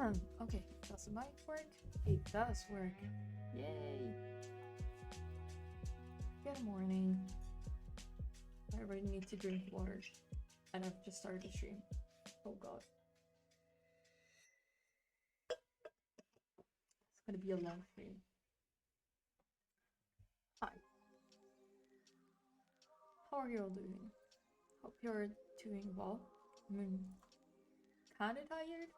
Okay, does the mic work? It does work. Yay! Good morning. I already need to drink water. And I've just started the stream. Oh god. It's gonna be a long stream. Hi. How are you all doing? Hope you're doing well. I'm kinda tired.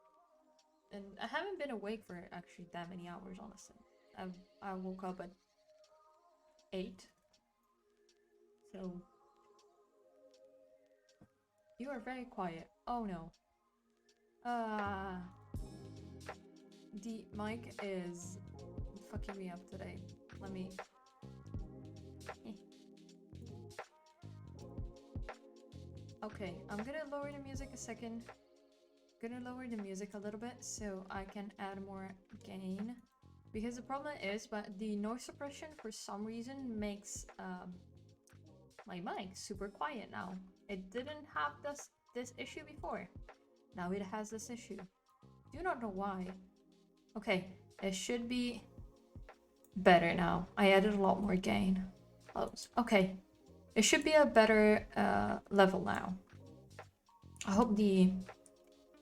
And I haven't been awake for actually that many hours, honestly. I woke up at 8. So you are very quiet. Oh no. The mic is fucking me up today. Let me. Okay, I'm gonna lower the music a second. Gonna lower the music a little bit so I can add more gain. Because the problem is, but the noise suppression for some reason makes my mic super quiet now. It didn't have this issue before. Now it has this issue. Do not know why. Okay, it should be better now. I added a lot more gain. Close. Okay, it should be a better level now. I hope the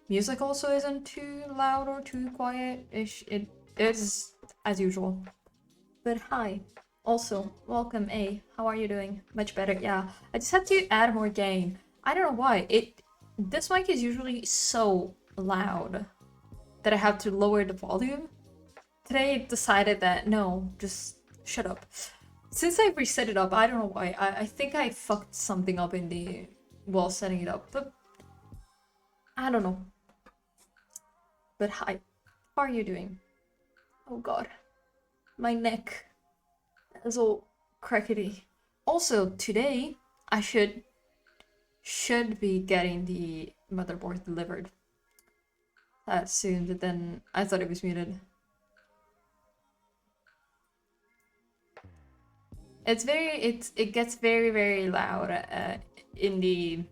music also isn't too loud or too quiet. It is as usual. But hi. Also, welcome A. How are you doing? Much better. Yeah, I just had to add more gain. I don't know why. This mic is usually so loud that I have to lower the volume. Today I decided that no, just shut up. Since I reset it up, I don't know why. I think I fucked something up in the while setting it up, but I don't know. But hi, how are you doing? Oh god, my neck is all crackety. Also, today I should be getting the motherboard delivered that soon, but then I thought it was muted. It gets very loud in the.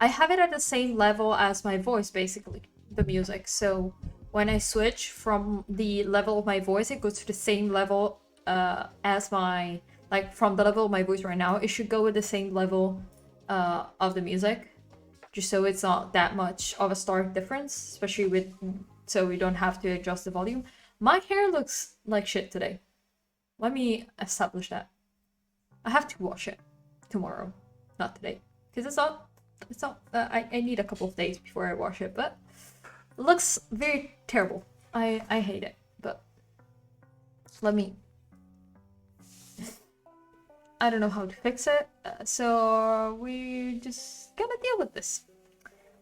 I have it at the same level as my voice, basically, the music. So when I switch from the level of my voice, it goes to the same level as my, like from the level of my voice right now, it should go with the same level of the music, just so it's not that much of a stark difference, especially with, so we don't have to adjust the volume. My hair looks like shit today. Let me establish that. I have to wash it tomorrow, not today, because it's not. I need a couple of days before I wash it, but it looks very terrible. I hate it, but let me. I don't know how to fix it, so we just gotta deal with this.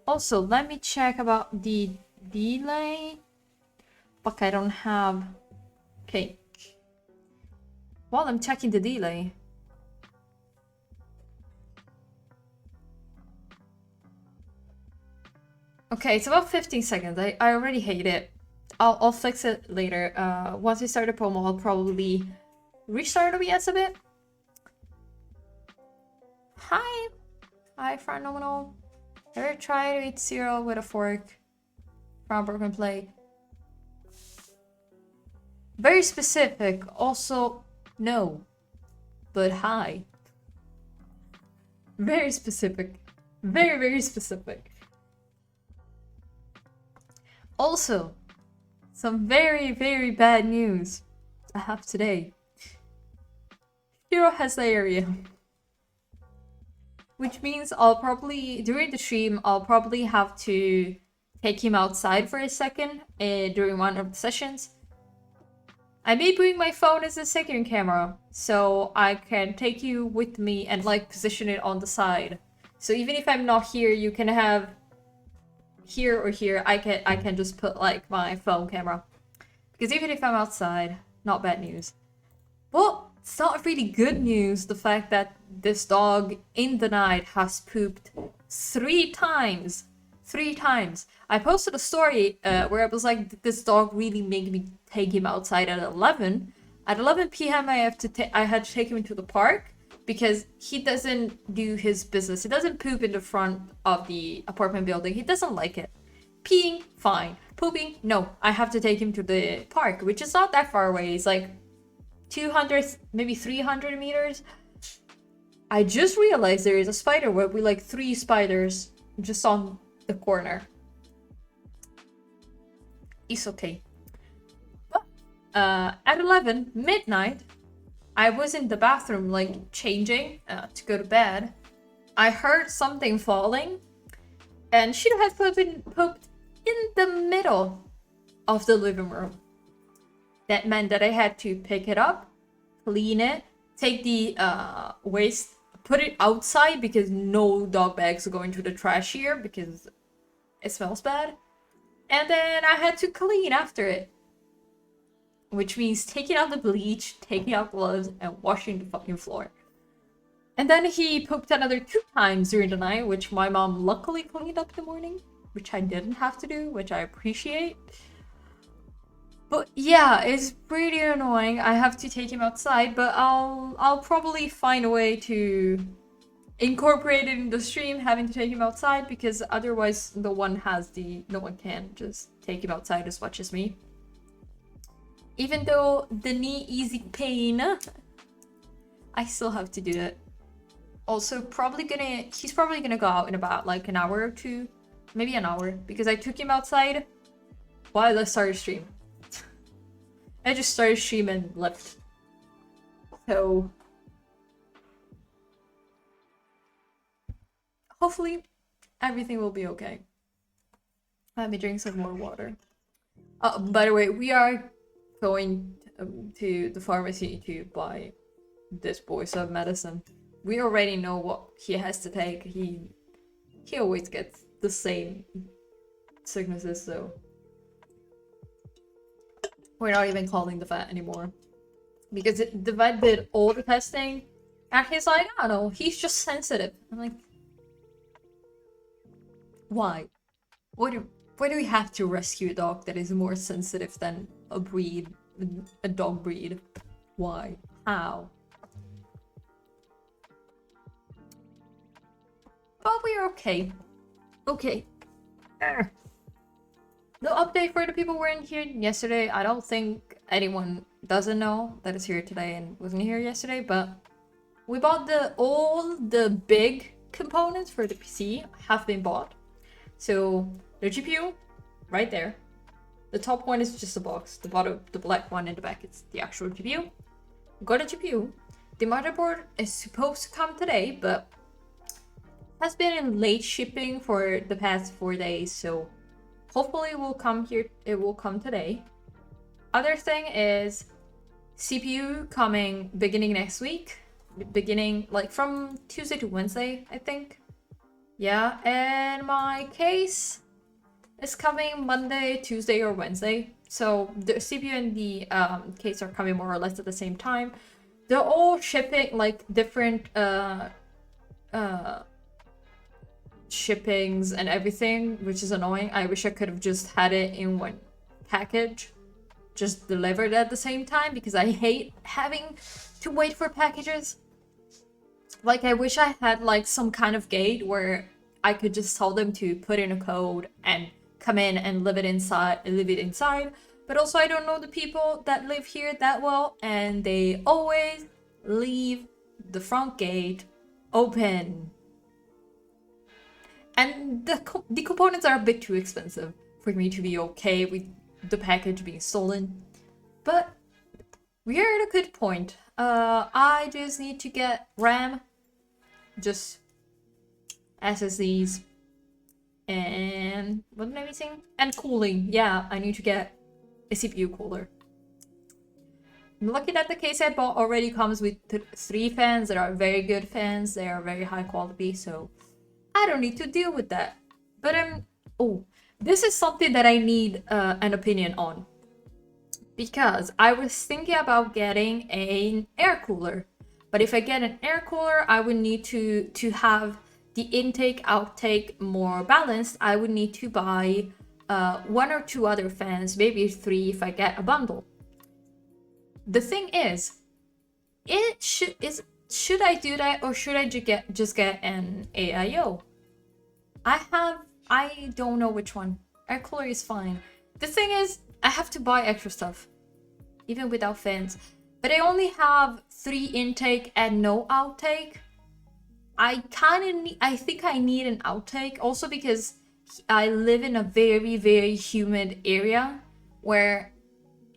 Also, let me check about the delay. Fuck, I don't have. Okay. While I'm checking the delay. Okay, it's about 15 seconds. I already hate it. I'll fix it later. Once I start a promo, I'll probably restart OBS a bit. Hi! Hi, Phenomenal. Ever try to eat cereal with a fork from Broken Plate? Very specific. Also, no. But hi. Very specific. Very specific. Also, some very bad news I have today. Shiro has diarrhea. Which means I'll probably, during the stream, I'll probably have to take him outside for a second during one of the sessions. I may bring my phone as a second camera, so I can take you with me and like position it on the side. So even if I'm not here, you can have here or here. I can just put like my phone camera. Because even if I'm outside, not bad news. Well, it's not really good news, the fact that this dog in the night has pooped 3 times. 3 times. I posted a story where I was like, this dog really made me take him outside at 11. At 11 p.m. I had to take him to the park because he doesn't do his business. He doesn't poop in the front of the apartment building. He doesn't like it. Peeing, fine. pooping. No, I have to take him to the park, which is not that far away. It's like 200, maybe 300 meters. I just realized there is a spider web with like 3 spiders just on the corner. It's okay. But, at 11 midnight, I was in the bathroom like changing to go to bed. I heard something falling, and Shiro had pooped in the middle of the living room. That meant that I had to pick it up, clean it, take the waste, put it outside because no dog bags go into the trash here because it smells bad. And then I had to clean after it. Which means taking out the bleach, taking out gloves, and washing the fucking floor. And then he pooped another 2 times during the night, which my mom luckily cleaned up in the morning. Which I didn't have to do, which I appreciate. But yeah, it's pretty annoying. I have to take him outside, but I'll probably find a way to incorporate it in the stream, having to take him outside, because otherwise no one can just take him outside as much as me. Even though the knee easy pain, I still have to do it. Also, he's probably gonna go out in about like an hour or 2, maybe an hour, because I took him outside while I started stream. I just started stream and left. So hopefully everything will be okay. Let me drink some more water. By the way, we are going to the pharmacy to buy this boy some medicine. We already know what he has to take. He always gets the same sicknesses, so we're not even calling the vet anymore. Because the vet did all the testing, and he's like, I don't know, he's just sensitive. I'm like, why? Why do we have to rescue a dog that is more sensitive than a dog breed? Why? How? But we're okay. Okay. The update for the people who weren't here yesterday, I don't think anyone doesn't know that is here today and wasn't here yesterday, but we bought all the big components for the PC have been bought. So the GPU, right there. The top one is just a box. The bottom, the black one in the back, it's the actual GPU. Got a GPU. The motherboard is supposed to come today, but has been in late shipping for the past 4 days, so hopefully it will come today. Other thing is CPU coming beginning next week. Beginning like from Tuesday to Wednesday, I think. Yeah, and my case is coming Monday, Tuesday, or Wednesday. So the CPU and the case are coming more or less at the same time. They're all shipping like different shippings and everything, which is annoying. I wish I could have just had it in one package, just delivered at the same time, because I hate having to wait for packages. Like, I wish I had like some kind of gate where I could just tell them to put in a code and come in and leave it inside. But also, I don't know the people that live here that well, and they always leave the front gate open. And the components are a bit too expensive for me to be okay with the package being stolen. But we are at a good point. I just need to get RAM, just SSDs, and what am I missing? And cooling. Yeah, I need to get a CPU cooler. I'm lucky that the case I bought already comes with 3 fans that are very good fans. They are very high quality, so I don't need to deal with that. But this is something that I need an opinion on, because I was thinking about getting an air cooler. But if I get an air cooler, I would need to have the intake outtake more balanced. I would need to buy 1 or 2 other fans, maybe 3 if I get a bundle. The thing is, should I do that, or should I just get an HEYO? I don't know which one. Air cooler is fine. the thing is, I have to buy extra stuff, even without fans. But I only have 3 intake and no outtake. I think I need an outtake, also because I live in a very, very humid area where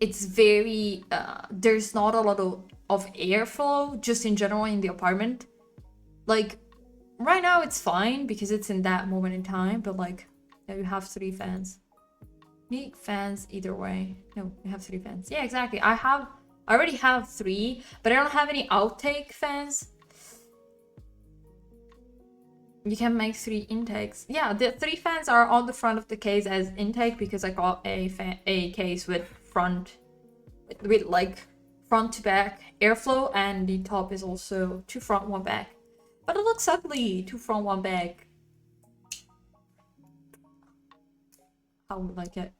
it's very, there's not a lot of airflow just in general in the apartment. Like, right now it's fine because it's in that moment in time, but like, yeah, you have 3 fans. Need fans either way. No, you have 3 fans. Yeah, exactly. I already have 3, but I don't have any outtake fans. You can make 3 intakes. Yeah, the 3 fans are on the front of the case as intake because I got a case with like front to back airflow, and the top is also 2 front, 1 back. But it looks ugly, 2 front, 1 back. I would like it.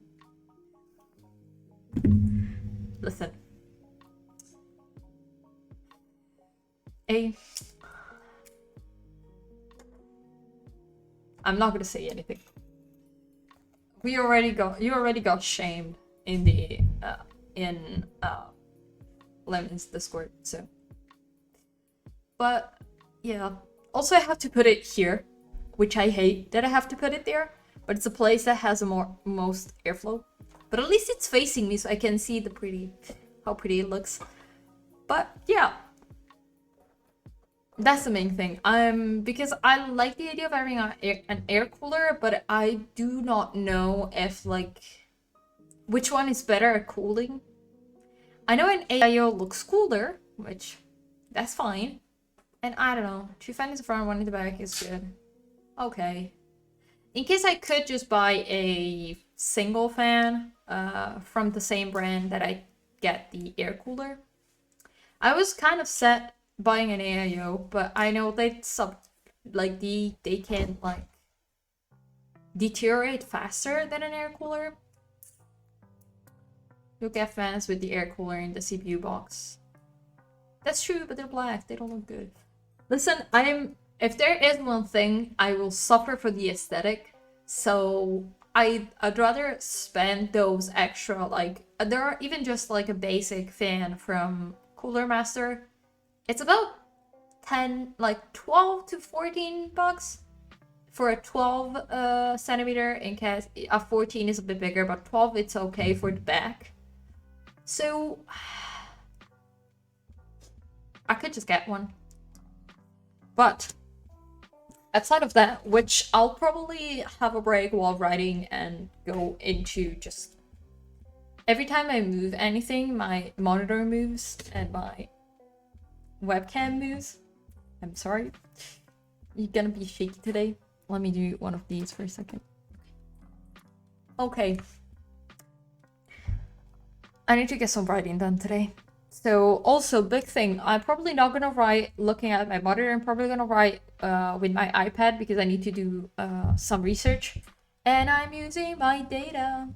Listen. I'm not gonna say anything. You already got shamed in the Lemon's Discord, so. But yeah. Also, I have to put it here, which I hate that I have to put it there. But it's a place that has most airflow. But at least it's facing me, so I can see how pretty it looks. But yeah, that's the main thing. Because I like the idea of having an air cooler, but I do not know if which one is better at cooling. I know an HEYO looks cooler, which that's fine. And I don't know, 2 fans in the front, 1 in the back is good. Okay. In case I could just buy a single fan from the same brand that I get the air cooler. I was kind of set buying an HEYO, but I know they can deteriorate faster than an air cooler. You'll get fans with the air cooler in the CPU box. That's true, but they're black. They don't look good. Listen, if there is one thing, I will suffer for the aesthetic. So I'd rather spend those extra, there are even just a basic fan from Cooler Master. It's about 12 to 14 bucks for a 12 centimeter, in case a 14 is a bit bigger, but 12 it's okay for the back. So I could just get one. But outside of that, which I'll probably have a break while writing and go into just every time I move anything, my monitor moves and my webcam moves. I'm sorry. You're gonna be shaky today. Let me do one of these for a second. Okay. I need to get some writing done today. So also, big thing, I'm probably not gonna write looking at my monitor. I'm probably gonna write with my iPad because I need to do some research. And I'm using my data.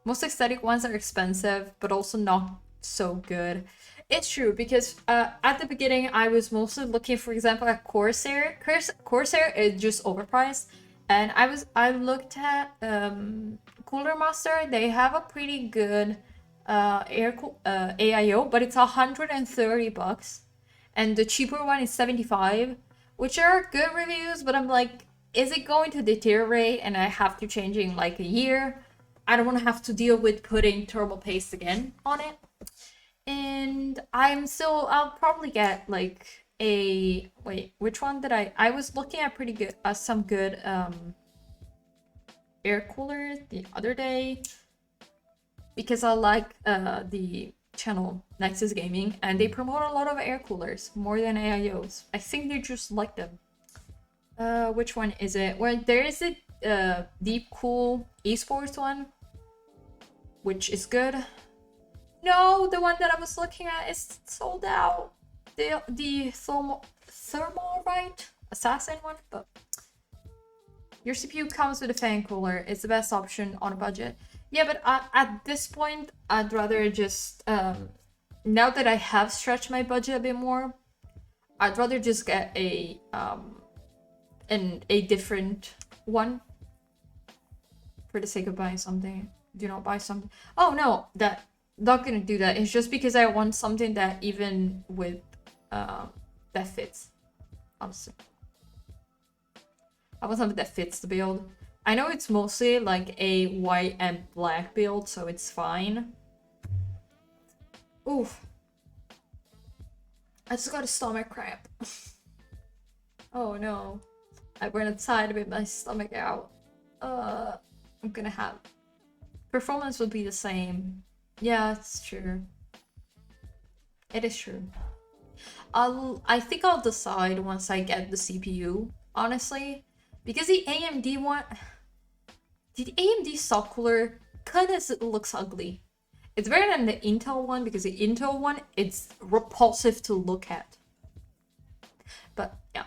Most aesthetic ones are expensive, but also not so good. It's true, because at the beginning, I was mostly looking, for example, at Corsair. Corsair is just overpriced. And I looked at Cooler Master. They have a pretty good HEYO, but it's 130 bucks. And the cheaper one is 75, which are good reviews, but I'm like, is it going to deteriorate and I have to change in a year? I don't want to have to deal with putting turbo paste again on it. And I'll probably get which one did I was looking at pretty good, some good air coolers the other day, because I like the channel Nexus Gaming, and they promote a lot of air coolers more than HEYOs. I think they just like them. Which one is it? Well, there is a Deep Cool esports one, which is good. No, the one that I was looking at is sold out. The Thermalright Assassin one, but your CPU comes with a fan cooler. It's the best option on a budget. Yeah, but at this point, I'd rather just, now that I have stretched my budget a bit more, I'd rather just get a different one for the sake of buying something. Do not buy something. Oh no, that not gonna do that. It's just because I want something that even with that fits. Honestly, I want something that fits the build. I know it's mostly like a white and black build, so it's fine. Oof. I just got a stomach cramp. Oh no. I went outside with my stomach out. I'm gonna have... Performance would be the same. Yeah, it's true. It is true. I think I'll decide once I get the CPU, honestly. Because the AMD one... The AMD stock cooler kinda looks ugly. It's better than the Intel one, because the Intel one, it's repulsive to look at. But yeah.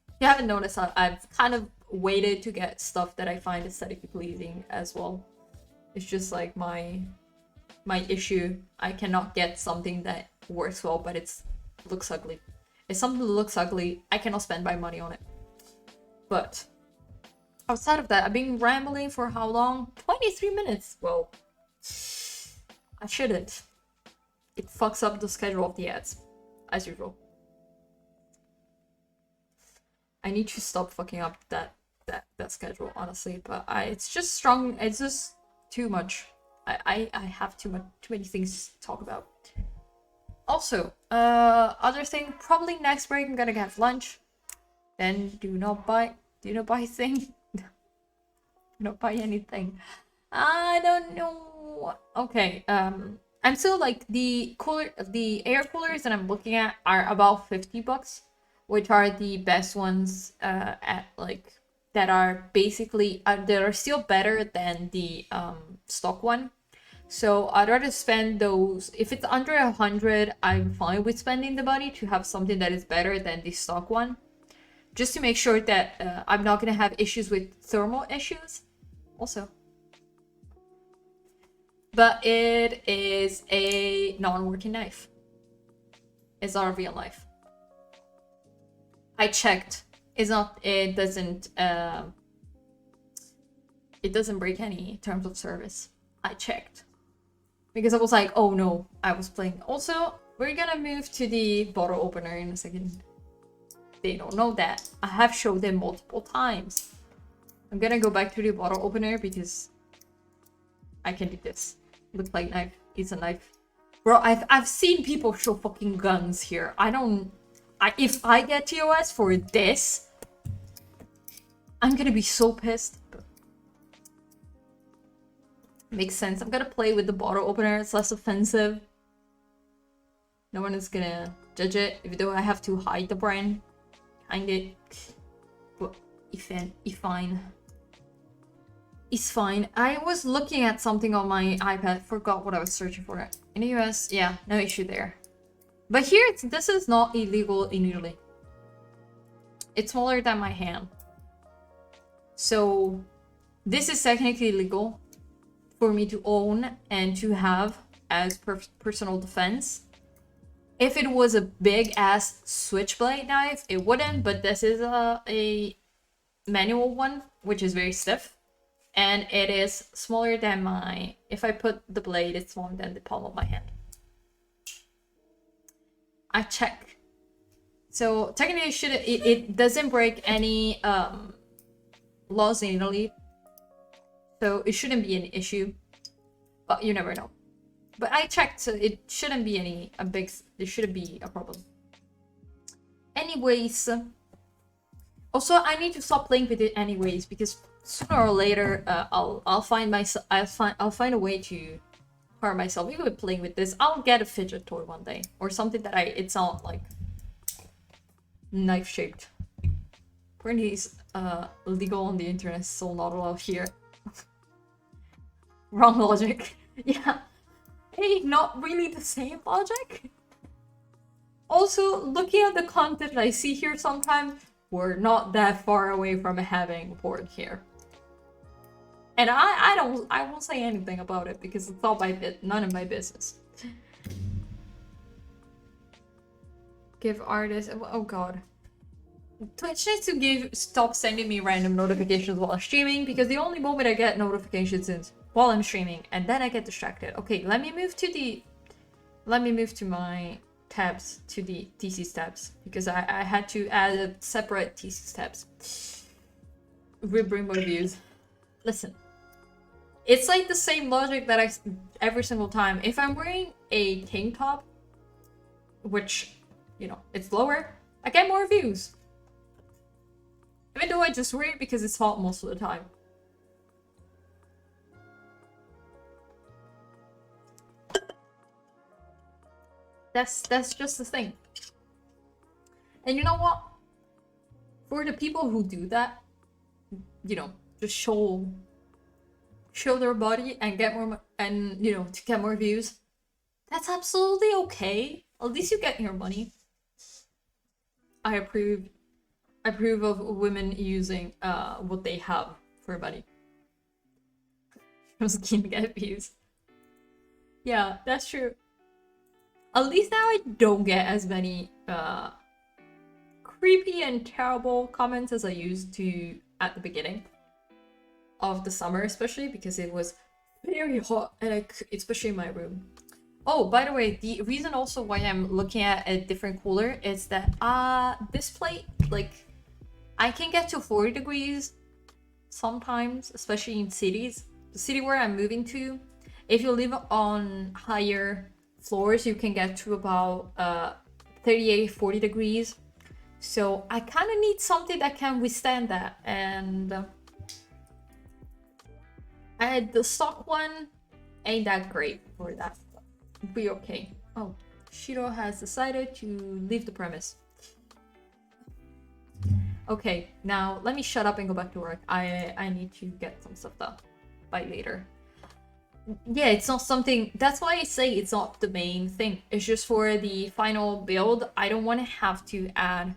If you haven't noticed, I've kind of waited to get stuff that I find aesthetically pleasing as well. It's just like my issue. I cannot get something that works well, but it looks ugly. If something looks ugly, I cannot spend my money on it. But outside of that, I've been rambling for how long? 23 minutes. Well, I shouldn't. It fucks up the schedule of the ads, as usual. I need to stop fucking up that schedule, honestly. But it's just strong. It's just too much. I have too many things to talk about. Also, other thing, probably next break I'm gonna have lunch. Then do not buy thing. Do not buy anything. I don't know. Okay, I'm still like the air coolers that I'm looking at are about $50, which are the best ones at like that are basically that are still better than the stock one. So I'd rather spend those. If it's under 100, I'm fine with spending the money to have something that is better than the stock one, just to make sure that I'm not gonna have issues with thermal issues. Also, but it is a non-working knife. It's not a real knife. I checked. It's not. It doesn't break any terms of service. I checked. Because I was like, oh no, I was playing. Also, we're gonna move to the bottle opener in a second. They don't know that. I have showed them multiple times. I'm gonna go back to the bottle opener because I can do this. Looks like knife. It's a knife. Bro, I've seen people show fucking guns here. If I get TOS for this, I'm gonna be so pissed. Makes sense. I'm gonna play with the bottle opener. It's less offensive. No one is gonna judge it, even though I have to hide the brand behind it. But it's fine. It's fine. I was looking at something on my iPad. Forgot what I was searching for. In the US, yeah, no issue there. But here, this is not illegal in Italy. It's smaller than my hand. So, this is technically legal for me to own and to have as personal defense. If it was a big-ass switchblade knife, it wouldn't, but this is a manual one, which is very stiff. And it is smaller than my... If I put the blade, it's smaller than the palm of my hand. I check. So technically it doesn't break any laws in Italy. So it shouldn't be an issue. But you never know. But I checked, so it shouldn't be there shouldn't be a problem. Anyways. Also, I need to stop playing with it anyways, because sooner or later I'll find a way to harm myself. Even with playing with this, I'll get a fidget toy one day. Or something that it's not like knife shaped. Apparently it's legal on the internet, so not allowed here. Wrong logic. Yeah. Hey, not really the same logic. Also, looking at the content I see here sometimes, we're not that far away from having porn here. And I won't say anything about it because it's all none of my business. Give artists, oh god. Twitch needs to stop sending me random notifications while I'm streaming, because the only moment I get notifications is while I'm streaming, and then I get distracted. Okay, let me move to my tabs, to the TC tabs, because I had to add a separate TC tabs. We bring more views. Listen, it's like the same logic that I every single time. If I'm wearing a tank top, which, you know, it's lower, I get more views. Even though I just wear it because it's hot most of the time. That's just the thing. And you know what? For the people who do that, you know, just show their body and get more, and you know, to get more views, that's absolutely okay. At least you get your money. I approve of women using what they have for money. I was keen to get views. Yeah, that's true. At least now I don't get as many creepy and terrible comments as I used to at the beginning of the summer, especially because it was very hot, and especially in my room. Oh, by the way, the reason also why I'm looking at a different cooler is that this plate, like, I can get to 40 degrees sometimes, especially in cities. The city where I'm moving to, if you live on higher floors, you can get to about 38, 40 degrees. So I kind of need something that can withstand that. And the stock one ain't that great for that. It'll be okay. Oh, Shiro has decided to leave the premise. Okay, now let me shut up and go back to work. I need to get some stuff done by later. Yeah, it's not something, that's why I say it's not the main thing. It's just for the final build. I don't want to have to add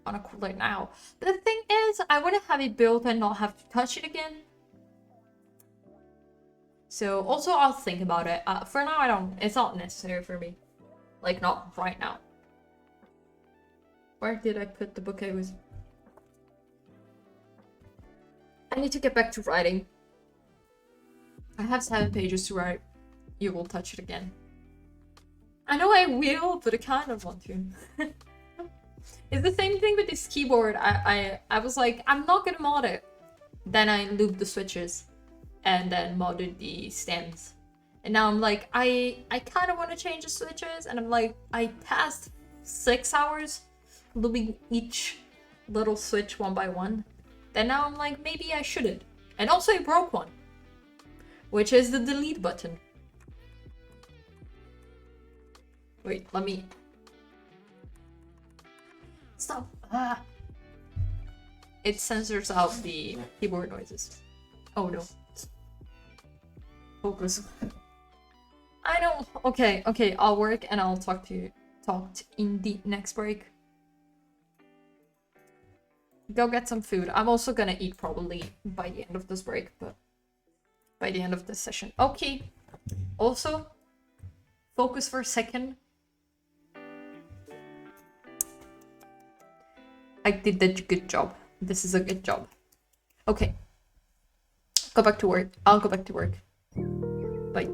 on a cooler now. The thing is, I want to have it built and not have to touch it again. So also I'll think about it. For now, it's not necessary for me. Like, not right now. Where did I put the book I was... I need to get back to writing. I have 7 pages to write. You will touch it again. I know I will, but I kind of want to. It's the same thing with this keyboard. I was like, I'm not gonna mod it. Then I looped the switches and then modded the stems. And now I'm like, I kind of want to change the switches, and I'm like, I passed 6 hours looping each little switch one by one. Then now I'm like, maybe I shouldn't. And also I broke one, which is the delete button. Wait, let me... Stop! Ah. It censors out the keyboard noises. Oh no. Focus. I know. Okay, I'll work and I'll talk in the next break. Go get some food. I'm also gonna eat probably by the end of this break, but by the end of this session. Okay. Also, focus for a second. I did a good job. This is a good job. Okay. Go back to work. I'll go back to work. Bye.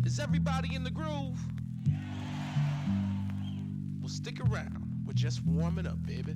Is everybody in the groove? Well, stick around. We're just warming up, baby.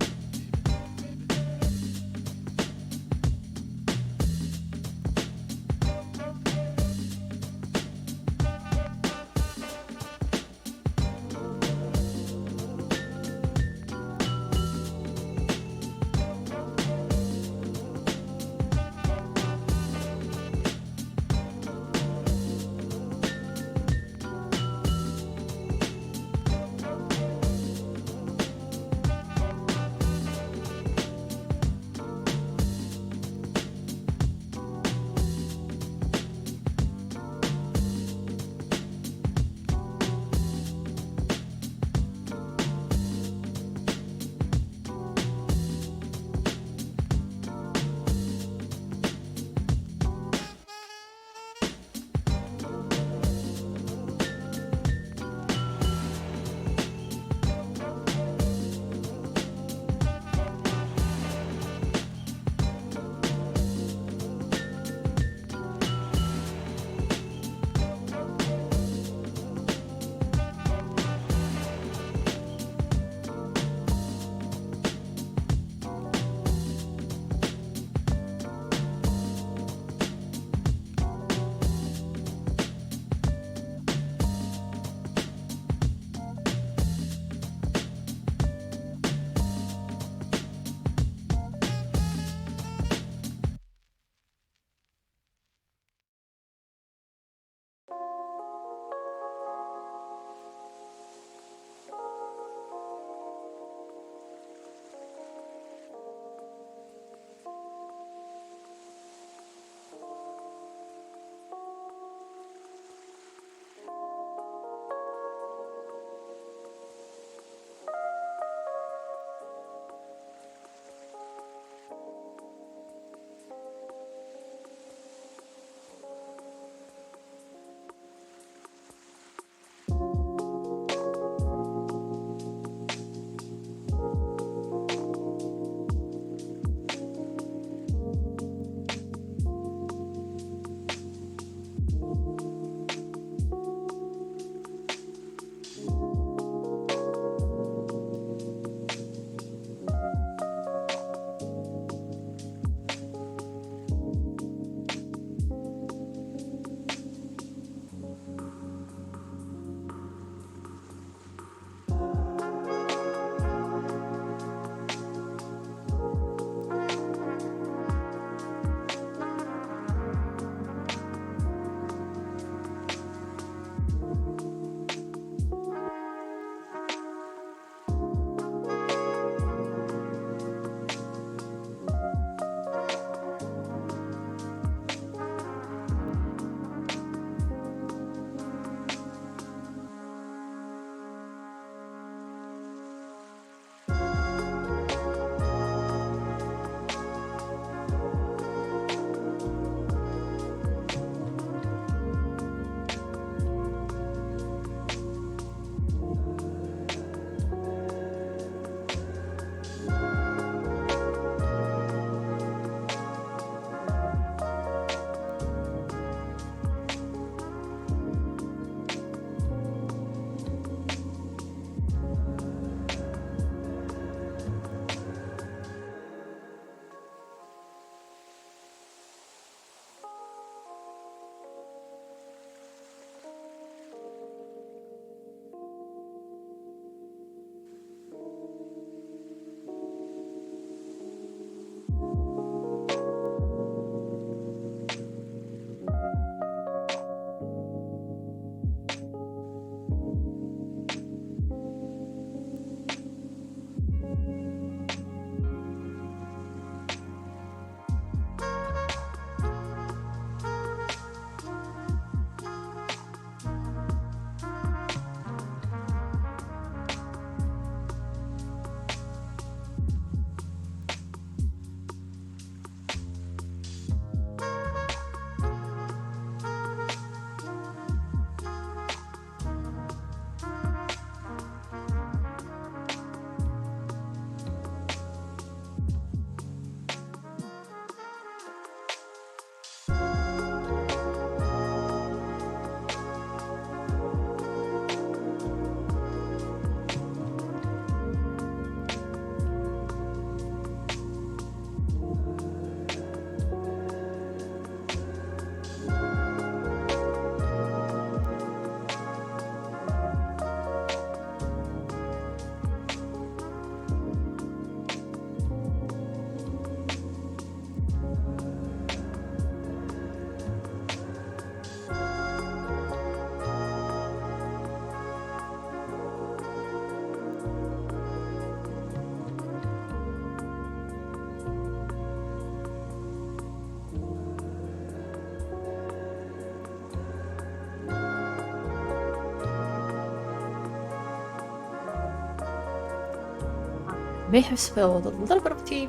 may have spilled a little bit of tea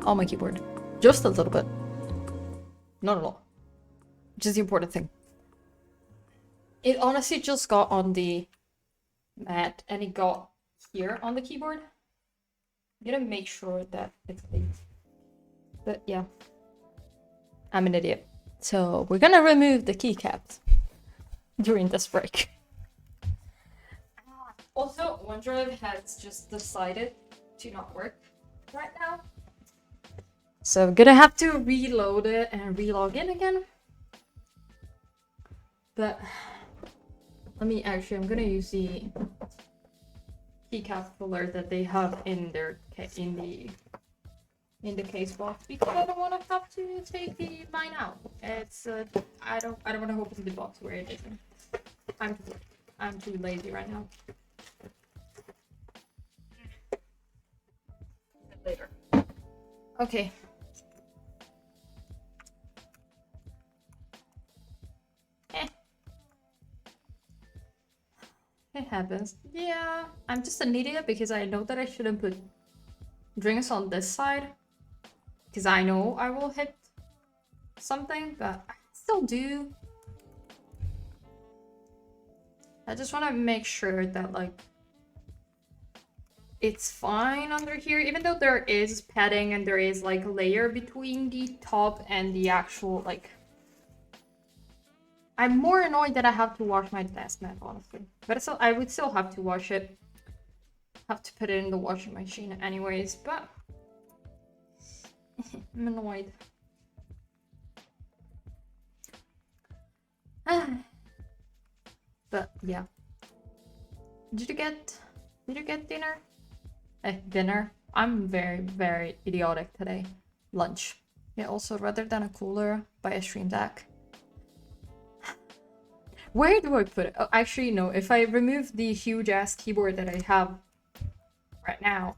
on my keyboard. Just a little bit. Not a lot. Which is the important thing. It honestly just got on the mat and it got here on the keyboard. I'm gonna make sure that it's clean. But yeah. I'm an idiot. So we're gonna remove the keycaps during this break. Also, OneDrive has just decided to not work right now. So I'm gonna have to reload it and relog in again. But I'm gonna use the keycap filler that they have in their in the case box because I don't want to have to take mine out. It's I don't want to open the box where it isn't. I'm too lazy right now. Later. Okay. It happens. Yeah, I'm just an idiot because I know that I shouldn't put drinks on this side. Because I know I will hit something, but I still do. I just want to make sure that, like, it's fine under here, even though there is padding and there is, like, a layer between the top and the actual, like... I'm more annoyed that I have to wash my desk mat, honestly. But still, I would still have to wash it. Have to put it in the washing machine anyways, but... I'm annoyed. But yeah. Did you get dinner? Dinner. I'm very, very idiotic today. Lunch. Yeah, also rather than a cooler, buy a stream deck. Where do I put it? Oh, actually, no. If I remove the huge ass keyboard that I have right now,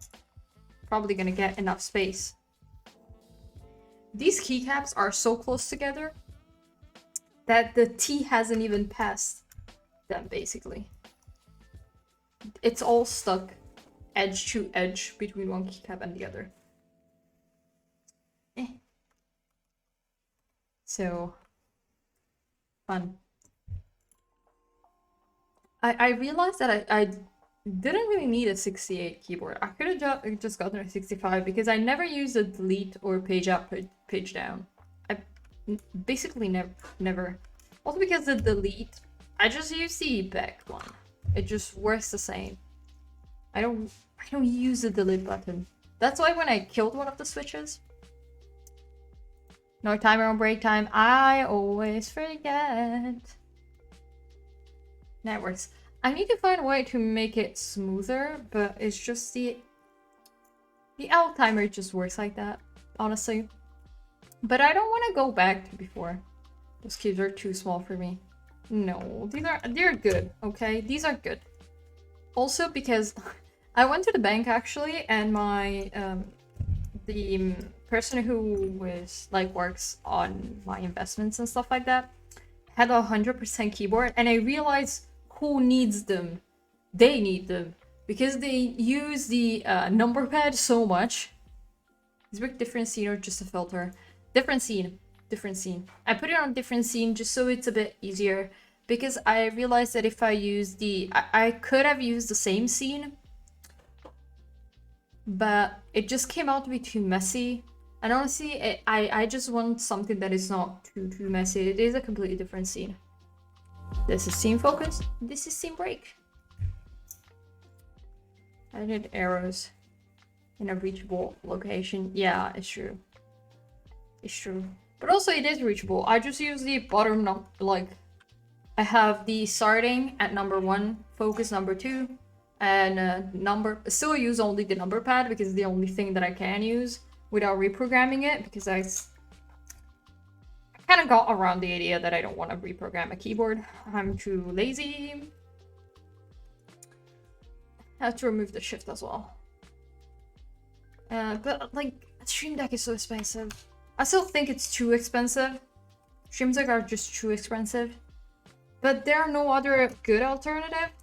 probably gonna get enough space. These keycaps are so close together that the T hasn't even passed them, basically. It's all stuck edge to edge between one keycap and the other. So, fun. I realized that I didn't really need a 68 keyboard. I could have just gotten a 65 because I never use a delete or page up, page down. I basically never. Also because the delete, I just use the back one. It just works the same. I don't use the delete button. That's why when I killed one of the switches, no timer on break time, I always forget. That works. I need to find a way to make it smoother, but it's just the L timer just works like that, honestly. But I don't want to go back to before. Those keys are too small for me. No, they're good, okay? These are good. Also because I went to the bank actually, and my the person who was like works on my investments and stuff like that had a 100% keyboard, and I realized who needs them. They need them because they use the number pad so much. Is it different scene or just a filter? Different scene. Different scene. I put it on different scene just so it's a bit easier because I realized that if I use the... I could have used the same scene, but it just came out to be too messy. And honestly, I just want something that is not too messy. It is a completely different scene. This is scene focus. This is scene break. I need arrows in a reachable location. Yeah, it's true. It's true. But also it is reachable. I just use the bottom, like, I have the starting at number 1, focus number 2, and still use only the number pad because it's the only thing that I can use without reprogramming it, because I kind of got around the idea that I don't want to reprogram a keyboard. I'm too lazy. I have to remove the shift as well. But like, Stream Deck is so expensive. I still think it's too expensive. Stream Deck are just too expensive. But there are no other good alternatives.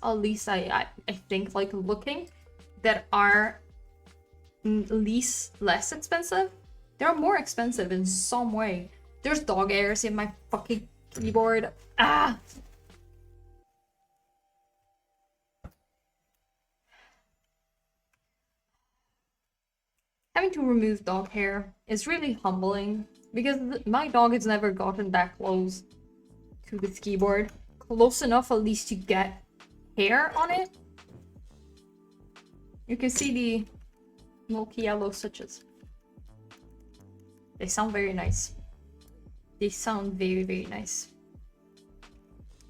At least I think, like, looking. that are less expensive, they're more expensive in some way. There's dog hairs in my fucking keyboard. Ah! Having to remove dog hair is really humbling because my dog has never gotten that close to this keyboard. Close enough at least to get hair on it. You can see the milky yellow switches. They sound very nice. They sound very, very nice.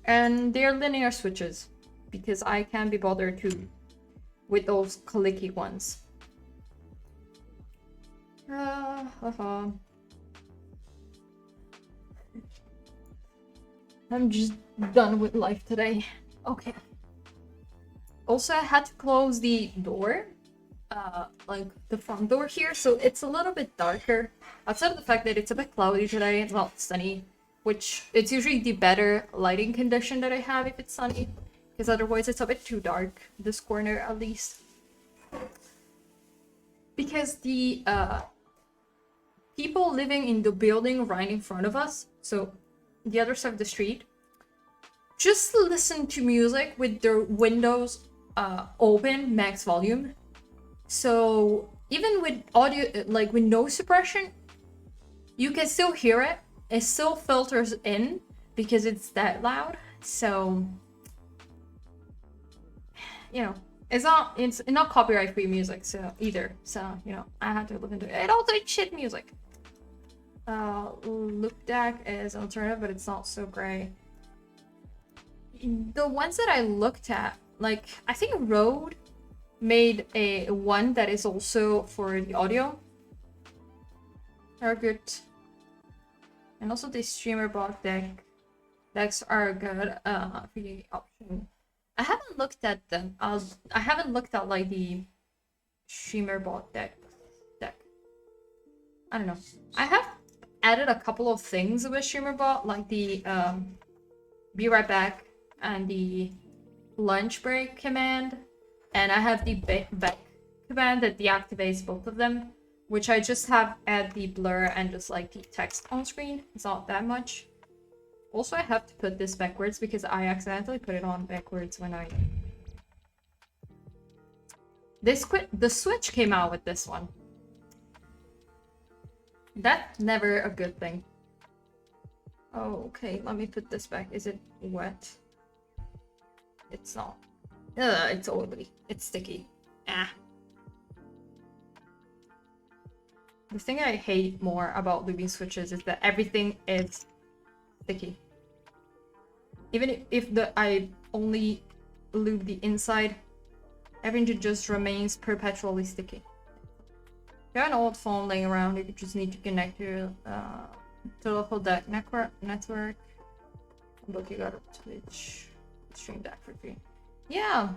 And they're linear switches because I can't be bothered with those clicky ones. I'm just done with life today. Okay. Also, I had to close the door, like the front door here, so it's a little bit darker. Outside of the fact that it's a bit cloudy today, it's not sunny, which it's usually the better lighting condition that I have if it's sunny, because otherwise it's a bit too dark, this corner at least. Because the people living in the building right in front of us, so the other side of the street, just listen to music with their windows open, max volume. So even with audio, like with no suppression, you can still hear it. It still filters in because it's that loud. So, you know, it's not copyright free music, so either. So, you know, I had to look into it. It also is shit music. Loop deck is an alternative, but it's not so great. The ones that I looked at, like I think Rode made a one that is also for the audio. Are good. And also the streamer bot decks are good for the option. I haven't looked at them. I haven't looked at like the streamer bot deck. I don't know. I have added a couple of things with streamer bot, like the be right back and the lunch break command, and I have the back command that deactivates both of them, which I just have add the blur and just like the text on screen. It's not that much. Also, I have to put this backwards because I accidentally put it on backwards when I... The Switch came out with this one. That's never a good thing. Oh, okay, let me put this back. Is it wet? It's not. It's oily. It's sticky. Ah. The thing I hate more about lubing switches is that everything is sticky. Even if I only lube the inside, everything just remains perpetually sticky. If you have an old phone laying around, you just need to connect to local deck network. Look, you got a Twitch stream deck for free. Yeah.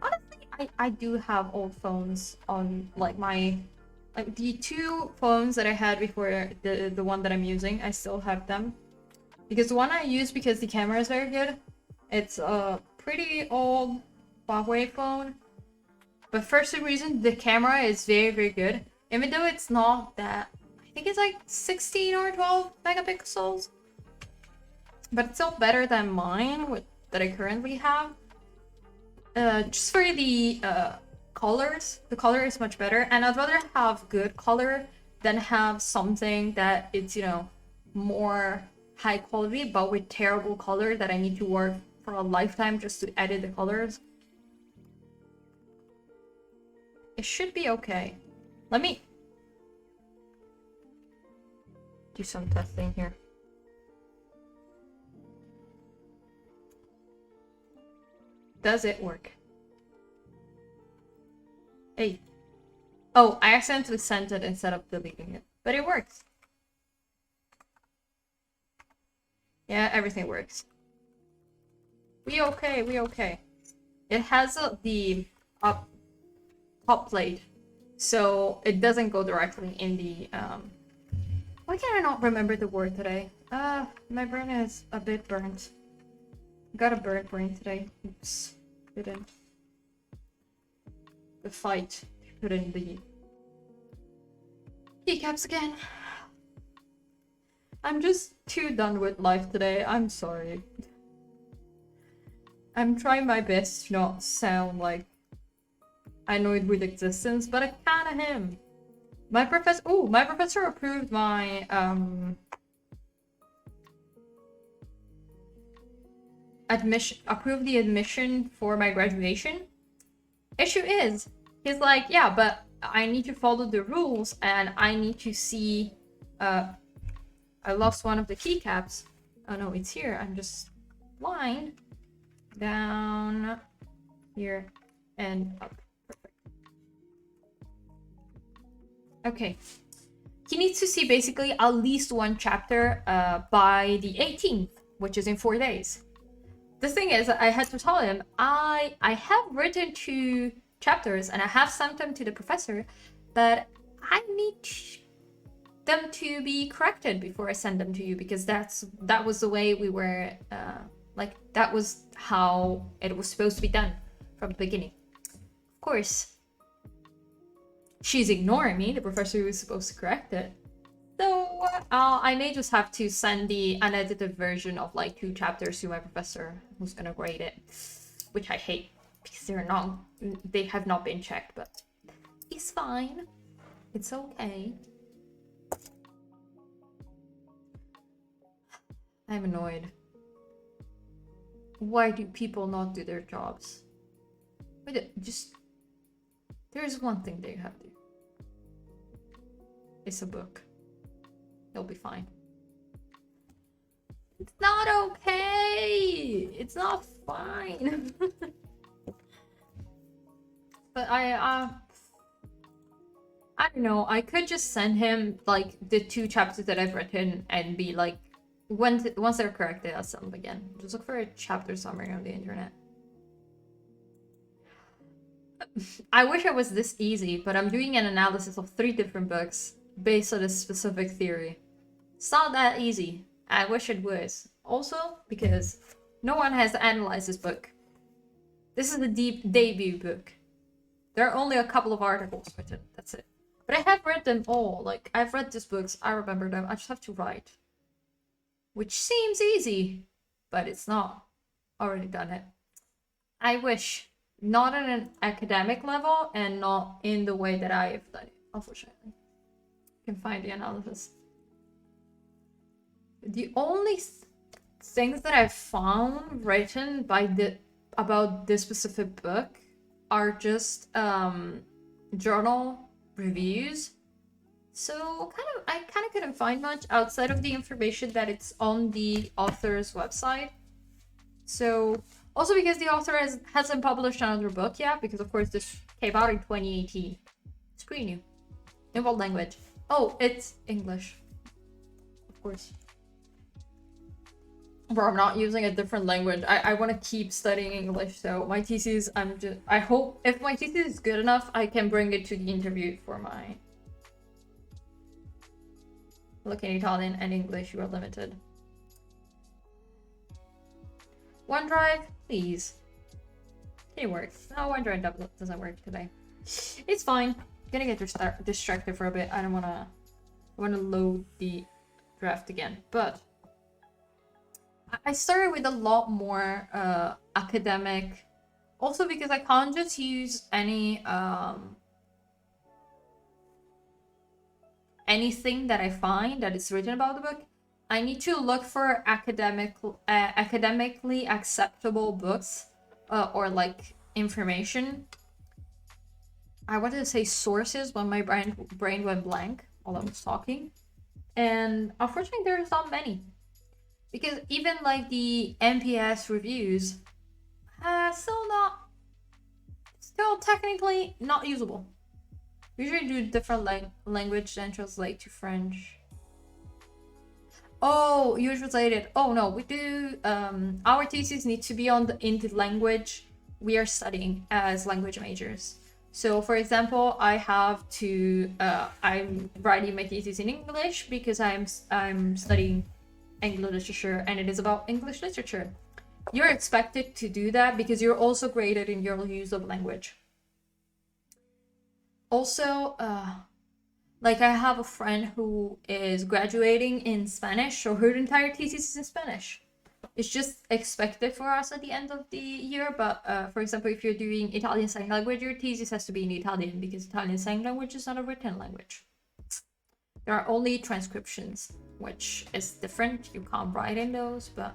Honestly, I do have old phones on like my the two phones that I had before the one that I'm using. I still have them. Because the one I use because the camera is very good. It's a pretty old Huawei phone. But for some reason, the camera is very, very good. Even though it's not that... I think it's like 16 or 12 megapixels. But it's still better than mine that I currently have. Just for the colors. The color is much better. And I'd rather have good color than have something that it's, you know, more... high quality but with terrible color that I need to work for a lifetime just to edit the colors. It should be okay. Let me do some testing here. Does it work? Hey. Oh, I accidentally sent it instead of deleting it, but it works. Yeah, everything works. We okay, we okay. It has the top plate, so it doesn't go directly in the Why can I not remember the word today? My brain is a bit burnt. Got a burnt brain today. Oops. Didn't. the fight to put in the keycaps again. I'm just too done with life today. I'm sorry. I'm trying my best to not sound like annoyed with existence, but I kinda am. My professor approved my approved the admission for my graduation. Issue is, he's like, yeah, but I need to follow the rules and I need to see. I lost one of the keycaps. Oh no, it's here. I'm just blind. Down here and up. Perfect. Okay. He needs to see basically at least one chapter by the 18th, which is in 4 days. The thing is, I had to tell him I have written 2 chapters and I have sent them to the professor, but I need them to be corrected before I send them to you, because that was the way we were like, that was how it was supposed to be done from the beginning. Of course, she's ignoring me, the professor who was supposed to correct it. So I may just have to send the unedited version of like 2 chapters to my professor who's gonna grade it, which I hate because they have not been checked, but it's fine. It's okay. I'm annoyed. Why do people not do their jobs? Wait, there's one thing they have to do. It's a book. They'll be fine. It's not okay! It's not fine! But I don't know, I could just send him like the 2 chapters that I've written and be like, once they're corrected, I'll send them again. Just look for a chapter summary on the internet. I wish it was this easy, but I'm doing an analysis of 3 different books based on a specific theory. It's not that easy. I wish it was. Also, because no one has analyzed this book. This is the debut book. There are only a couple of articles written. That's it. But I have read them all. Like, I've read these books. I remember them. I just have to write. Which seems easy, but it's not. Already done it. I wish. Not on an academic level and not in the way that I have done it, unfortunately. You can find the analysis. The only things that I've found written by about this specific book are just journal reviews. So I kind of couldn't find much outside of the information that it's on the author's website. So also because the author hasn't published another book yet, because of course this came out in 2018. It's pretty new. In what language? Oh, it's English. Of course. Bro, I'm not using a different language. I want to keep studying English, so my thesis, I hope if my thesis is good enough, I can bring it to the interview for my... Look, in Italian and English, you are limited. OneDrive, please. Can it work? No, OneDrive doesn't work today. It's fine. I'm gonna get distracted for a bit. I wanna load the draft again, but I started with a lot more academic, also because I can't just use anything that I find that is written about the book. I need to look for academically acceptable books or like information. I wanted to say sources when my brain went blank while I was talking. And unfortunately, there's not many. Because even like the NPS reviews, still technically not usable. We usually do different language and translate to French. Oh, you translated. Oh no, we do. Our thesis need to be in the language we are studying as language majors. So, for example, I have to. I'm writing my thesis in English because I'm studying English literature, and it is about English literature. You're expected to do that because you're also graded in your use of language. Also, like I have a friend who is graduating in Spanish, so her entire thesis is in Spanish. It's just expected for us at the end of the year, but for example, if you're doing Italian sign language, your thesis has to be in Italian because Italian sign language is not a written language. There are only transcriptions, which is different. You can't write in those, but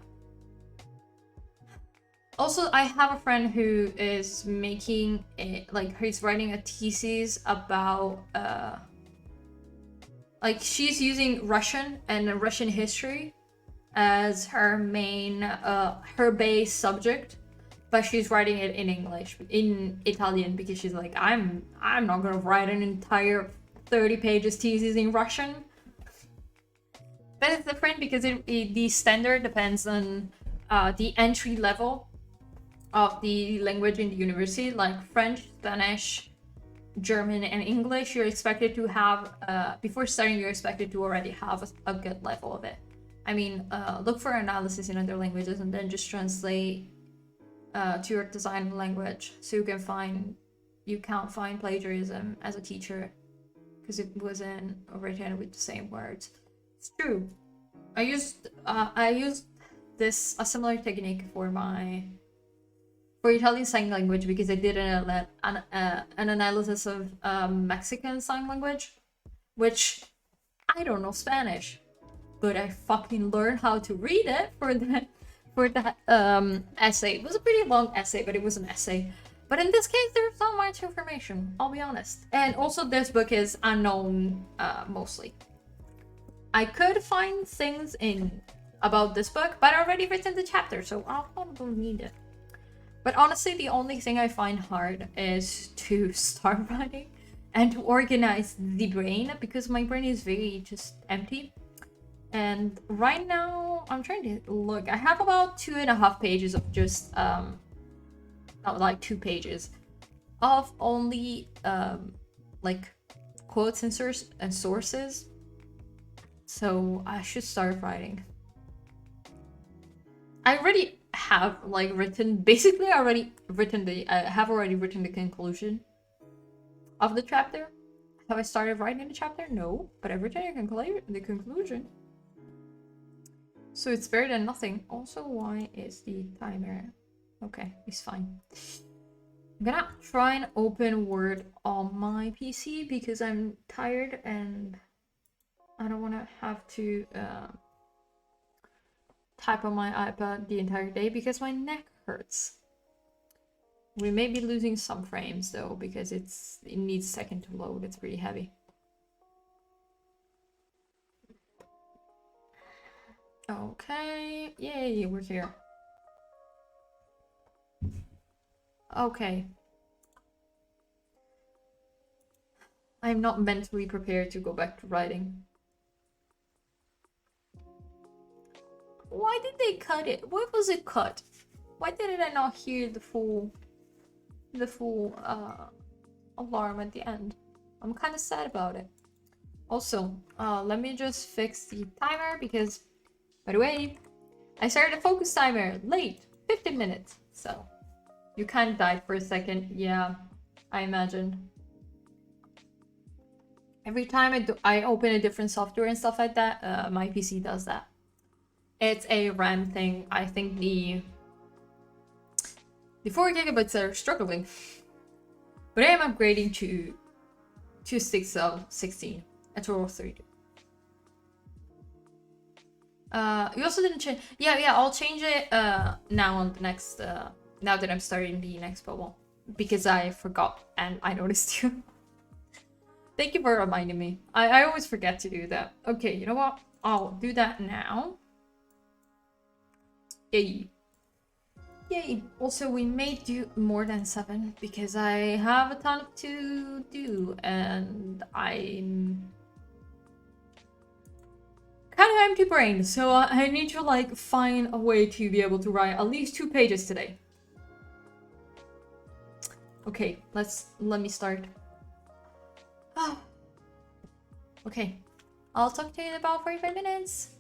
also I have a friend who is making he's writing a thesis about like she's using Russian and Russian history as her main her base subject, but she's writing it in English, in Italian, because she's like, I'm not gonna write an entire 30 pages thesis in Russian. But it's different because the standard depends on the entry level of the language in the university. Like French, Spanish, German, and English, you're expected to have before starting, you're expected to already have a good level of it. I mean, look for analysis in other languages and then just translate to your design language, so you can't find plagiarism as a teacher because it wasn't written with the same words. It's true. I used a similar technique for Italian sign language because I did an analysis of Mexican sign language, which I don't know Spanish, but I fucking learned how to read it for that essay. It was a pretty long essay, but it was an essay. But in this case, there's not much information, I'll be honest. And also, this book is unknown mostly. I could find things about this book, but I already written the chapter, so I'll probably need it. But honestly, the only thing I find hard is to start writing and to organize the brain, because my brain is very just empty. And right now, I'm trying to look. I have about 2.5 pages of just, not like 2 pages, of only, like, quotes and sources. So I should start writing. I already have, like, I have already written the conclusion of the chapter. Have I started writing the chapter? No, but I've written the conclusion. So it's better than nothing. Also, why is the timer? Okay, it's fine. I'm gonna try and open Word on my PC because I'm tired and I don't want to have to type on my iPad the entire day because my neck hurts. We may be losing some frames though because it needs a second to load. It's pretty heavy. Okay, yay, we're here. Okay. I'm not mentally prepared to go back to writing. Why did they cut it? Why was it cut? Why did I not hear the full alarm at the end? I'm kind of sad about it. Also, let me just fix the timer because, by the way, I started a focus timer late, 15 minutes. So you kind of died for a second. Yeah, I imagine. Every time I open a different software and stuff like that, my PC does that. It's a RAM thing. I think the 4 gigabytes are struggling. But I am upgrading to 2 sticks of 16. A total of 32. You also didn't change. Yeah, I'll change it now on the next now that I'm starting the next bubble. Because I forgot and I noticed you. Thank you for reminding me. I always forget to do that. Okay, you know what? I'll do that now. Yay. Yay. Also, we may do more than 7 because I have a ton to do and I'm kind of empty brain, so I need to like find a way to be able to write at least 2 pages today. Okay, let me start. Okay, I'll talk to you in about 45 minutes.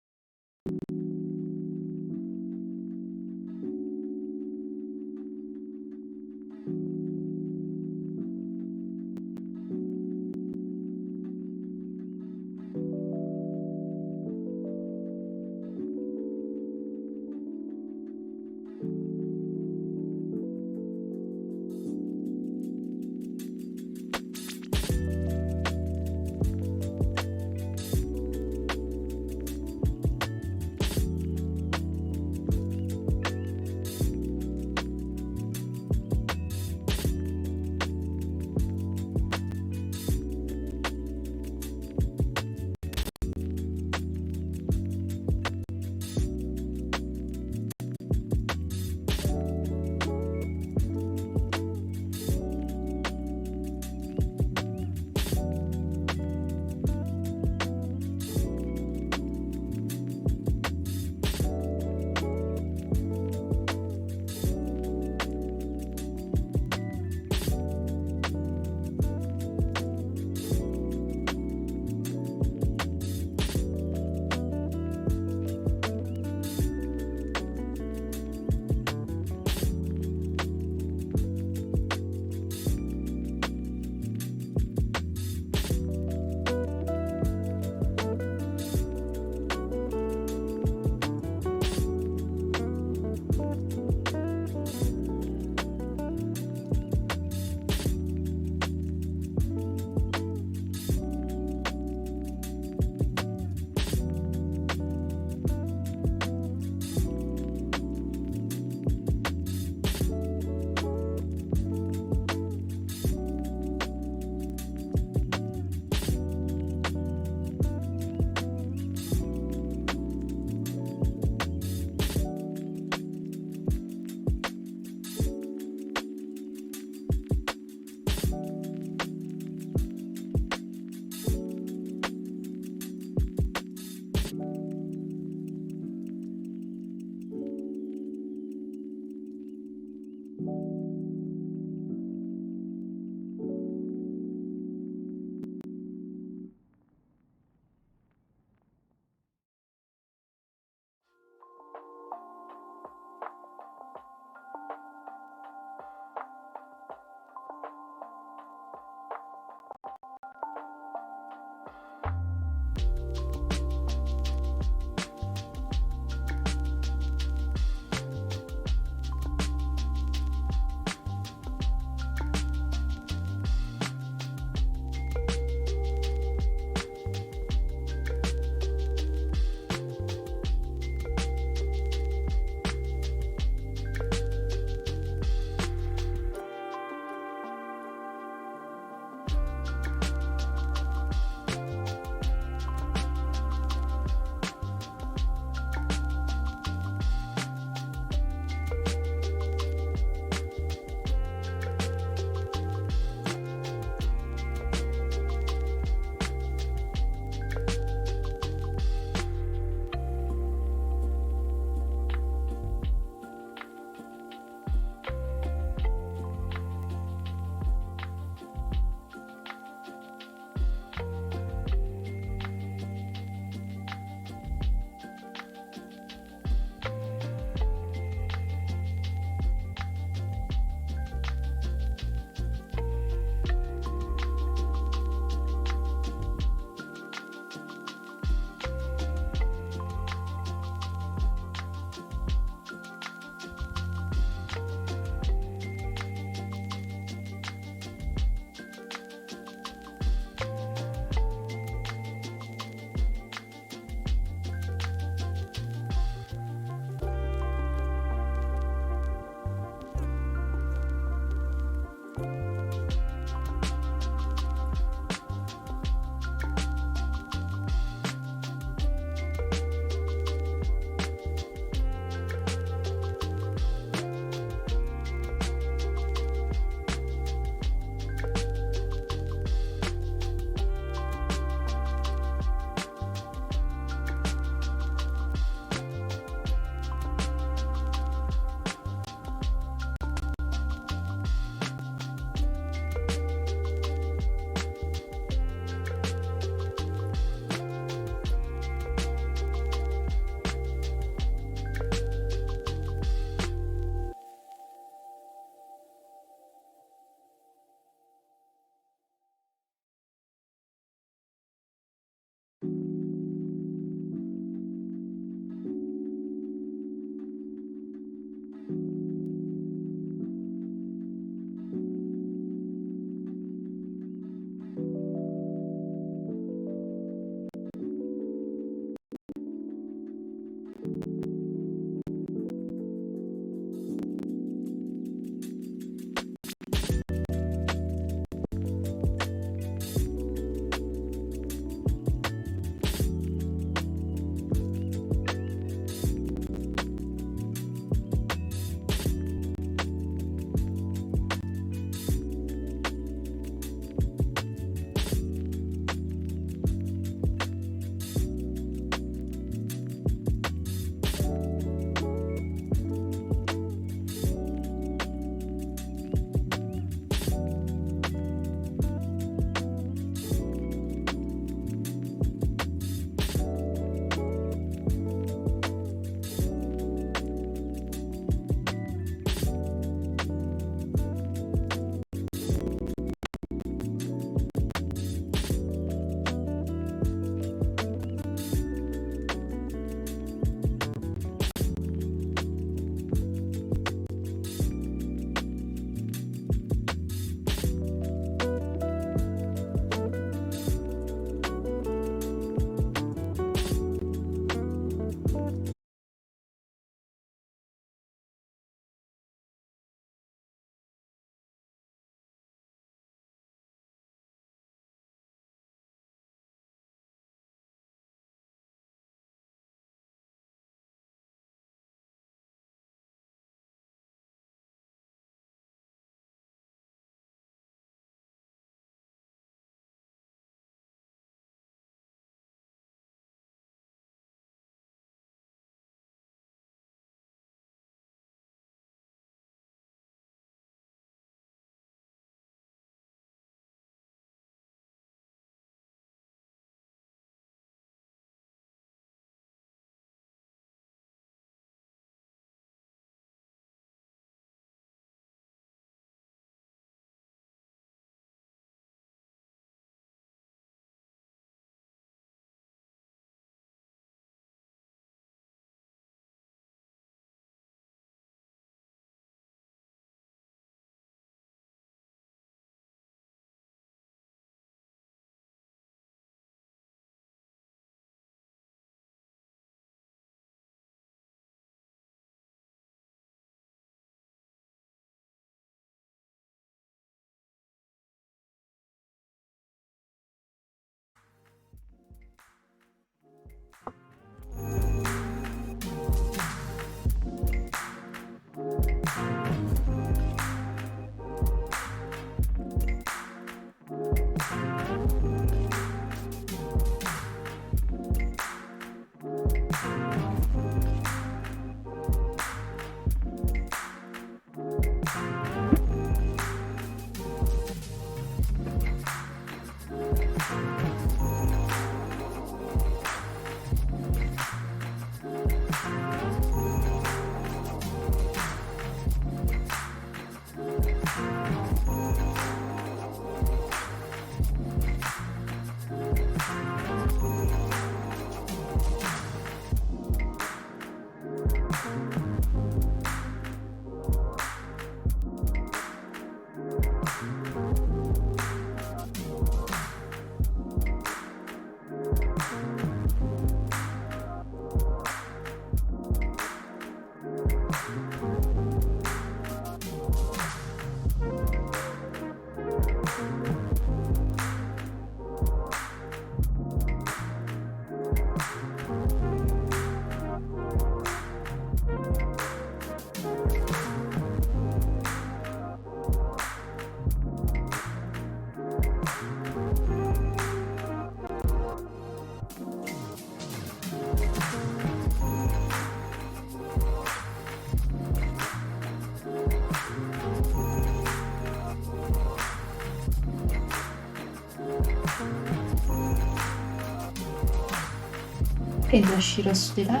E da Shiro su di là?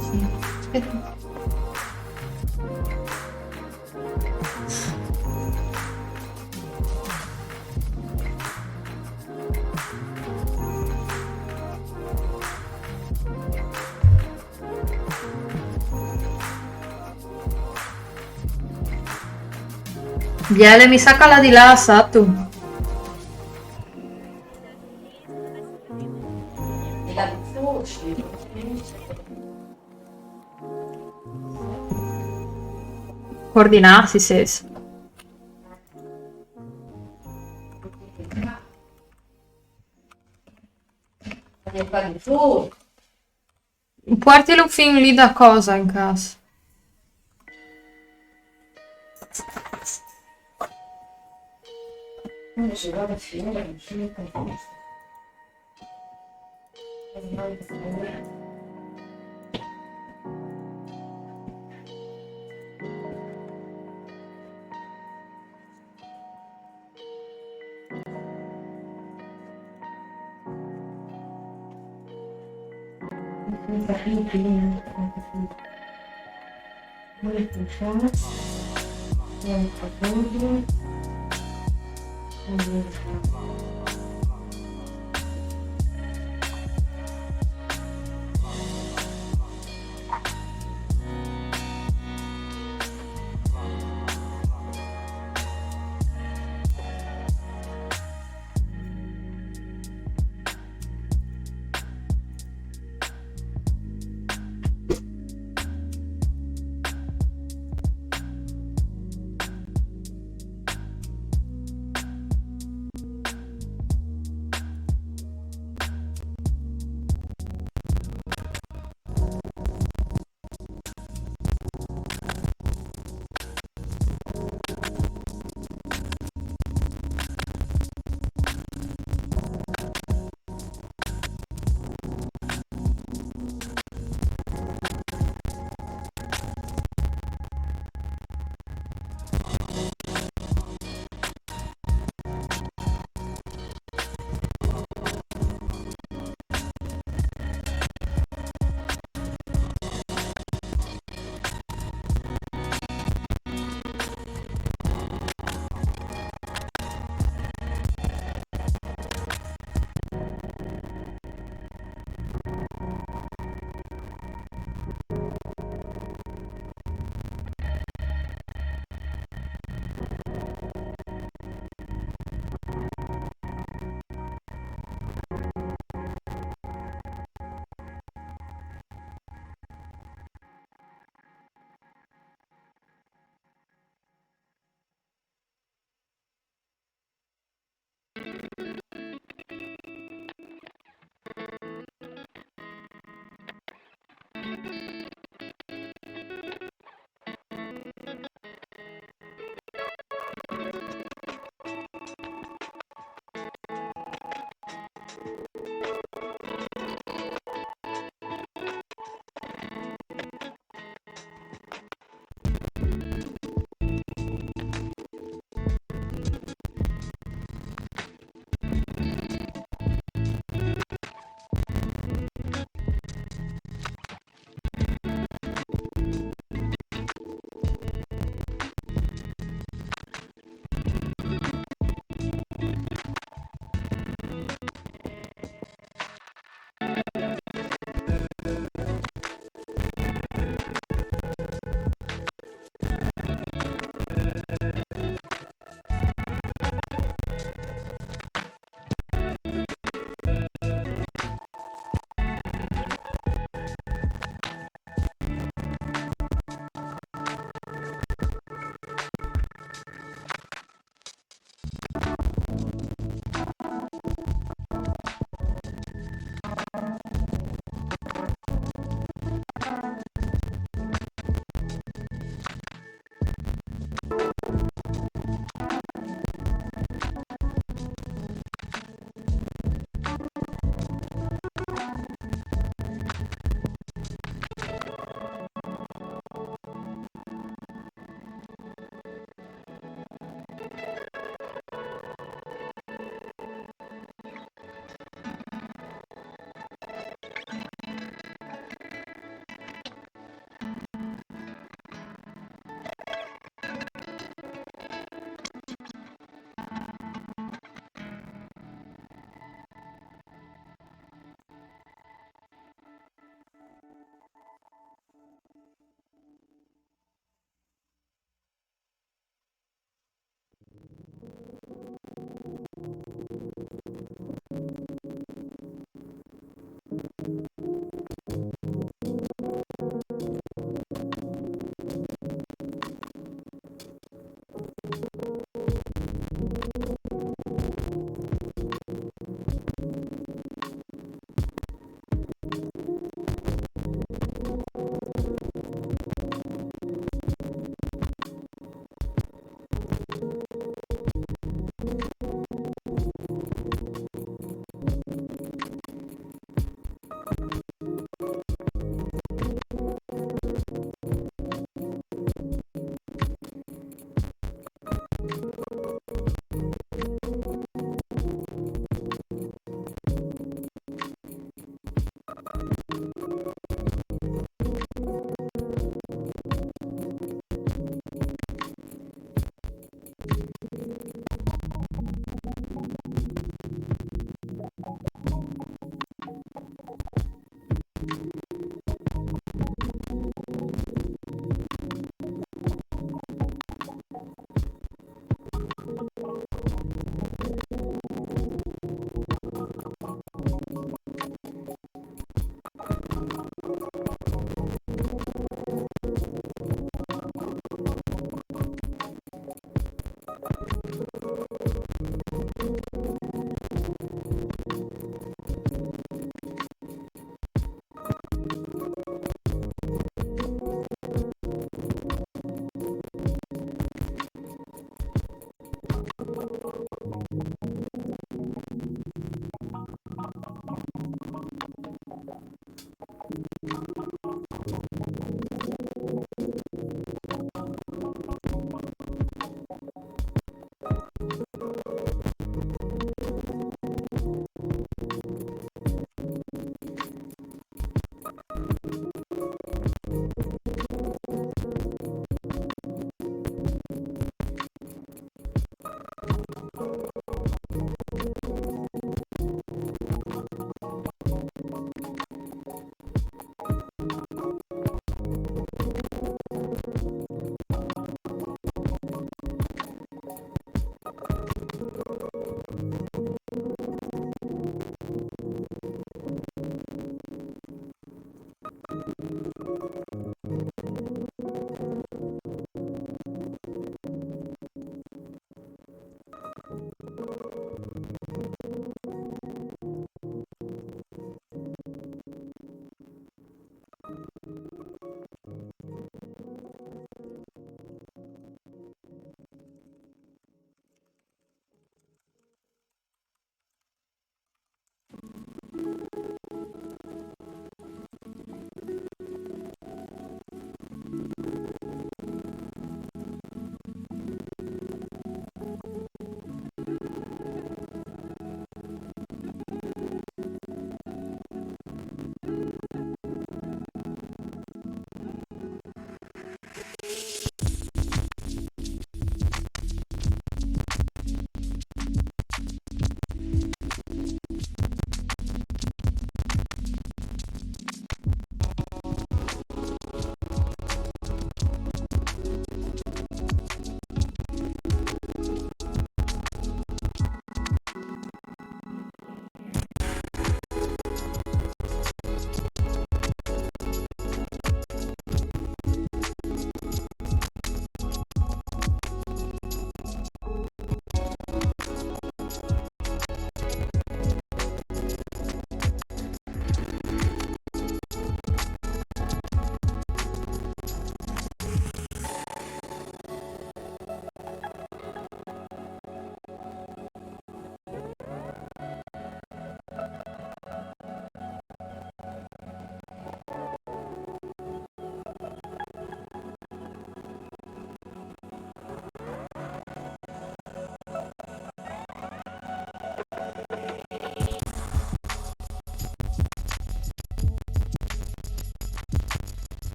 Sì. Aspetta. Viale, mi sácala di là, Satu. Coordinarsi, ses. Portilo fin lì da cosa in casa.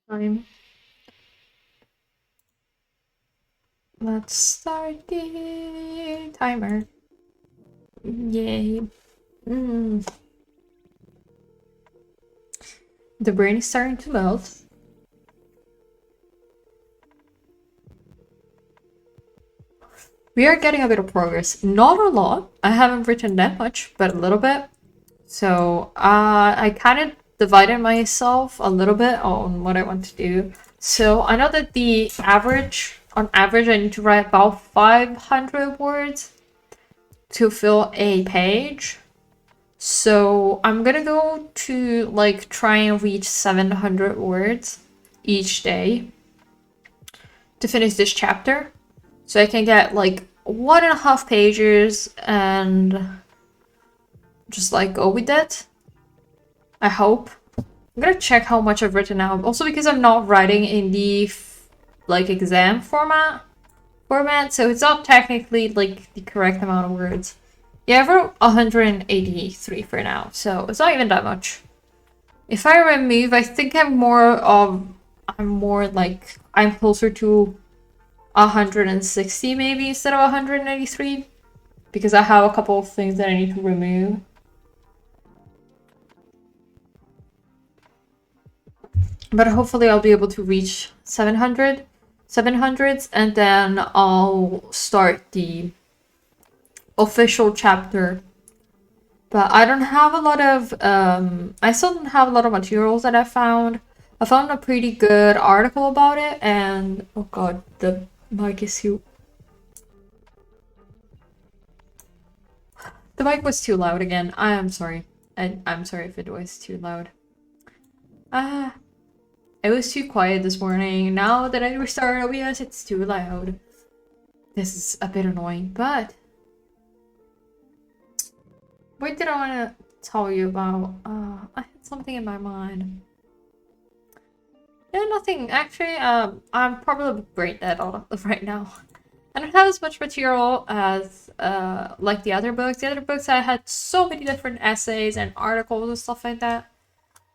Time. Let's start the timer. Yay. The brain is starting to melt. We are getting a bit of progress. Not a lot. I haven't written that much, but a little bit. So I kind of divided myself a little bit on what I want to do. So I know that on average, I need to write about 500 words to fill a page. So I'm gonna go to like try and reach 700 words each day to finish this chapter. So I can get like 1.5 pages and just like go with that. I hope. I'm gonna check how much I've written now. Also because I'm not writing in the like exam format, so it's not technically like the correct amount of words. Yeah, I wrote 183 for now, so it's not even that much. If I remove, I think I'm closer to 160 maybe instead of 183, because I have a couple of things that I need to remove. But hopefully I'll be able to reach 700s, and then I'll start the official chapter. But I don't have a lot of, I still don't have a lot of materials that I found. I found a pretty good article about it, and oh god, the mic is too... The mic was too loud again. I am sorry. I'm sorry if it was too loud. It was too quiet this morning. Now that I restarted OBS, it's too loud. This is a bit annoying, but... What did I want to tell you about? I had something in my mind. No, nothing. Actually, I'm probably brain dead right now. I don't have as much material as like the other books. The other books I had so many different essays and articles and stuff like that.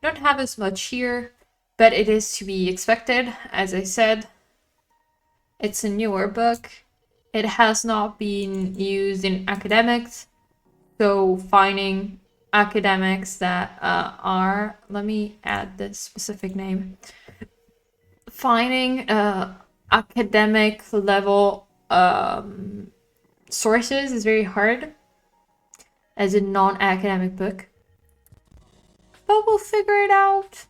I don't have as much here, but it is to be expected. As I said, it's a newer book. It has not been used in academics, so finding academics that are, let me add this specific name. Finding academic level sources is very hard as a non-academic book, but we'll figure it out.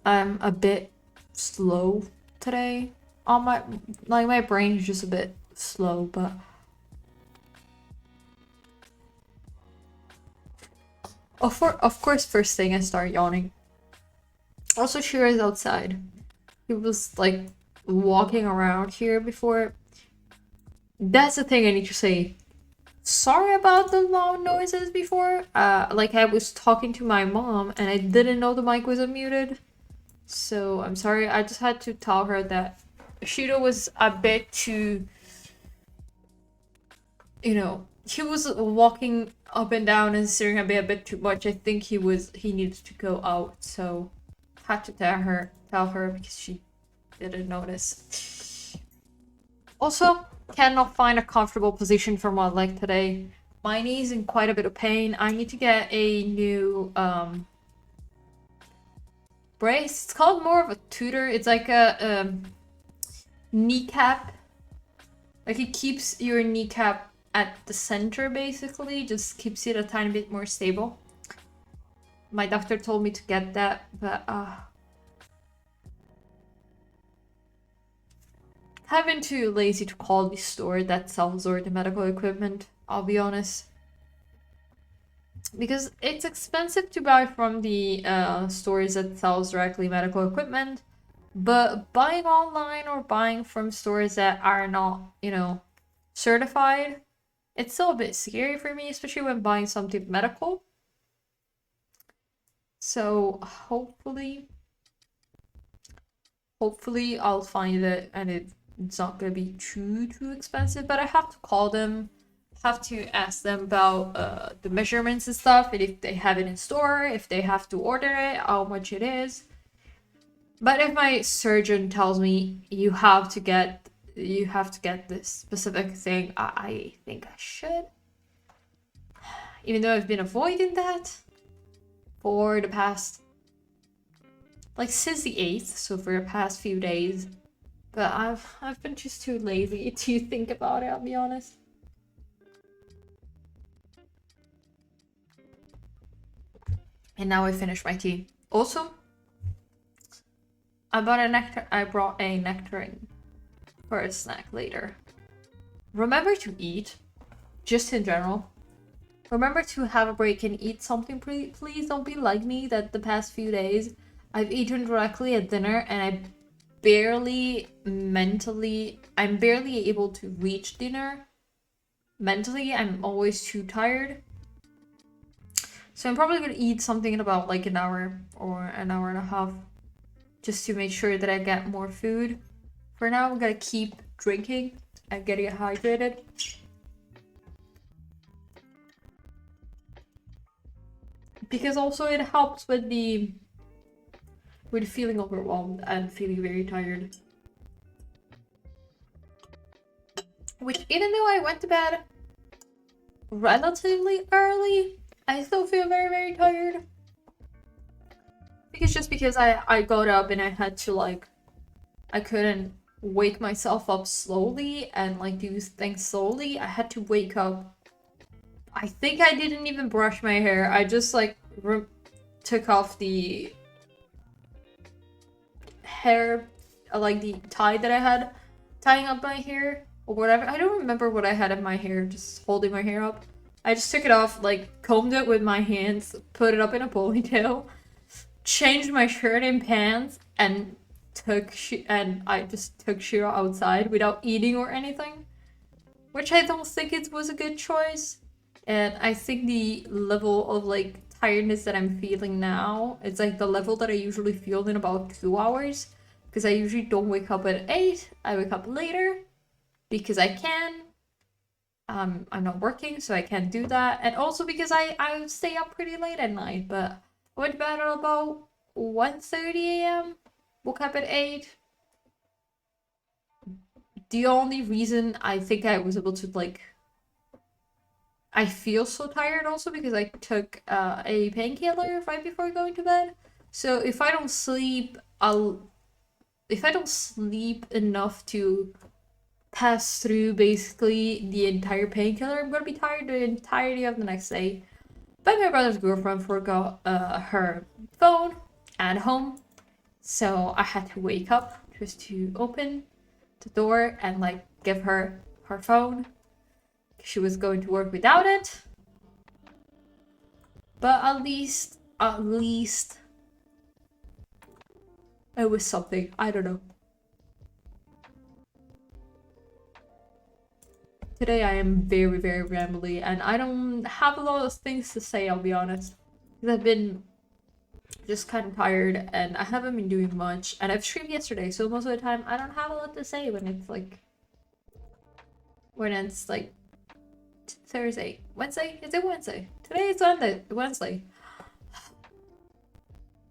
I'm a bit slow today on my brain is just a bit slow, but of course first thing I start yawning. Also, Shiro is outside. He was like walking around here before. That's the thing I need to say. Sorry about the loud noises before. Like I was talking to my mom and I didn't know the mic was unmuted. So I'm sorry. I just had to tell her that Shiro was a bit too, you know, he was walking up and down and staring at me a bit too much. I think he needed to go out, so had to tell her because she didn't notice. Also, cannot find a comfortable position for my leg today. My knee's in quite a bit of pain. I need to get a new brace. It's called more of a tutor. It's like a kneecap Like it keeps your kneecap at the center basically, just keeps it a tiny bit more stable. My doctor told me to get that, but I've been too lazy to call the store that sells or the medical equipment, I'll be honest. Because it's expensive to buy from the stores that sells directly medical equipment, but buying online or buying from stores that are not, you know, certified, it's still a bit scary for me, especially when buying something medical. So hopefully I'll find it and it's not gonna be too expensive, but I have to call them, have to ask them about the measurements and stuff, and if they have it in store, if they have to order it, how much it is. But if my surgeon tells me you have to get this specific thing, I think I should. Even though I've been avoiding that for the past, like since the 8th, so for the past few days. But I've been just too lazy to think about it, I'll be honest. And now I finished my tea. Also, I brought a nectarine for a snack later. Remember to eat, just in general. Remember to have a break and eat something, please. Don't be like me that the past few days I've eaten directly at dinner and I'm barely able to reach dinner. Mentally, I'm always too tired. So I'm probably gonna eat something in about like an hour or an hour and a half, just to make sure that I get more food. For now, I'm gonna keep drinking and getting hydrated. Because also it helps with feeling overwhelmed and feeling very tired. Which, even though I went to bed relatively early, I still feel very tired. I think it's just because I got up and I had to like, I couldn't wake myself up slowly and like do things slowly. I had to wake up. I think I didn't even brush my hair. I just like took off the hair, like the tie that I had tying up my hair or whatever. I don't remember what I had in my hair, just holding my hair up. I just took it off, like combed it with my hands, put it up in a ponytail, changed my shirt and pants, and I just took Shiro outside without eating or anything, which I don't think it was a good choice. And I think the level of like tiredness that I'm feeling now, it's like the level that I usually feel in about 2 hours, because I usually don't wake up at 8. I wake up later because I can. I'm not working, so I can't do that, and also because I stay up pretty late at night. But I went to bed at about 1:30 a.m. Woke up at 8. The only reason I think I was able to like, I feel so tired also because I took a painkiller right before going to bed. So if I don't sleep, if I don't sleep enough to pass through basically the entire painkiller, I'm gonna be tired the entirety of the next day. But my brother's girlfriend forgot her phone at home, so I had to wake up just to open the door and like give her her phone. She was going to work without it, but at least it was something. I don't know. Today I am very rambly and I don't have a lot of things to say, I'll be honest. Because I've been just kind of tired and I haven't been doing much, and I've streamed yesterday, so most of the time I don't have a lot to say when it's like Thursday. Wednesday? Is it Wednesday? Today is Wednesday.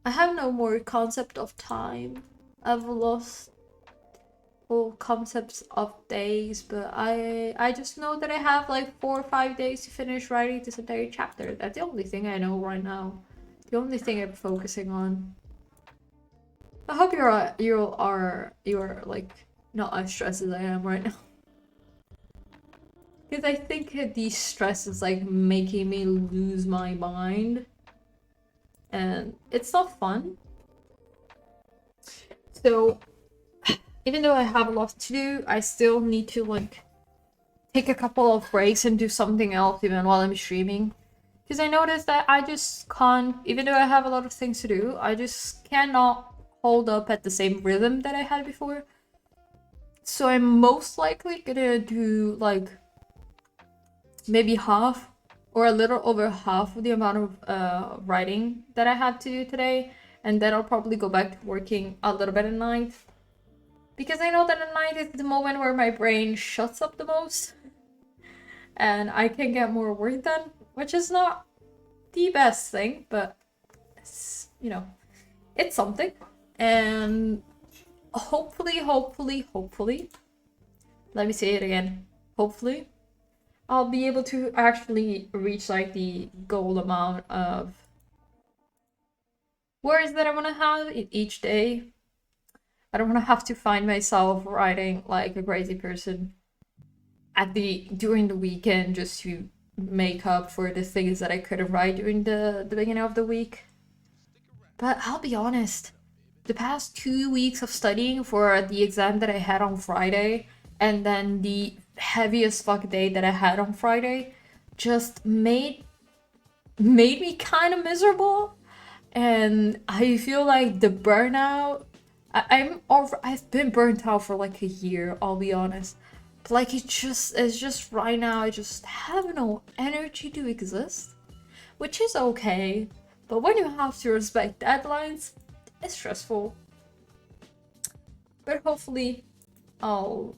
I have no more concept of time. I've lost all concepts of days, but I just know that I have like 4 or 5 days to finish writing this entire chapter. That's the only thing I know right now. The only thing I'm focusing on. I hope you're like not as stressed as I am right now. Because I think the stress is like making me lose my mind. And it's not fun. So even though I have a lot to do, I still need to like take a couple of breaks and do something else even while I'm streaming. Because I noticed that I just can't, even though I have a lot of things to do, I just cannot hold up at the same rhythm that I had before. So I'm most likely gonna do like maybe half or a little over half of the amount of writing that I have to do today. And then I'll probably go back to working a little bit at night. Because I know that at night is the moment where my brain shuts up the most. And I can get more work done, which is not the best thing, but it's, you know, it's something. And hopefully, let me say it again, hopefully, I'll be able to actually reach like the goal amount of words that I want to have in each day. I don't want to have to find myself writing like a crazy person during the weekend just to make up for the things that I couldn't write during the beginning of the week. But I'll be honest, the past 2 weeks of studying for the exam that I had on Friday and then the heaviest fuck day that I had on Friday just made me kind of miserable. And I feel like the burnout, I've been burnt out for like a year, I'll be honest. But like it's just right now I just have no energy to exist, which is okay. But when you have to respect deadlines, it's stressful. But hopefully I'll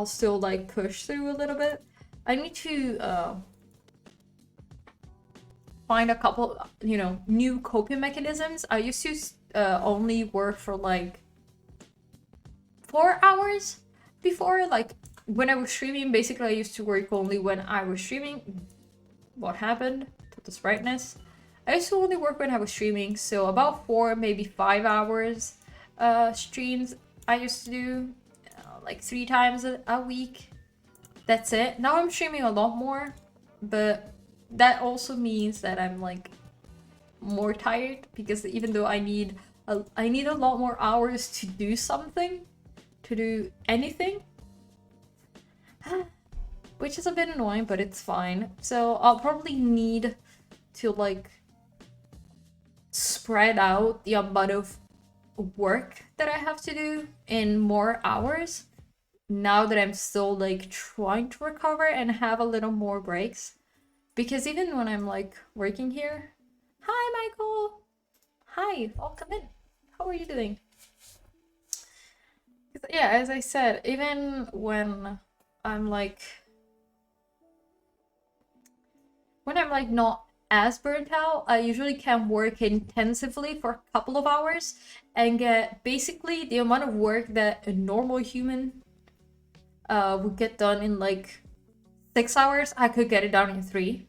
still like push through a little bit. I need to find a couple, you know, new coping mechanisms. I used to only work for like 4 hours before. Like when I was streaming, basically I used to work only when I was streaming. What happened to this brightness? I used to only work when I was streaming, so about 4, maybe 5 hours streams I used to do like 3 times a week. That's it. Now I'm streaming a lot more, but that also means that I'm like more tired because even though I need a lot more hours to do something, to do anything, which is a bit annoying, but it's fine. So I'll probably need to like spread out the amount of work that I have to do in more hours now that I'm still like trying to recover and have a little more breaks. Because even when I'm like working here, hi Michael, hi, welcome in. How are you doing? Yeah, as I said, even when I'm like not as burnt out, I usually can work intensively for a couple of hours and get basically the amount of work that a normal human would get done in like 6 hours. I could get it done in 3.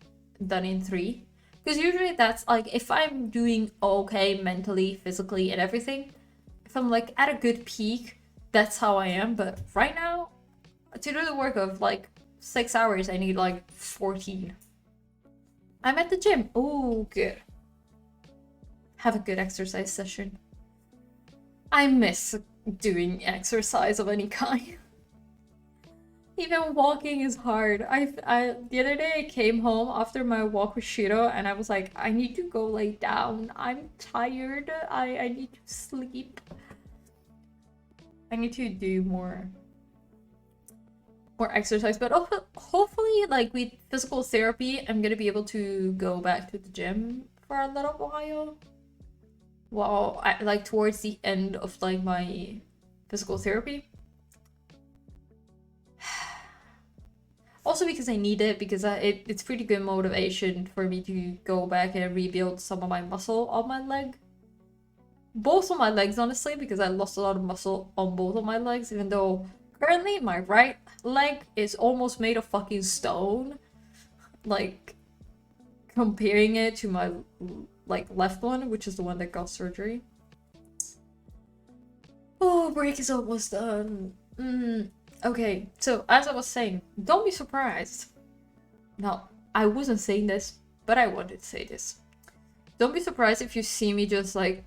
Because usually that's like if I'm doing okay mentally, physically, and everything, if I'm like at a good peak, that's how I am. But right now, to do the work of like 6 hours, I need like 14. I'm at the gym. Oh, good. Have a good exercise session. I miss doing exercise of any kind. Even walking is hard. The other day I came home after my walk with Shiro and I was like, I need to go lay down. I'm tired. I need to sleep. I need to do more exercise, but hopefully like with physical therapy I'm gonna be able to go back to the gym for a little while. Well, I like towards the end of like my physical therapy. Also because I need it, because it's pretty good motivation for me to go back and rebuild some of my muscle on my leg. Both of my legs, honestly, because I lost a lot of muscle on both of my legs, even though currently my right leg is almost made of fucking stone. Like, comparing it to my like left one, which is the one that got surgery. Oh, break is almost done. Okay, so as I was saying, don't be surprised. No, I wasn't saying this, but I wanted to say this. Don't be surprised if you see me just like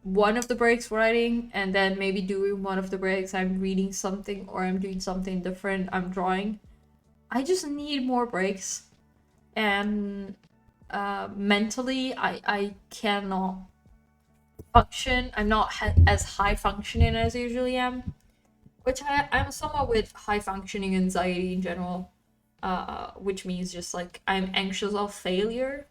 one of the breaks writing, and then maybe doing one of the breaks I'm reading something or I'm doing something different, I'm drawing. I just need more breaks. And mentally, I cannot function. I'm not as high functioning as I usually am, which I'm somewhat with high functioning anxiety in general, which means just like I'm anxious of failure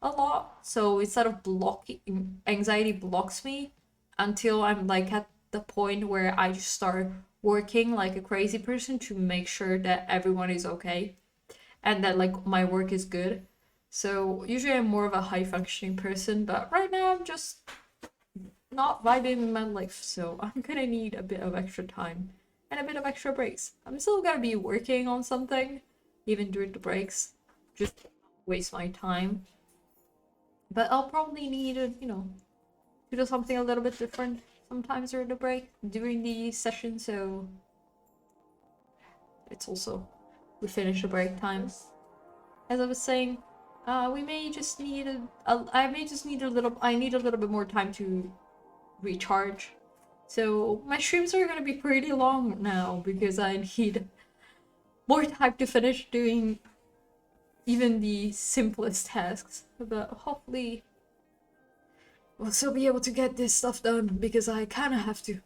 a lot. So instead of blocking, anxiety blocks me until I'm like at the point where I just start working like a crazy person to make sure that everyone is okay and that like my work is good. So usually I'm more of a high functioning person, but right now I'm just not vibing in my life, so I'm gonna need a bit of extra time and a bit of extra breaks. I'm still gonna be working on something, even during the breaks, just waste my time. But I'll probably need to, to do something a little bit different sometimes during the break, during the session, so it's also, we finish the break time. As I was saying, we may just need I need a little bit more time to recharge. So my streams are gonna be pretty long now because I need more time to finish doing even the simplest tasks. But hopefully we'll still be able to get this stuff done because I kind of have to.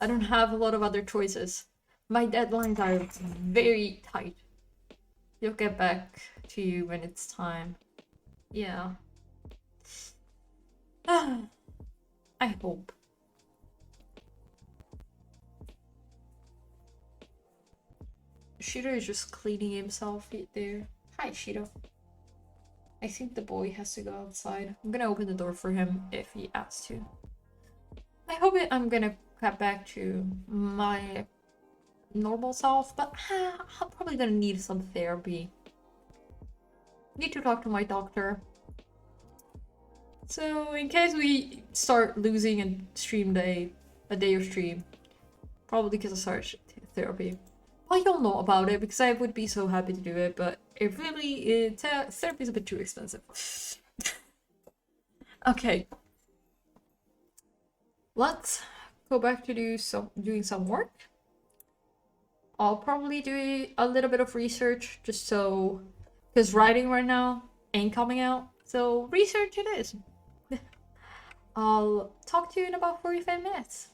I don't have a lot of other choices. My deadlines are very tight. You'll get back to you when it's time. Yeah. I hope. Shiro is just cleaning himself there. Hi, Shiro. I think the boy has to go outside. I'm gonna open the door for him if he asks to. I hope I'm gonna get back to my normal self, but I'm probably gonna need some therapy. Need to talk to my doctor. So in case we start losing a stream day, a day of stream, probably because I started therapy. Well, you'll know about it because I would be so happy to do it, but it really therapy is a bit too expensive. Okay, let's go back to doing some work. I'll probably do a little bit of research just so, because writing right now ain't coming out, so research it is. I'll talk to you in about 45 minutes.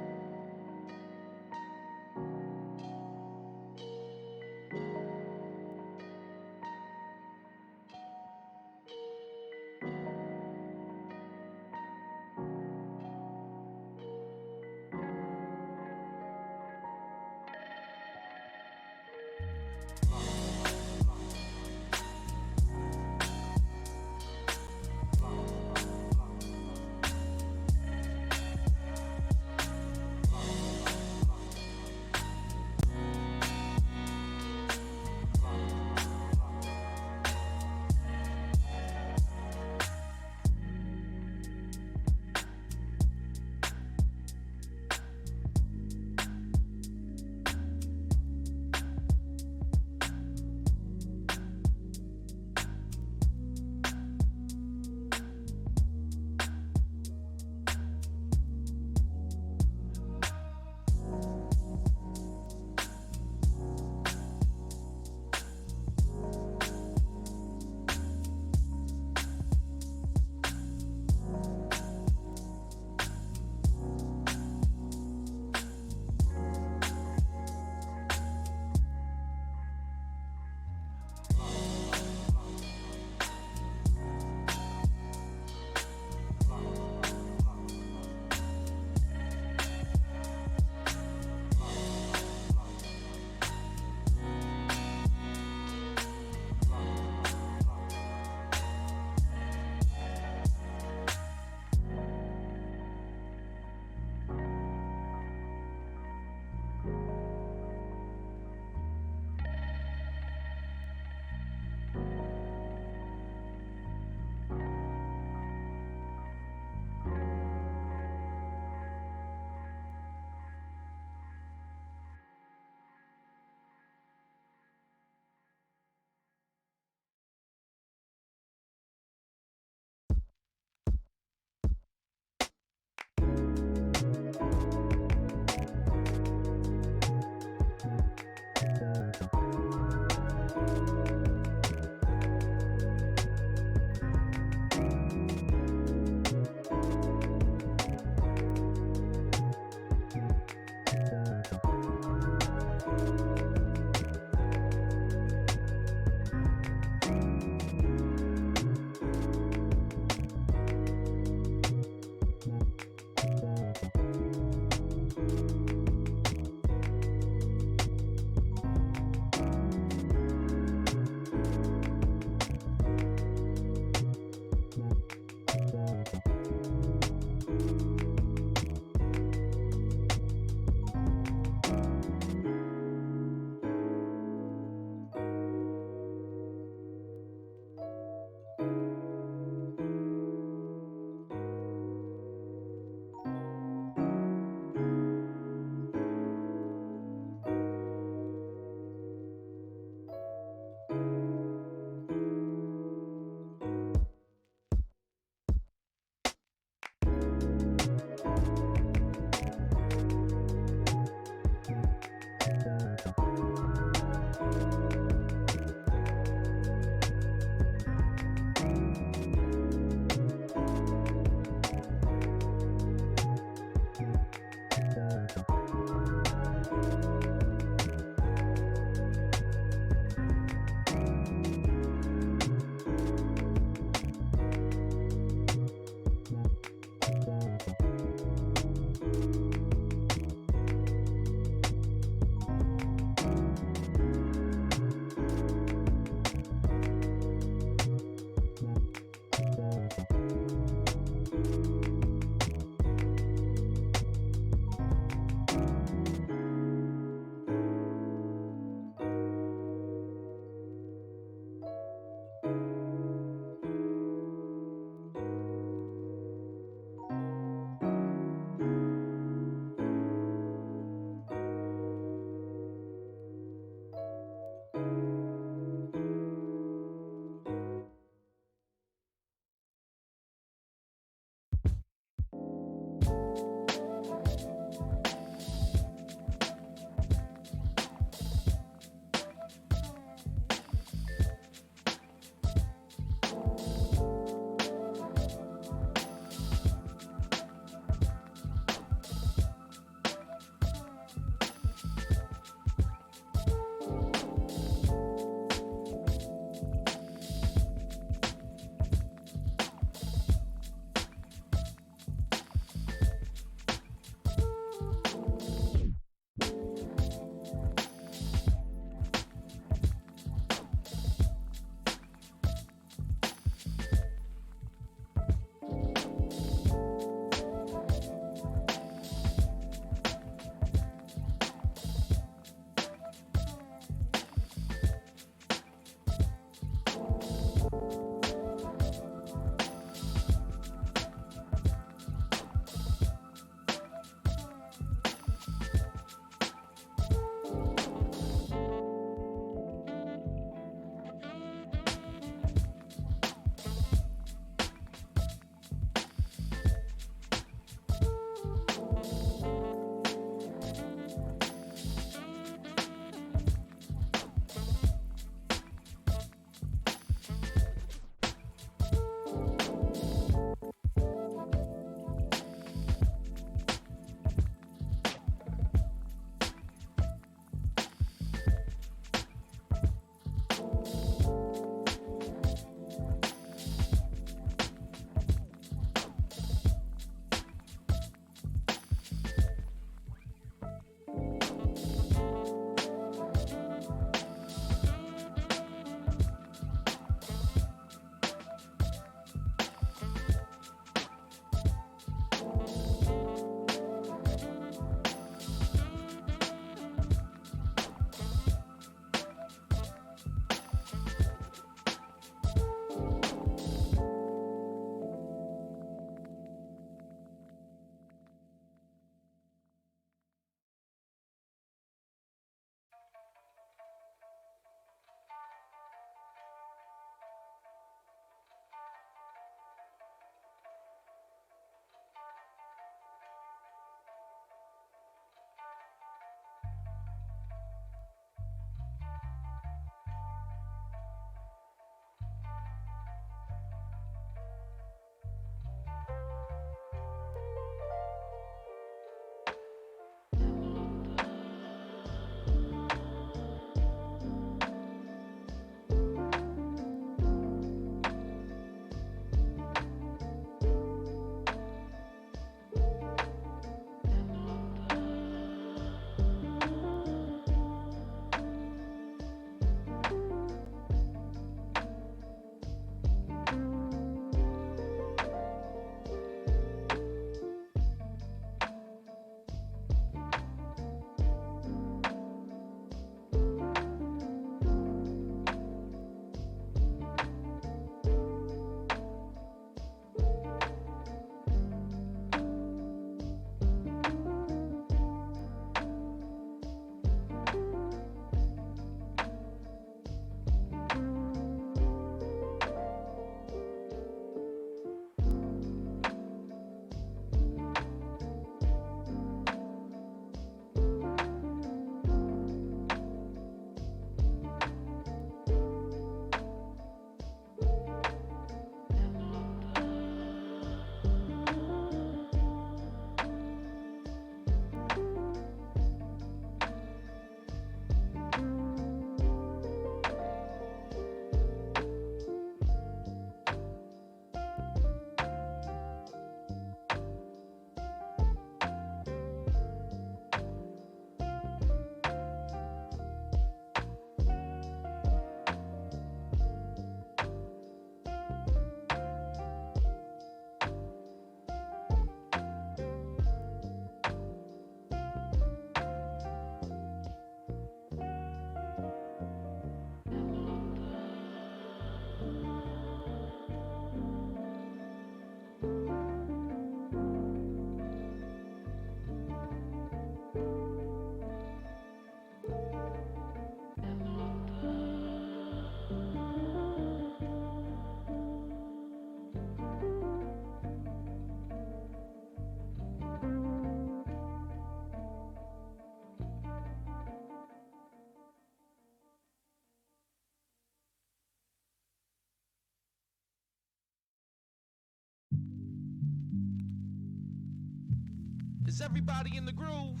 Is everybody in the groove?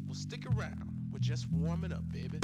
Well, stick around. We're just warming up, baby.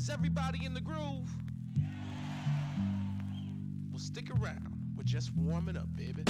Is everybody in the groove? Well, stick around. We're just warming up, baby.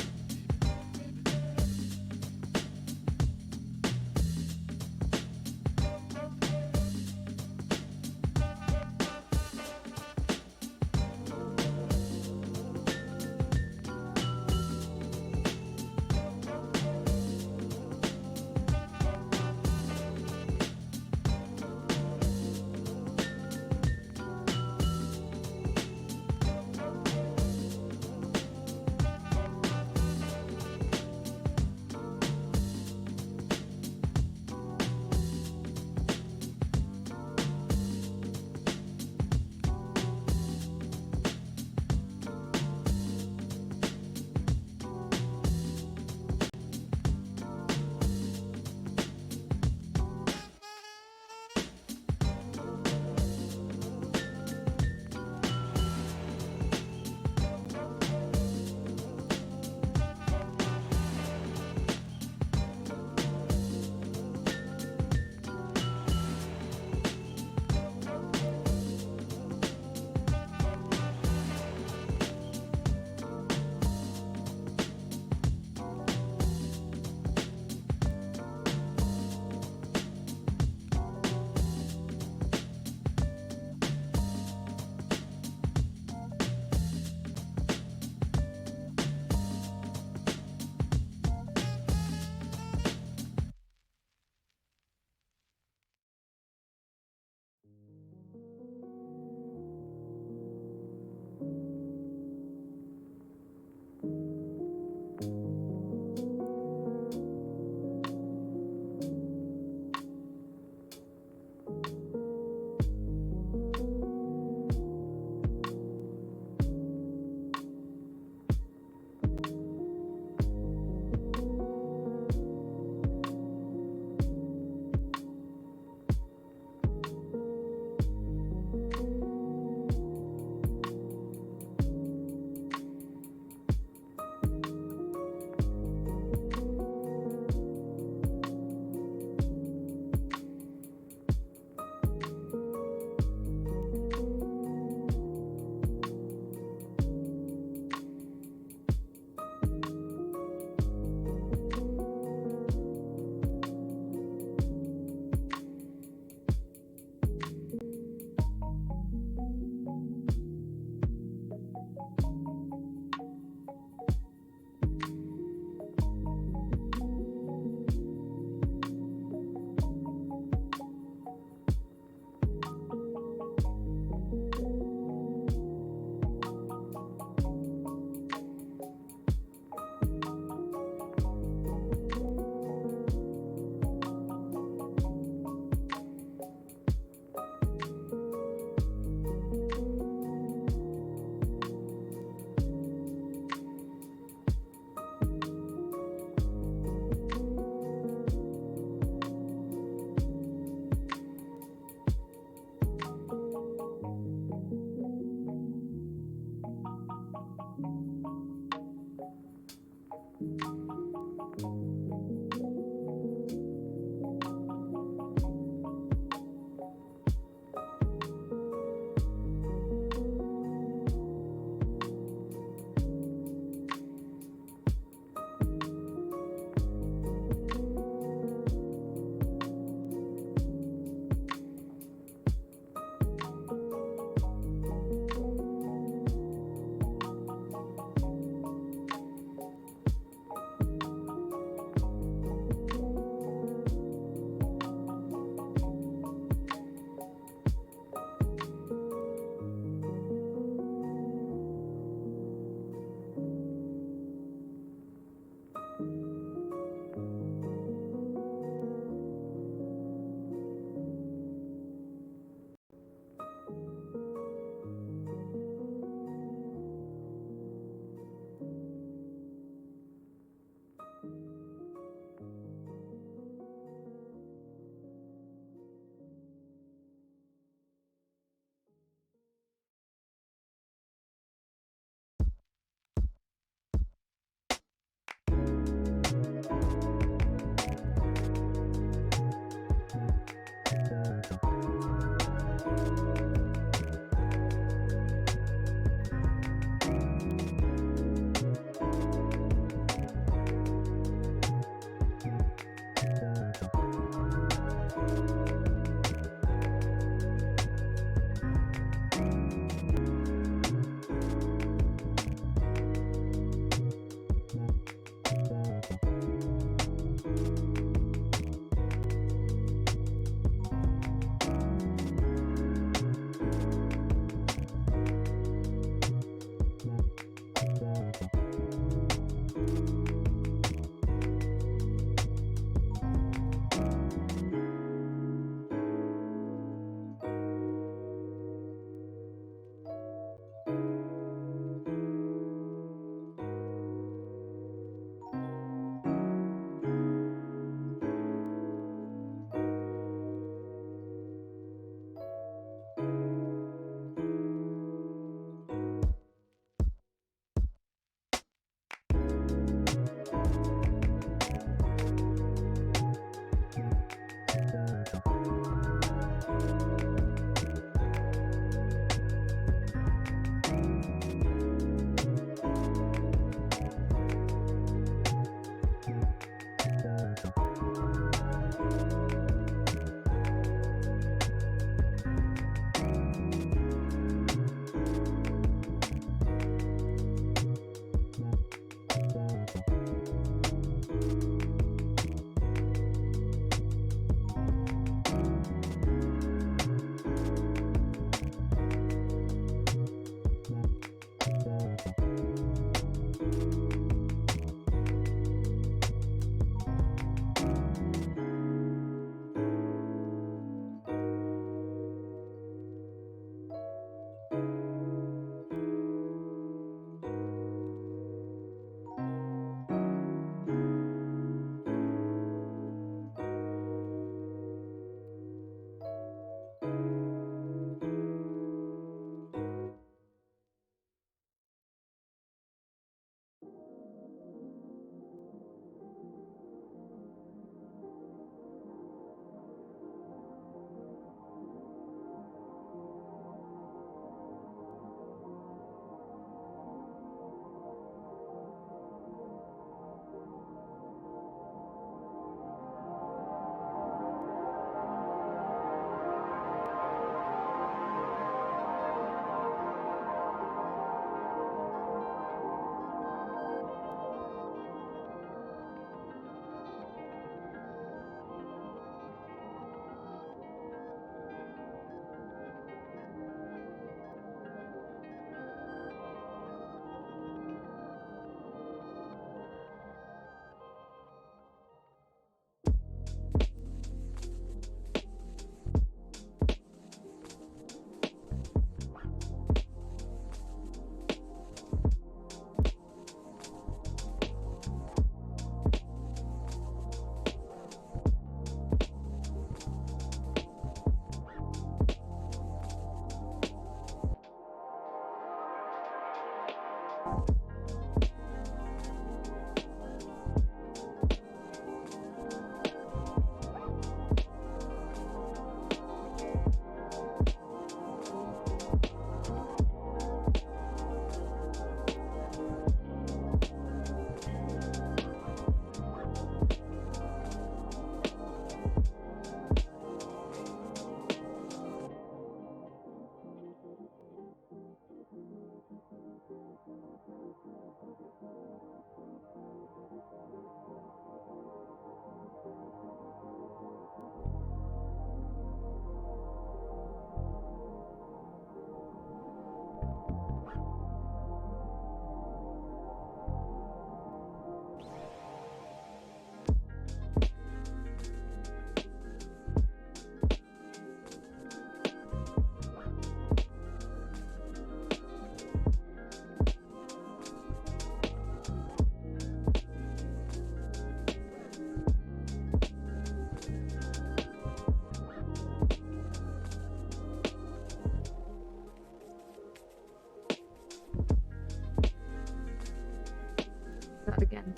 Not again.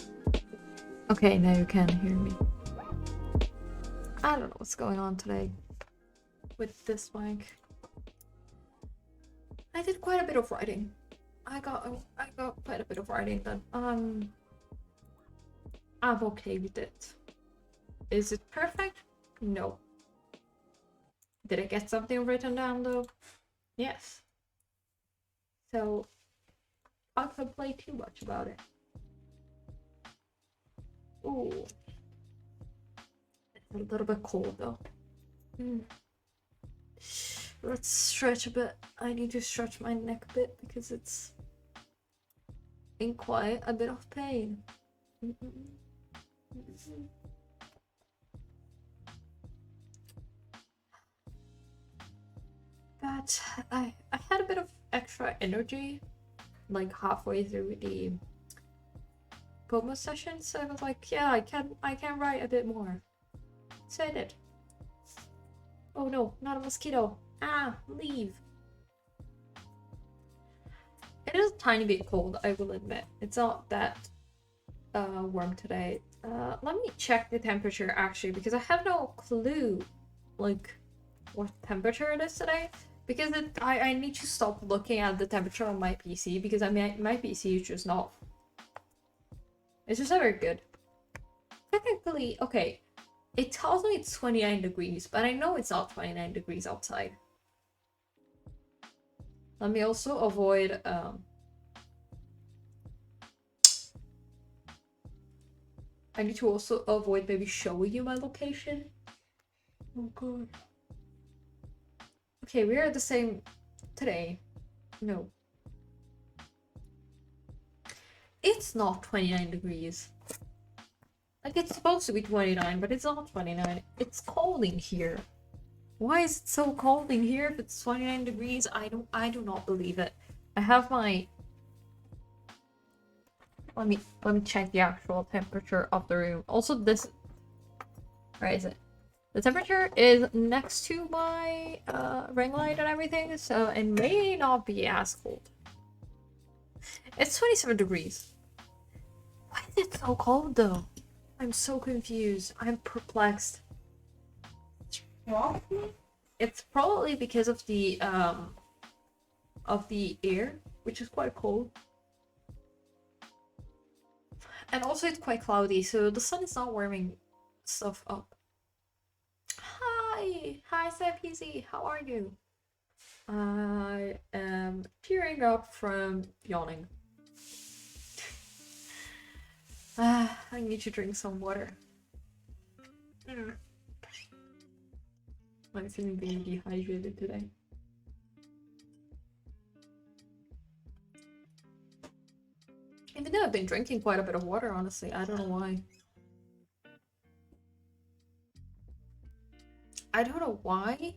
Okay, now you can hear me. I don't know what's going on today with this mic. I did quite a bit of writing. I got quite a bit of writing done. I'm okay with it. Is it perfect? No. Did I get something written down though? Yes. So I can't complain too much about it. Ooh. It's a little bit cold though. Let's stretch a bit. I need to stretch my neck a bit because it's in quite a bit of pain. But I had a bit of extra energy like halfway through the pomos session, so I was like, yeah, I can write a bit more. So I did. Oh no, not a mosquito. Ah, leave. It is a tiny bit cold, I will admit. It's not that warm today. Let me check the temperature actually, because I have no clue like what temperature it is today. Because I need to stop looking at the temperature on my PC, because I mean my PC is just not. It's just not very good. Technically, okay, it tells me it's 29 degrees, but I know it's not 29 degrees outside. Let me also avoid I need to also avoid maybe showing you my location. Oh god. Okay, we are the same today. No. It's not 29 degrees. Like, it's supposed to be 29, but it's not 29. It's cold in here. Why is it so cold in here if it's 29 degrees? I do not believe it. I have my... Let me check the actual temperature of the room. Also, this... Where is it? The temperature is next to my ring light and everything, so it may not be as cold. It's 27 degrees. Why is it so cold though? I'm so confused. I'm perplexed. It's probably because of the air, which is quite cold. And also it's quite cloudy, so the sun is not warming stuff up. Hi SamPZ, how are you? I am tearing up from yawning. I need to drink some water. I'm feeling very dehydrated today. Even though I've been drinking quite a bit of water, honestly, I don't know why. I don't know why.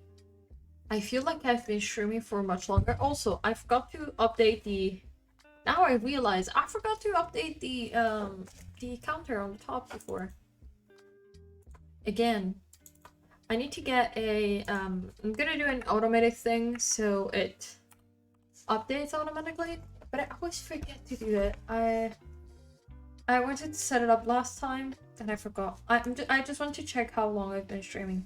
I feel like I've been streaming for much longer. Also, I forgot to update the... Now I realize I forgot to update the counter on the top before. Again, I need to get a... I'm gonna do an automatic thing so it updates automatically. but I always forget to do it. I wanted to set it up last time and I forgot. I just want to check how long I've been streaming.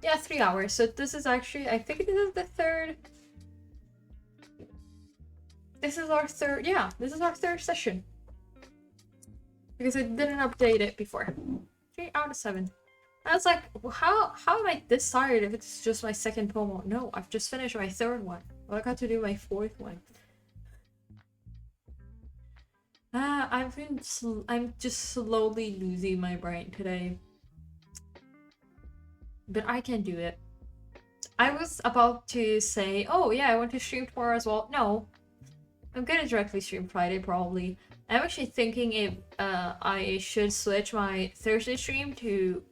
Yeah, 3 hours. So this is actually, I think this is the third. This is our third, yeah, this is our third session. Because I didn't update it before. 3 out of 7. I was like, well, how am I this tired if it's just my second pomo? No, I've just finished my third one. Well, I got to do my fourth one. I'm just slowly losing my brain today. But I can do it. I was about to say, oh yeah, I want to stream tomorrow as well. No. I'm gonna directly stream Friday, probably. I'm actually thinking if I should switch my Thursday stream to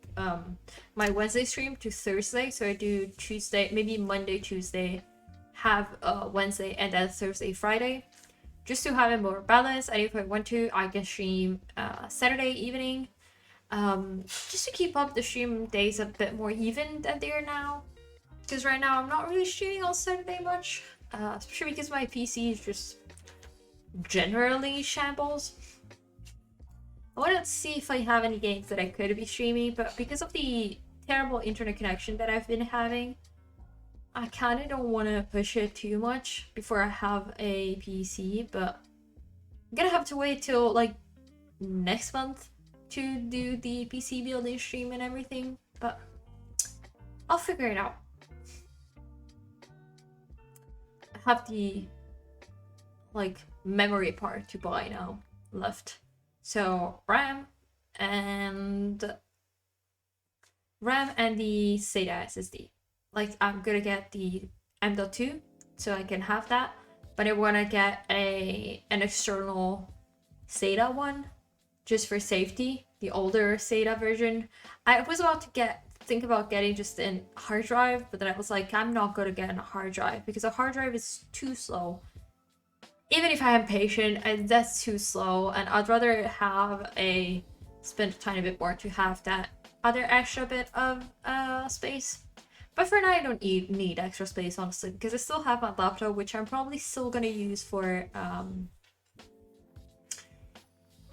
my Wednesday stream to Thursday. So I do Tuesday, maybe Monday, Tuesday, have Wednesday, and then Thursday, Friday. Just to have it more balanced, and if I want to, I can stream Saturday evening. Just to keep up the stream days a bit more even than they are now. Because right now I'm not really streaming on Saturday much. Especially because my PC is just generally shambles. I wanted to see if I have any games that I could be streaming, but because of the terrible internet connection that I've been having, I kind of don't want to push it too much before I have a PC, but I'm gonna have to wait till like next month to do the PC building stream and everything, but I'll figure it out. I have the like memory part to buy now left. So RAM and the SATA SSD. Like I'm gonna get the M.2 so I can have that, but I wanna get an external SATA one just for safety, the older SATA version. I was about to think about getting just a hard drive, but then I was like, I'm not gonna get a hard drive because a hard drive is too slow. Even if I am patient, that's too slow, and I'd rather spend a tiny bit more to have that other extra bit of space. But for now, I don't need extra space, honestly, because I still have my laptop, which I'm probably still gonna use for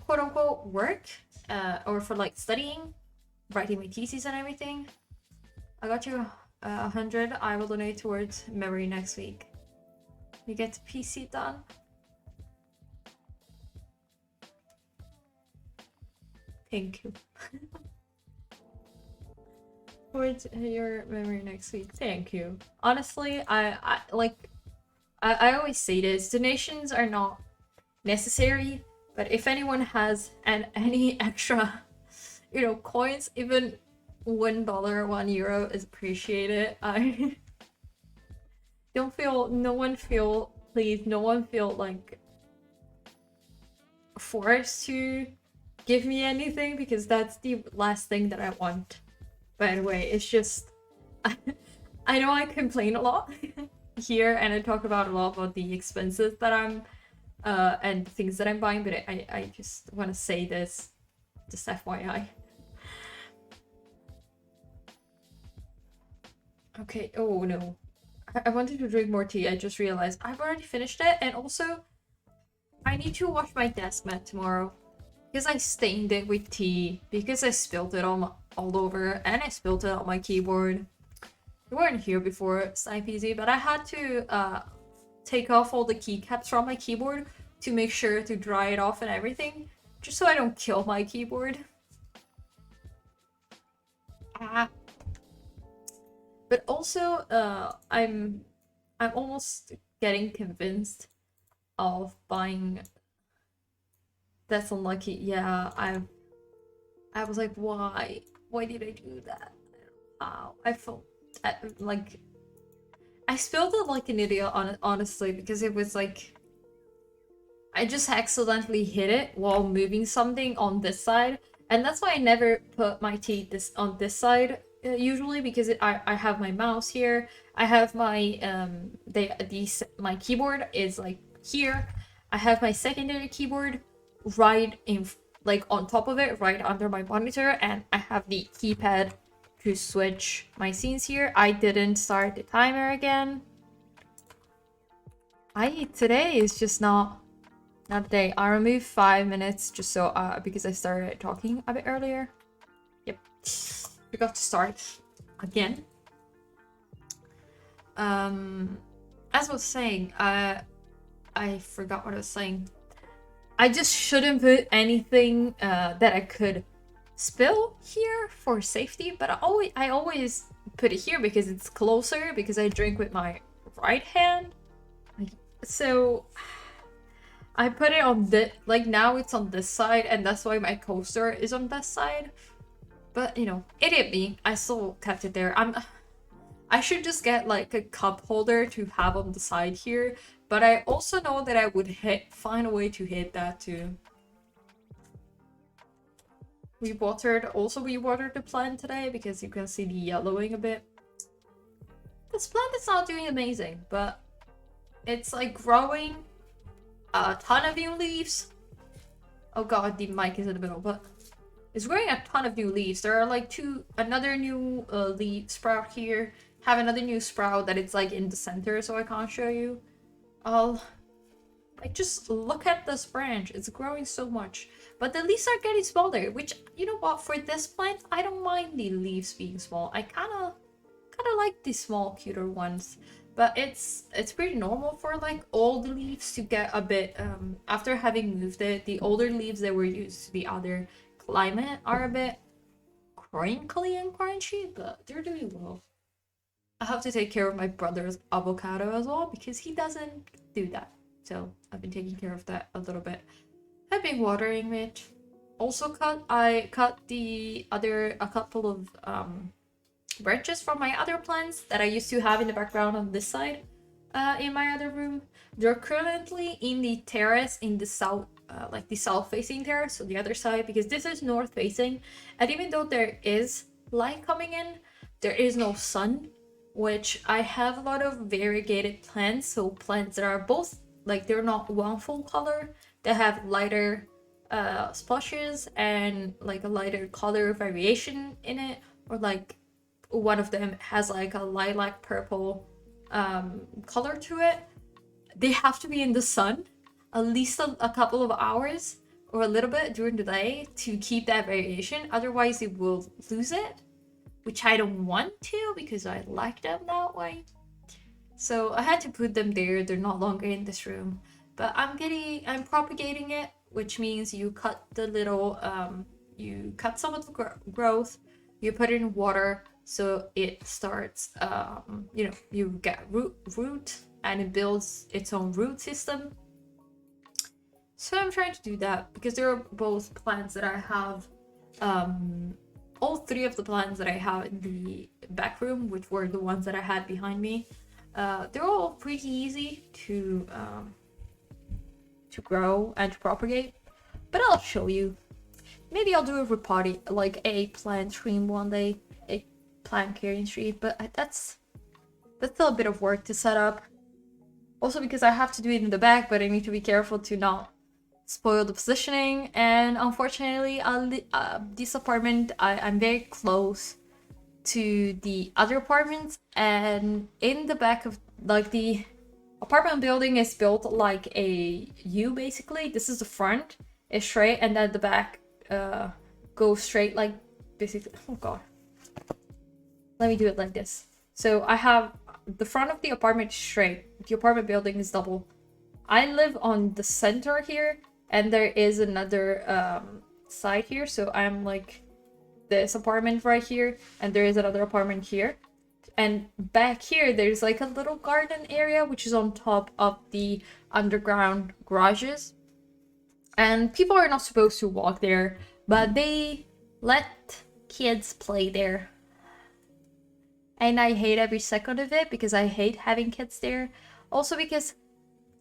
quote-unquote work, or for like studying, writing my thesis and everything. I got you 100. I will donate towards memory next week. You get the PC done. Thank you. Towards your memory next week. Thank you. Honestly, I always say this. Donations are not necessary, but if anyone has any extra, coins, even $1, €1 is appreciated. No one feel like forced to give me anything, because that's the last thing that I want. By the way, it's just I know I complain a lot here, and I talk about a lot about the expenses that I'm and things that I'm buying, but I just want to say this, just FYI. Okay, oh no. I wanted to drink more tea. I just realized I've already finished it, and also I need to wash my desk mat tomorrow because I stained it with tea, because I spilled it all over, and I spilled it on my keyboard. You weren't here before, Snipeasy, but I had to take off all the keycaps from my keyboard to make sure to dry it off and everything, just so I don't kill my keyboard. But also, I'm almost getting convinced of buying. That's unlucky. Yeah, I was like, why? Why did I do that? I felt like I spilled it like an idiot, honestly, because it was like I just accidentally hit it while moving something on this side, and that's why I never put my tea on this side usually, because I have my mouse here, I have my my keyboard is like here, I have my secondary keyboard right in like on top of it, right under my monitor, and I have the keypad to switch my scenes here. I didn't start the timer again. Today is just not not a day. I removed 5 minutes just so because I started talking a bit earlier. Yep. Forgot to start again. As I was saying, I forgot what I was saying. I just shouldn't put anything that I could spill here for safety, but I always put it here because it's closer, because I drink with my right hand. So I put it on the, like, now it's on this side, and that's why my coaster is on this side. But you know, idiot me, I still kept it there. I should just get like a cup holder to have on the side here, but I also know that I would find a way to hit that too. We watered the plant today because you can see the yellowing a bit. This plant is not doing amazing, but it's like growing a ton of new leaves. Oh god, the mic is in the middle, but it's growing a ton of new leaves. There are like another new leaf sprout here. Have another new sprout that it's like in the center, so I can't show you. Like, just look at this branch. It's growing so much. But the leaves are getting smaller, which, you know what, for this plant, I don't mind the leaves being small. I kind of like the small, cuter ones. But it's pretty normal for like all the leaves to get a bit, after having moved it, the older leaves that were used to the other climate are a bit crinkly and crunchy, but they're doing well. I have to take care of my brother's avocado as well because he doesn't do that. So I've been taking care of that a little bit. I've been watering it. Also I cut a couple of branches from my other plants that I used to have in the background on this side in my other room. They're currently in the terrace in the south, like the south facing terrace, so the other side, because this is north facing. And even though there is light coming in, there is no sun, which I have a lot of variegated plants. So plants that are both, like, they're not one full color. They have lighter splashes and like a lighter color variation in it, or like one of them has like a lilac purple color to it. They have to be in the sun at least a couple of hours or a little bit during the day to keep that variation. Otherwise it will lose it, which I don't want to because I like them that way. So I had to put them there. They're no longer in this room, but I'm propagating it, which means you cut the little, you cut some of the growth, you put it in water, so it starts, you know, you get root and it builds its own root system. So I'm trying to do that because there are both plants that I have, all three of the plants that I have in the back room, which were the ones that I had behind me. They're all pretty easy to grow and to propagate, but I'll show you. Maybe I'll do a repotting, like a plant stream one day, a plant caring stream, but that's still a bit of work to set up. Also because I have to do it in the back, but I need to be careful to not spoil the positioning. And unfortunately, this apartment, I'm very close to the other apartments, and in the back of, like, the apartment building is built like a U basically. This is the front, is straight, and then the back goes straight, like basically. Oh god, let me do it like this. So I have the front of the apartment straight, the apartment building is double. I live on the center here, and there is another side here, so I'm like this apartment right here, and there is another apartment here, and back here there's like a little garden area which is on top of the underground garages, and people are not supposed to walk there, but they let kids play there, and I hate every second of it because I hate having kids there. Also because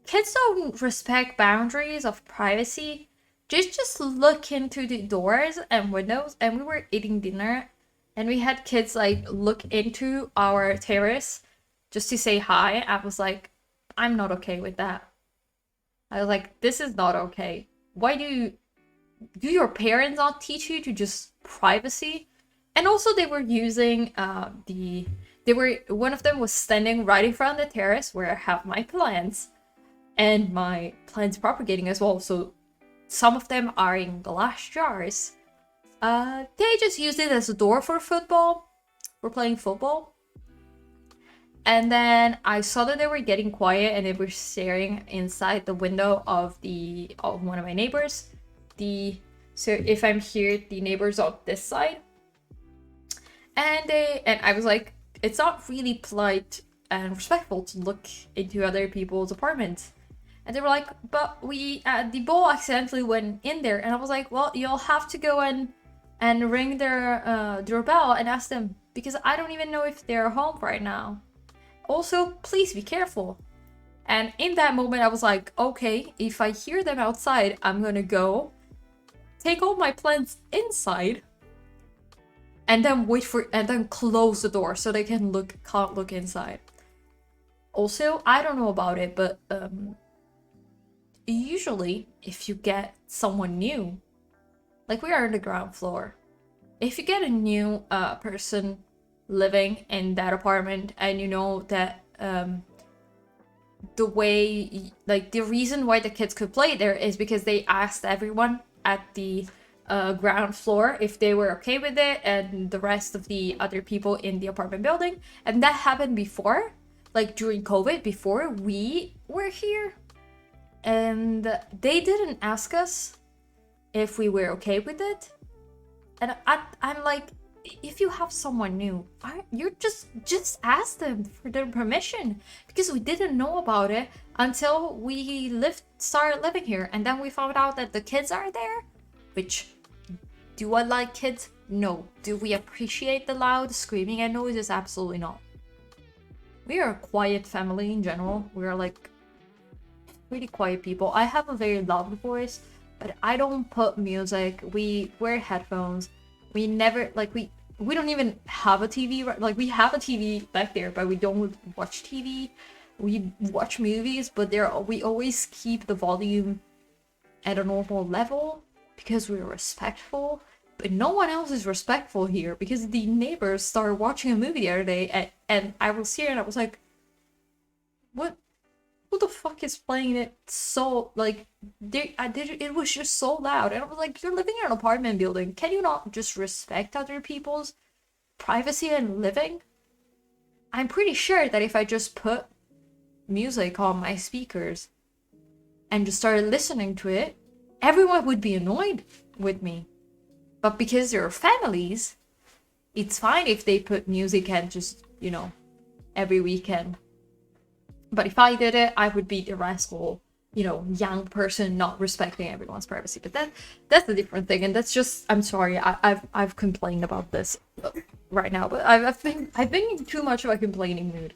kids don't respect boundaries of privacy. Just look into the doors and windows, and we were eating dinner and we had kids like look into our terrace just to say hi. I was like, I'm not okay with that. I was like, this is not okay. Why do your parents not teach you to just privacy? And also they were using one of them was standing right in front of the terrace where I have my plants, and my plants propagating as well. So some of them are in glass jars. They just use it as a door for football, for playing football. And then I saw that they were getting quiet and they were staring inside the window of one of my neighbors. So if I'm here, the neighbors on this side. And I was like, it's not really polite and respectful to look into other people's apartments. And they were like, but the ball accidentally went in there. And I was like, well, you'll have to go and ring their doorbell and ask them, because I don't even know if they're home right now. Also, please be careful. And in that moment, I was like, okay, if I hear them outside, I'm gonna go take all my plants inside and then close the door so they can't look inside. Also, I don't know about it, but usually if you get someone new, like we are on the ground floor, if you get a new person living in that apartment and you know that the reason why the kids could play there is because they asked everyone at the ground floor if they were okay with it, and the rest of the other people in the apartment building. And that happened before, like during COVID, before we were here, and they didn't ask us if we were okay with it. And I'm like, if you have someone new, you just ask them for their permission, because we didn't know about it until we started living here, and then we found out that the kids are there. Which, do I like kids? No. Do we appreciate the loud screaming and noises? Absolutely not. We are a quiet family in general. We are like really quiet people. I have a very loud voice, but I don't put music. We wear headphones. We never we don't even have a TV. Like, we have a TV back there, but we don't watch TV. We watch movies, but we always keep the volume at a normal level because we're respectful. But no one else is respectful here, because the neighbors started watching a movie the other day, and I was here and I was like, what? Who the fuck is playing it so, like, it was just so loud. And I was like, you're living in an apartment building. Can you not just respect other people's privacy and living? I'm pretty sure that if I just put music on my speakers and just started listening to it, everyone would be annoyed with me. But because they're families, it's fine if they put music and just, every weekend. But if I did it, I would be the rascal, young person not respecting everyone's privacy. But that's a different thing, and that's just, I'm sorry, I've complained about this right now, but I've been in too much of a complaining mood.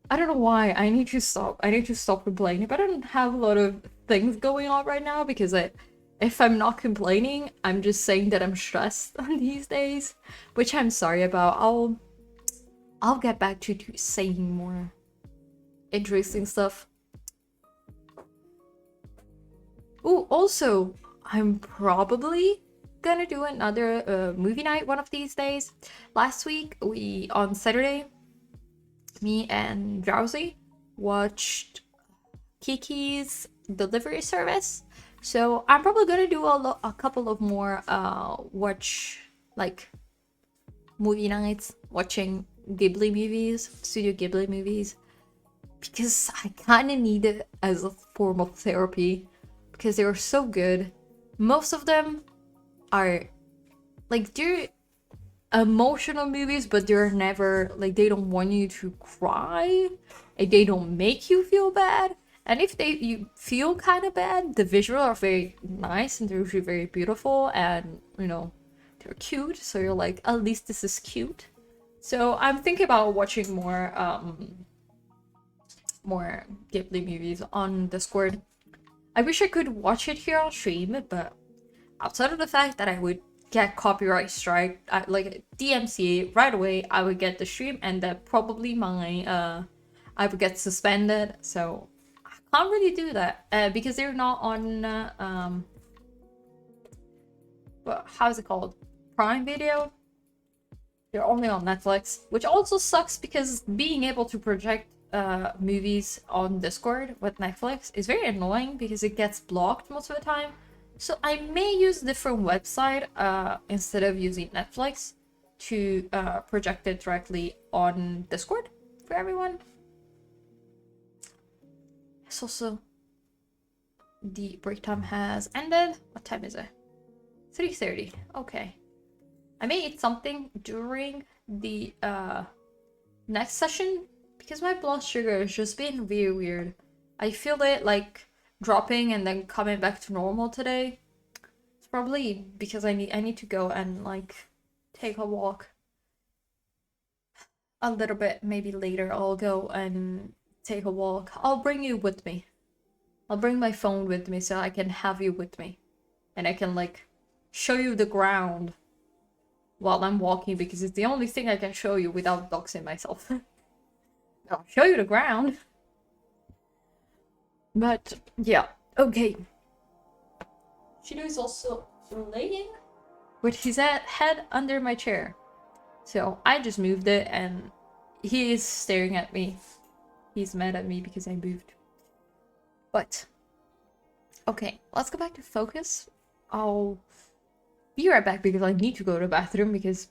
I don't know why. I need to stop complaining, but I don't have a lot of things going on right now, because if I'm not complaining, I'm just saying that I'm stressed these days, which I'm sorry about. I'll get back to saying more interesting stuff. Oh, also, I'm probably gonna do another movie night one of these days. Last week, on Saturday, me and Drowsy watched Kiki's Delivery Service. So I'm probably gonna do a couple of more movie nights, watching Ghibli movies, Studio Ghibli movies, because I kind of need it as a form of therapy, because they are so good. Most of them are they're emotional movies, but they're never they don't want you to cry, and they don't make you feel bad. And if you feel kind of bad, the visuals are very nice and they're usually very beautiful, and they're cute, so you're like, at least this is cute. So I'm thinking about watching more Ghibli movies on Discord. I wish I could watch it here on stream, but outside of the fact that I would get copyright strike, like DMCA right away, I would get the stream, and that probably I would get suspended. So I can't really do that because they're not on how's it called? Prime Video. They're only on Netflix, which also sucks, because being able to project movies on Discord with Netflix is very annoying because it gets blocked most of the time. So I may use a different website instead of using Netflix to project it directly on Discord for everyone. It's also the break time has ended. What time is it? 3:30. Okay. I may eat something during the next session because my blood sugar is just being very weird. I feel it like dropping and then coming back to normal today. It's probably because I need to go and like take a walk a little bit. Maybe later I'll go and take a walk. I'll bring you with me. I'll bring my phone with me so I can have you with me. And I can like show you the ground while I'm walking because it's the only thing I can show you without doxing myself. I'll show you the ground. But yeah, okay. Shiro is also laying with his head under my chair. So I just moved it and he is staring at me. He's mad at me because I moved. But okay, let's go back to focus. I'll be right back because I need to go to the bathroom because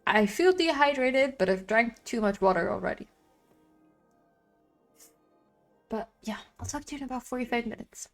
I feel dehydrated, but I've drank too much water already. But yeah, I'll talk to you in about 45 minutes.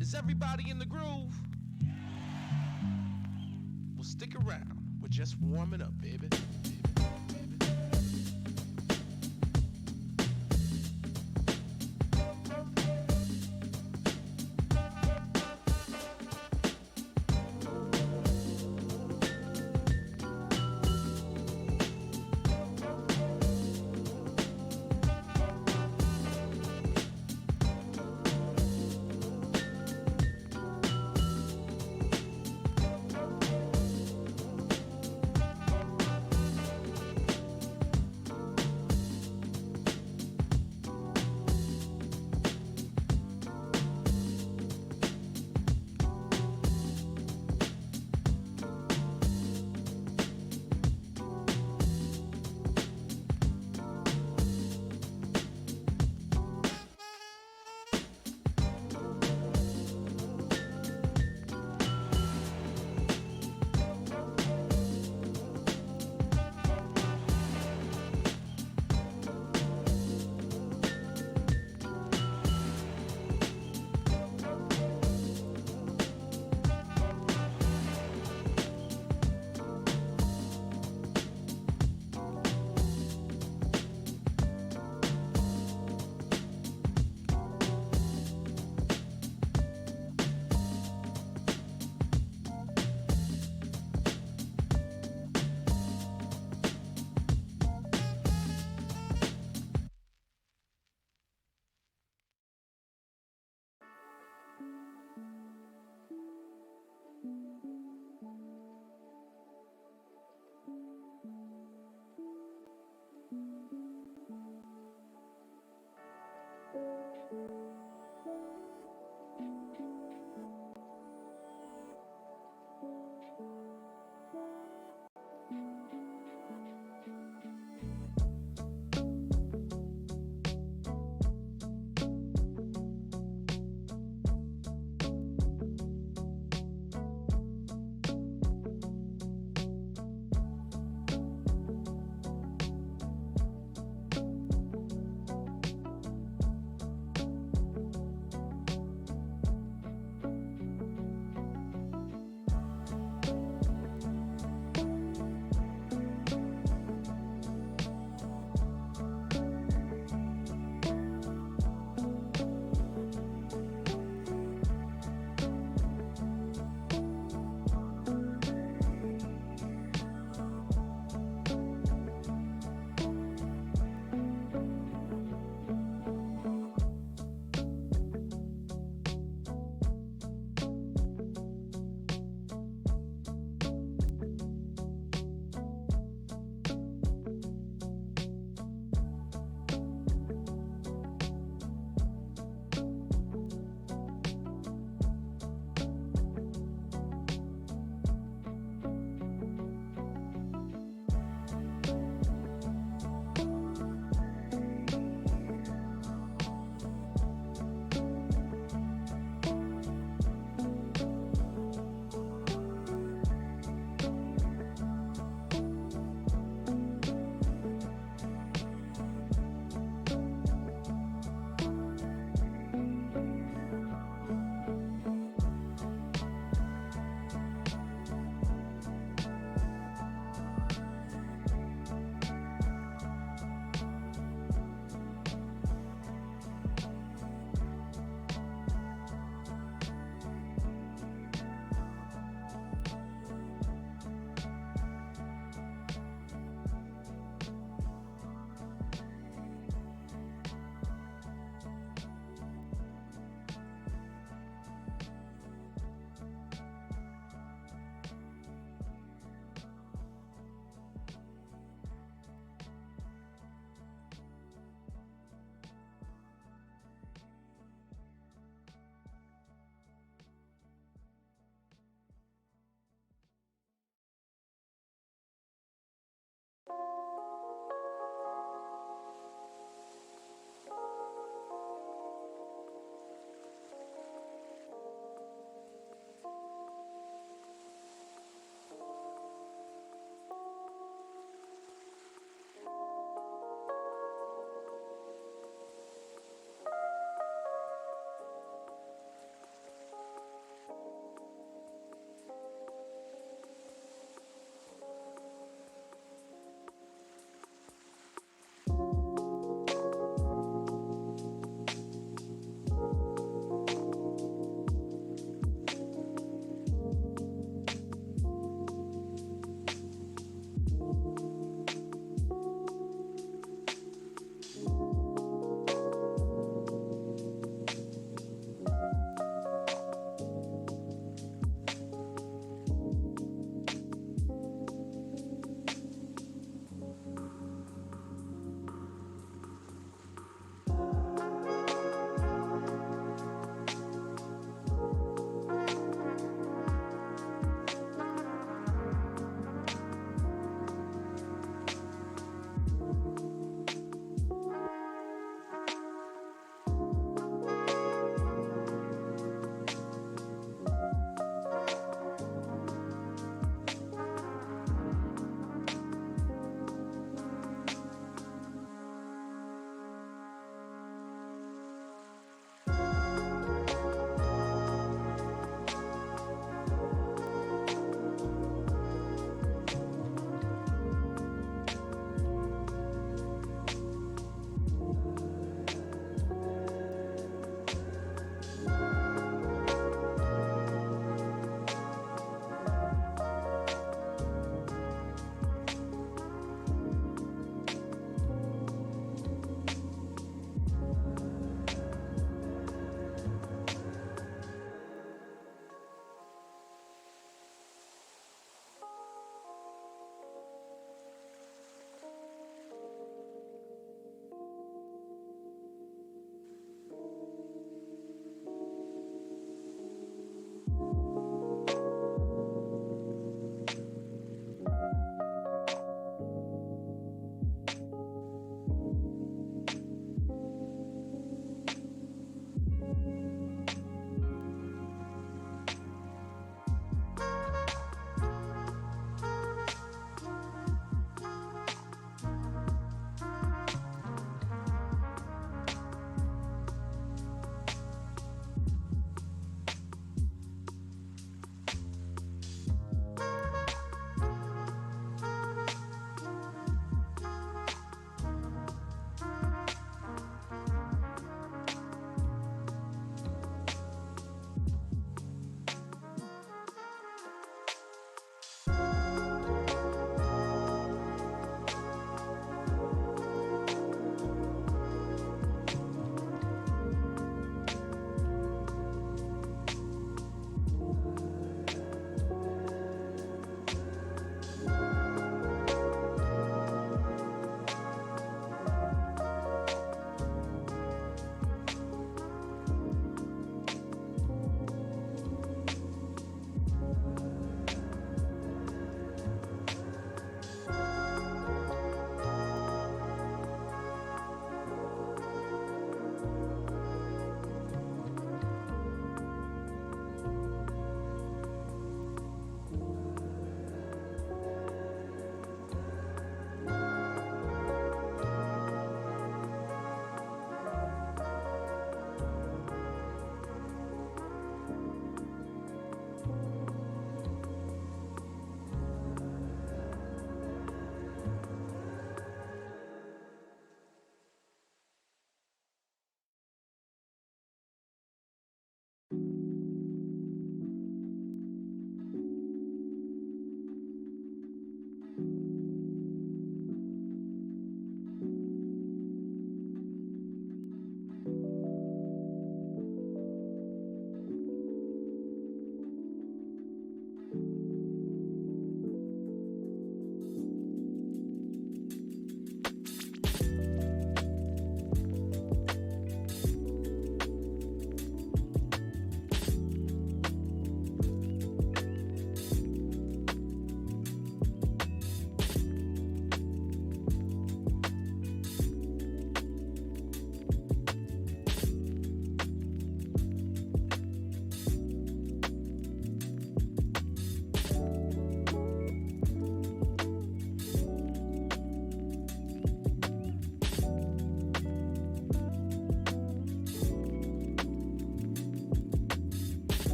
Is everybody in the groove? Well, stick around. We're just warming up, baby.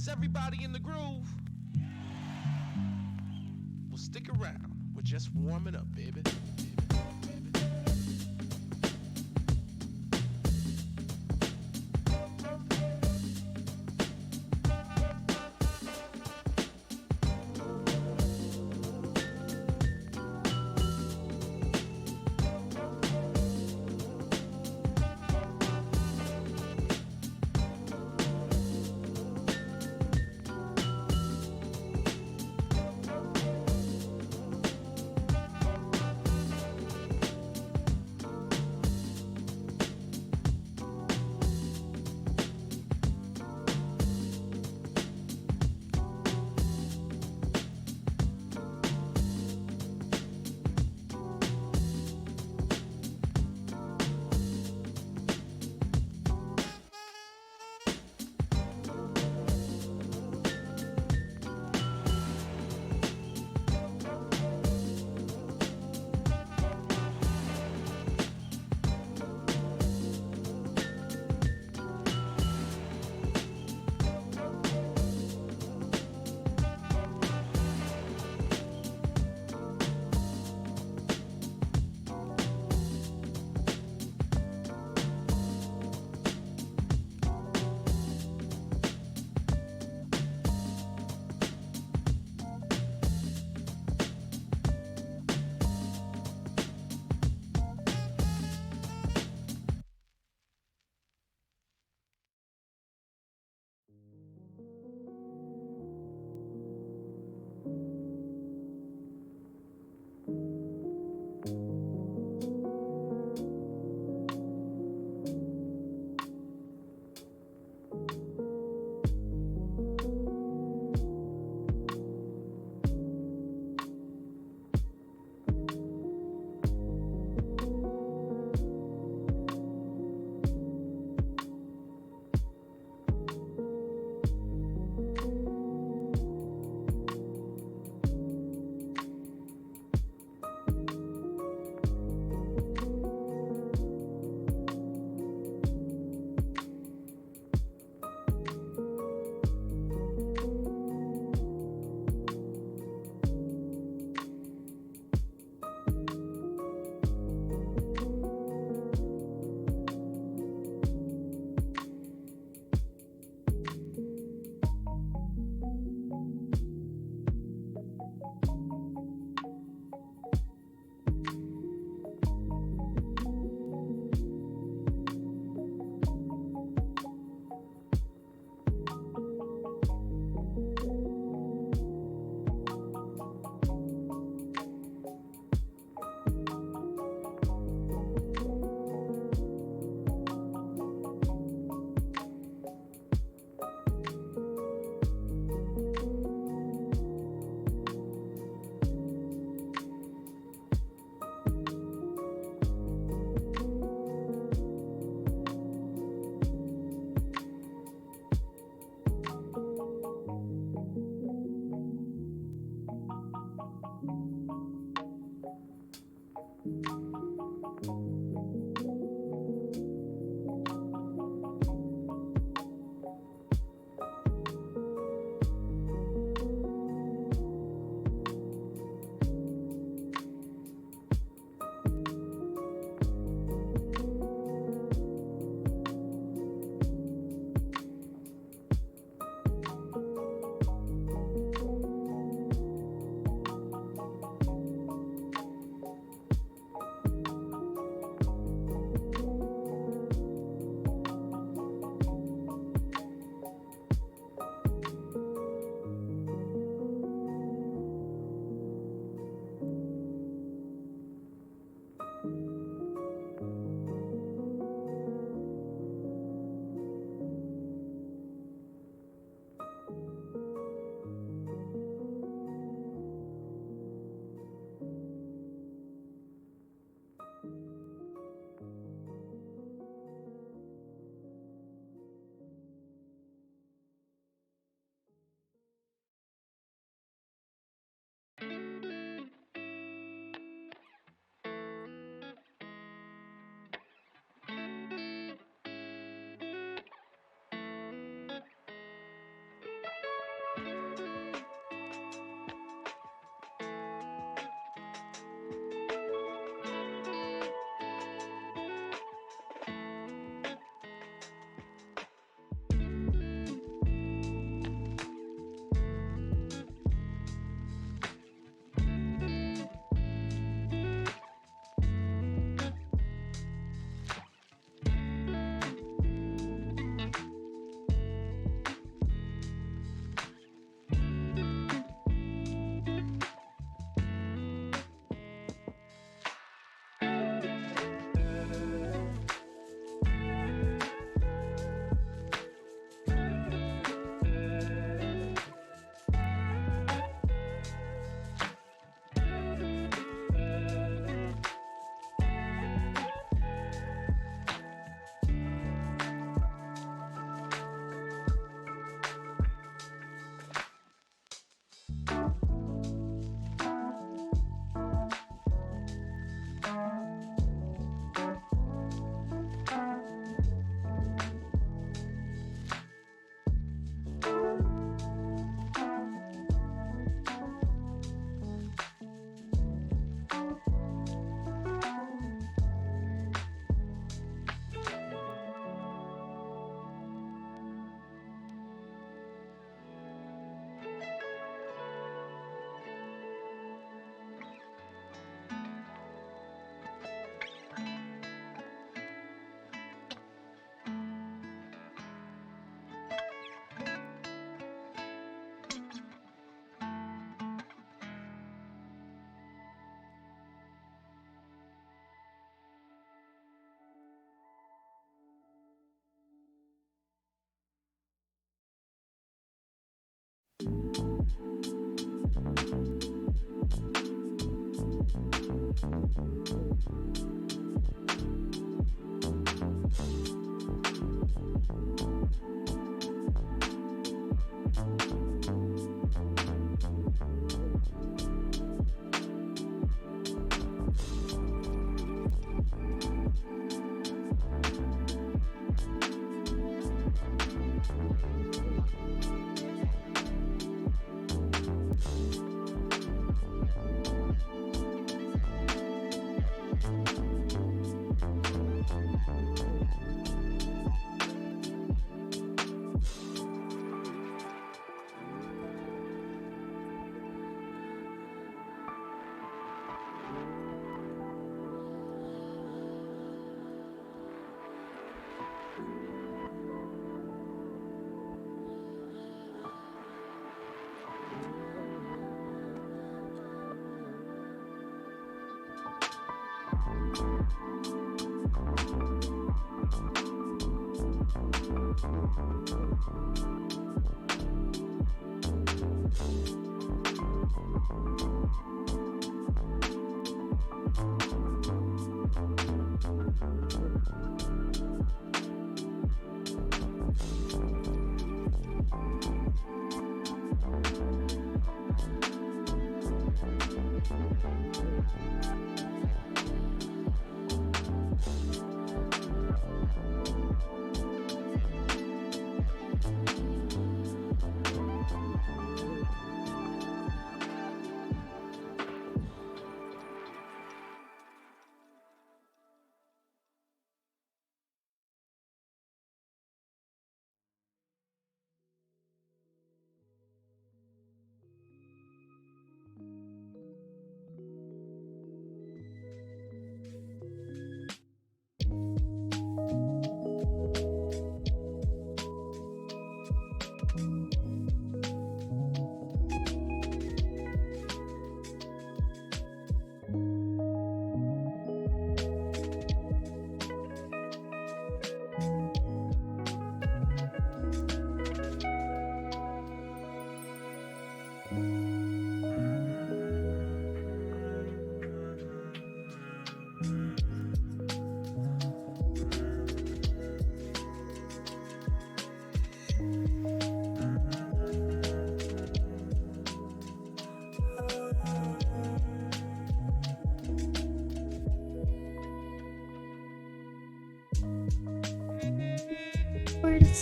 Is everybody in the groove? Well, stick around. We're just warming up, baby.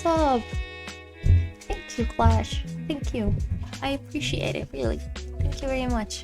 What's up? Thank you, Clash. Thank you. I appreciate it, really. Thank you very much.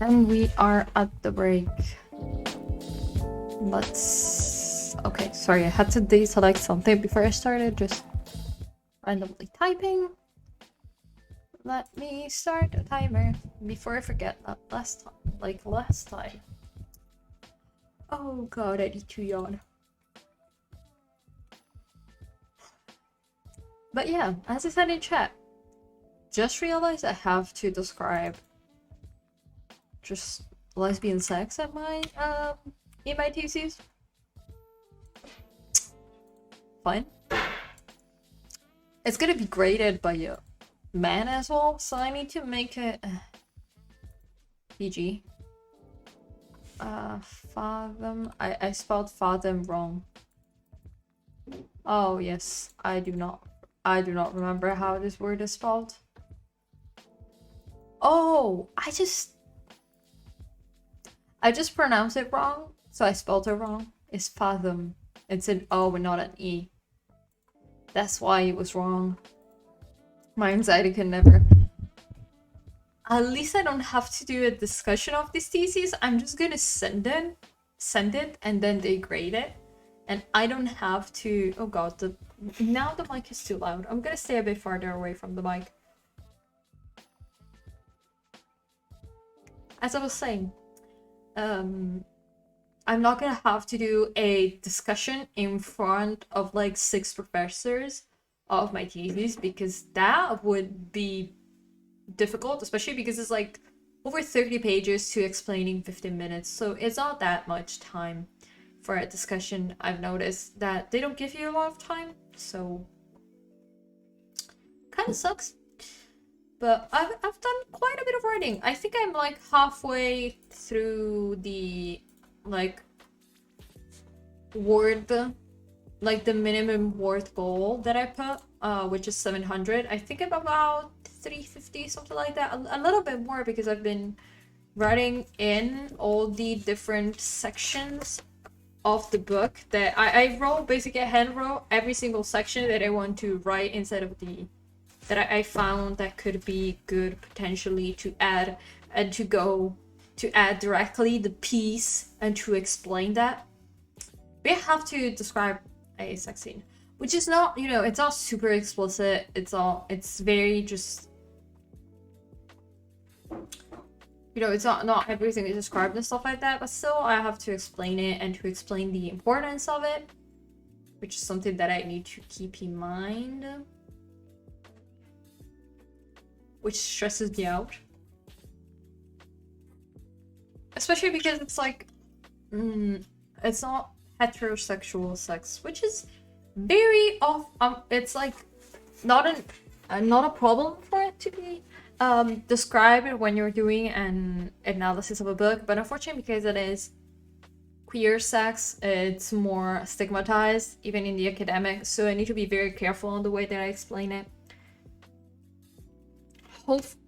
And we are at the break. Let's... Okay, sorry, I had to deselect something before I started, just randomly typing. Let me start a timer before I forget that last time. Oh god, I need to yawn. But yeah, as I said in chat, just realized I have to describe just lesbian sex at my in my thesis. Fine. It's gonna be graded by a man as well, so I need to make it PG. Fathom. I spelled fathom wrong. Oh yes, I do not remember how this word is spelled. Oh, I just pronounced it wrong, so I spelled it wrong. It's fathom. It's an O and not an E. That's why it was wrong. My anxiety can never. At least I don't have to do a discussion of this thesis. I'm just gonna send it, and then they grade it. And I don't have to... Oh god, now the mic is too loud. I'm gonna stay a bit farther away from the mic. As I was saying, I'm not gonna have to do a discussion in front of like 6 professors of my thesis, because that would be difficult, especially because it's like over 30 pages to explain in 15 minutes, so it's not that much time for a discussion. I've noticed that they don't give you a lot of time, so kind of sucks. But I've done quite a bit of writing. I think I'm like halfway through the like word, like the minimum word goal that I put, which is 700. I think I'm about 350, something like that. A little bit more because I've been writing in all the different sections of the book that I wrote, basically I hand wrote every single section that I want to write inside of the that I found that could be good potentially to add, and to add directly the piece and to explain that. We have to describe a sex scene, which is not, you know, it's not super explicit. It's very just, you know, it's not everything is described and stuff like that, but still I have to explain it and to explain the importance of it, which is something that I need to keep in mind, which stresses me out. Especially because it's like, it's not heterosexual sex, which is very off. It's like not a problem for it to be described when you're doing an analysis of a book, but unfortunately because it is queer sex, it's more stigmatized even in the academic, so I need to be very careful on the way that I explain it.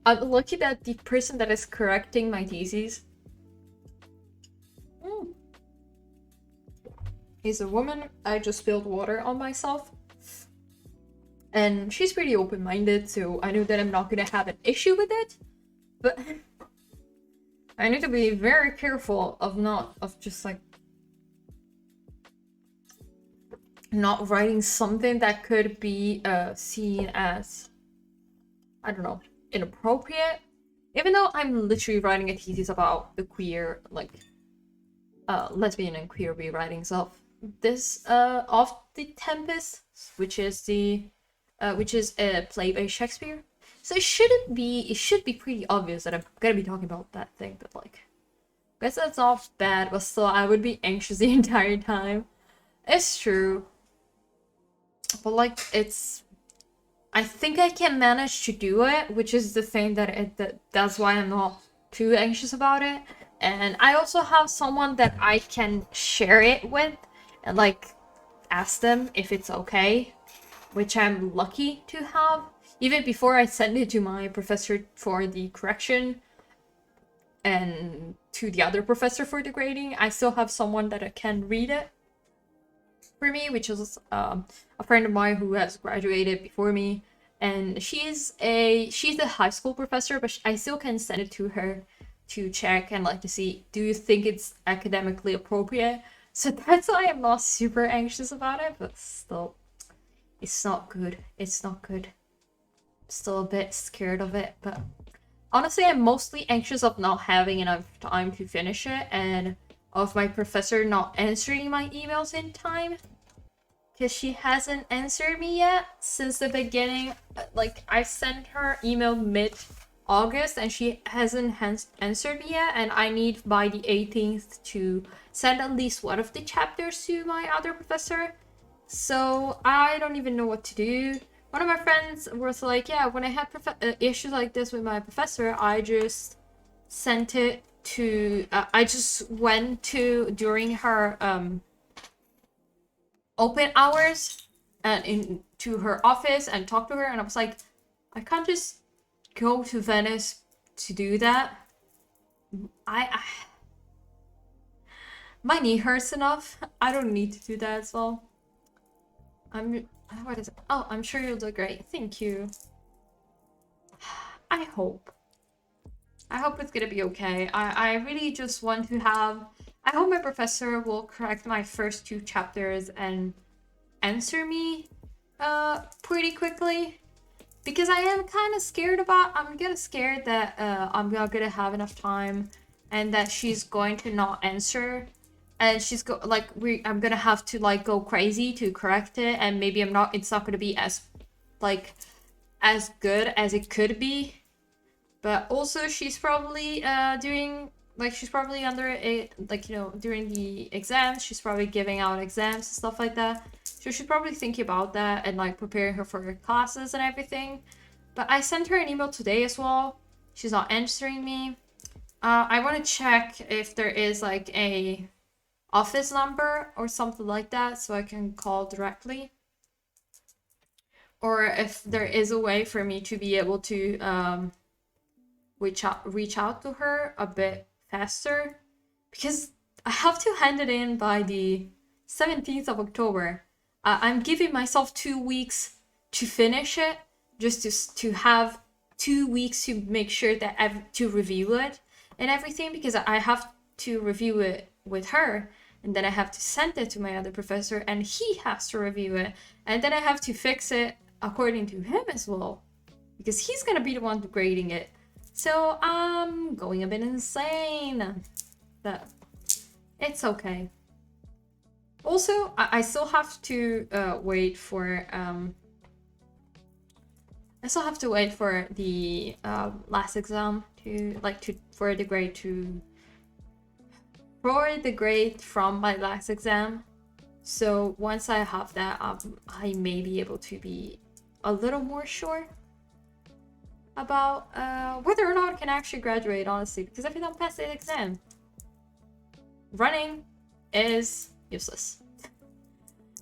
I'm lucky that the person that is correcting my thesis is a woman. I just spilled water on myself. And she's pretty open-minded, so I know that I'm not gonna have an issue with it. But I need to be very careful of just like not writing something that could be seen as, I don't know, inappropriate. Even though I'm literally writing a thesis about the queer, like lesbian and queer rewritings of this of the Tempest, which is a play by Shakespeare. So it should be pretty obvious that I'm gonna be talking about that thing, but like, I guess that's not bad, but still I would be anxious the entire time. It's true. But like, I think I can manage to do it, which is the thing that's why I'm not too anxious about it. And I also have someone that I can share it with and like ask them if it's okay, which I'm lucky to have. Even before I send it to my professor for the correction and to the other professor for the grading, I still have someone that I can read it for me, which is a friend of mine who has graduated before me, and she's a high school professor, but I still can send it to her to check and like to see, do you think it's academically appropriate? So that's why I'm not super anxious about it, but still, it's not good. It's not good. Still a bit scared of it, but honestly, I'm mostly anxious of not having enough time to finish it and of my professor not answering my emails in time. Because she hasn't answered me yet since the beginning. Like, I sent her email mid-August and she hasn't answered me yet. And I need by the 18th to send at least one of the chapters to my other professor. So I don't even know what to do. One of my friends was like, yeah, when I had issues like this with my professor, I just sent it to... I just went to, during her... open hours and into her office and talk to her, and I was like, I can't just go to Venice to do that. My knee hurts enough. I don't need to do that as well. What is it? Oh, I'm sure you'll do great. Thank you. I hope it's gonna be okay. I really just want to have... I hope my professor will correct my first 2 chapters and answer me pretty quickly. Because I am kind of scared about... I'm kind of scared that I'm not gonna have enough time and that she's going to not answer. And she's I'm gonna have to like go crazy to correct it, and maybe it's not gonna be as as good as it could be. But also she's probably she's probably under a, during the exams, she's probably giving out exams and stuff like that. So she's probably thinking about that and like preparing her for her classes and everything. But I sent her an email today as well. She's not answering me. I want to check if there is like a office number or something like that so I can call directly. Or if there is a way for me to be able to reach out to her a bit faster, because I have to hand it in by the 17th of October. I'm giving myself 2 weeks to finish it, just to have 2 weeks to make sure that to review it and everything, because I have to review it with her, and then I have to send it to my other professor, and he has to review it, and then I have to fix it according to him as well, because he's gonna be the one grading it. So I'm going a bit insane, but it's okay. Also, I still have to wait for the last exam for the grade from my last exam. So once I have that, I may be able to be a little more sure about whether or not I can actually graduate, honestly, because if I don't pass the exam, running is useless.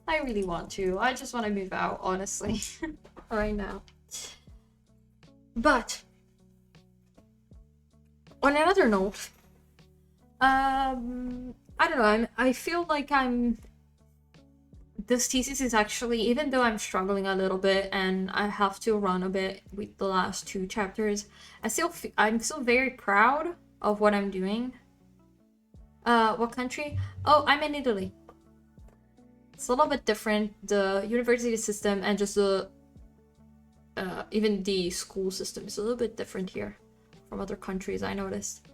I really want to. I just want to move out, honestly, right now. But on another note, I don't know. I feel like this thesis is actually, even though I'm struggling a little bit and I have to run a bit with the last 2 chapters, I'm still very proud of what I'm doing. What country? Oh, I'm in Italy. It's a little bit different, the university system and just even the school system is a little bit different here from other countries, I noticed.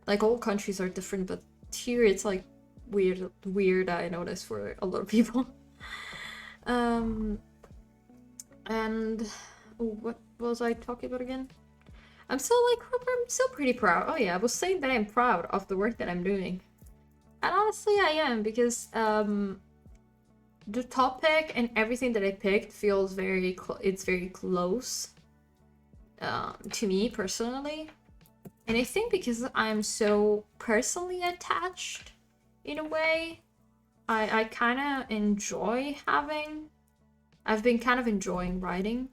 Like, all countries are different, but here it's like weird, I noticed, for a lot of people. And what was I talking about again? I'm still pretty proud. Oh yeah, I was saying that I'm proud of the work that I'm doing. And honestly, I am, because the topic and everything that I picked feels very close to me personally. And I think because I'm so personally attached, in a way, I kind of enjoy I've been kind of enjoying writing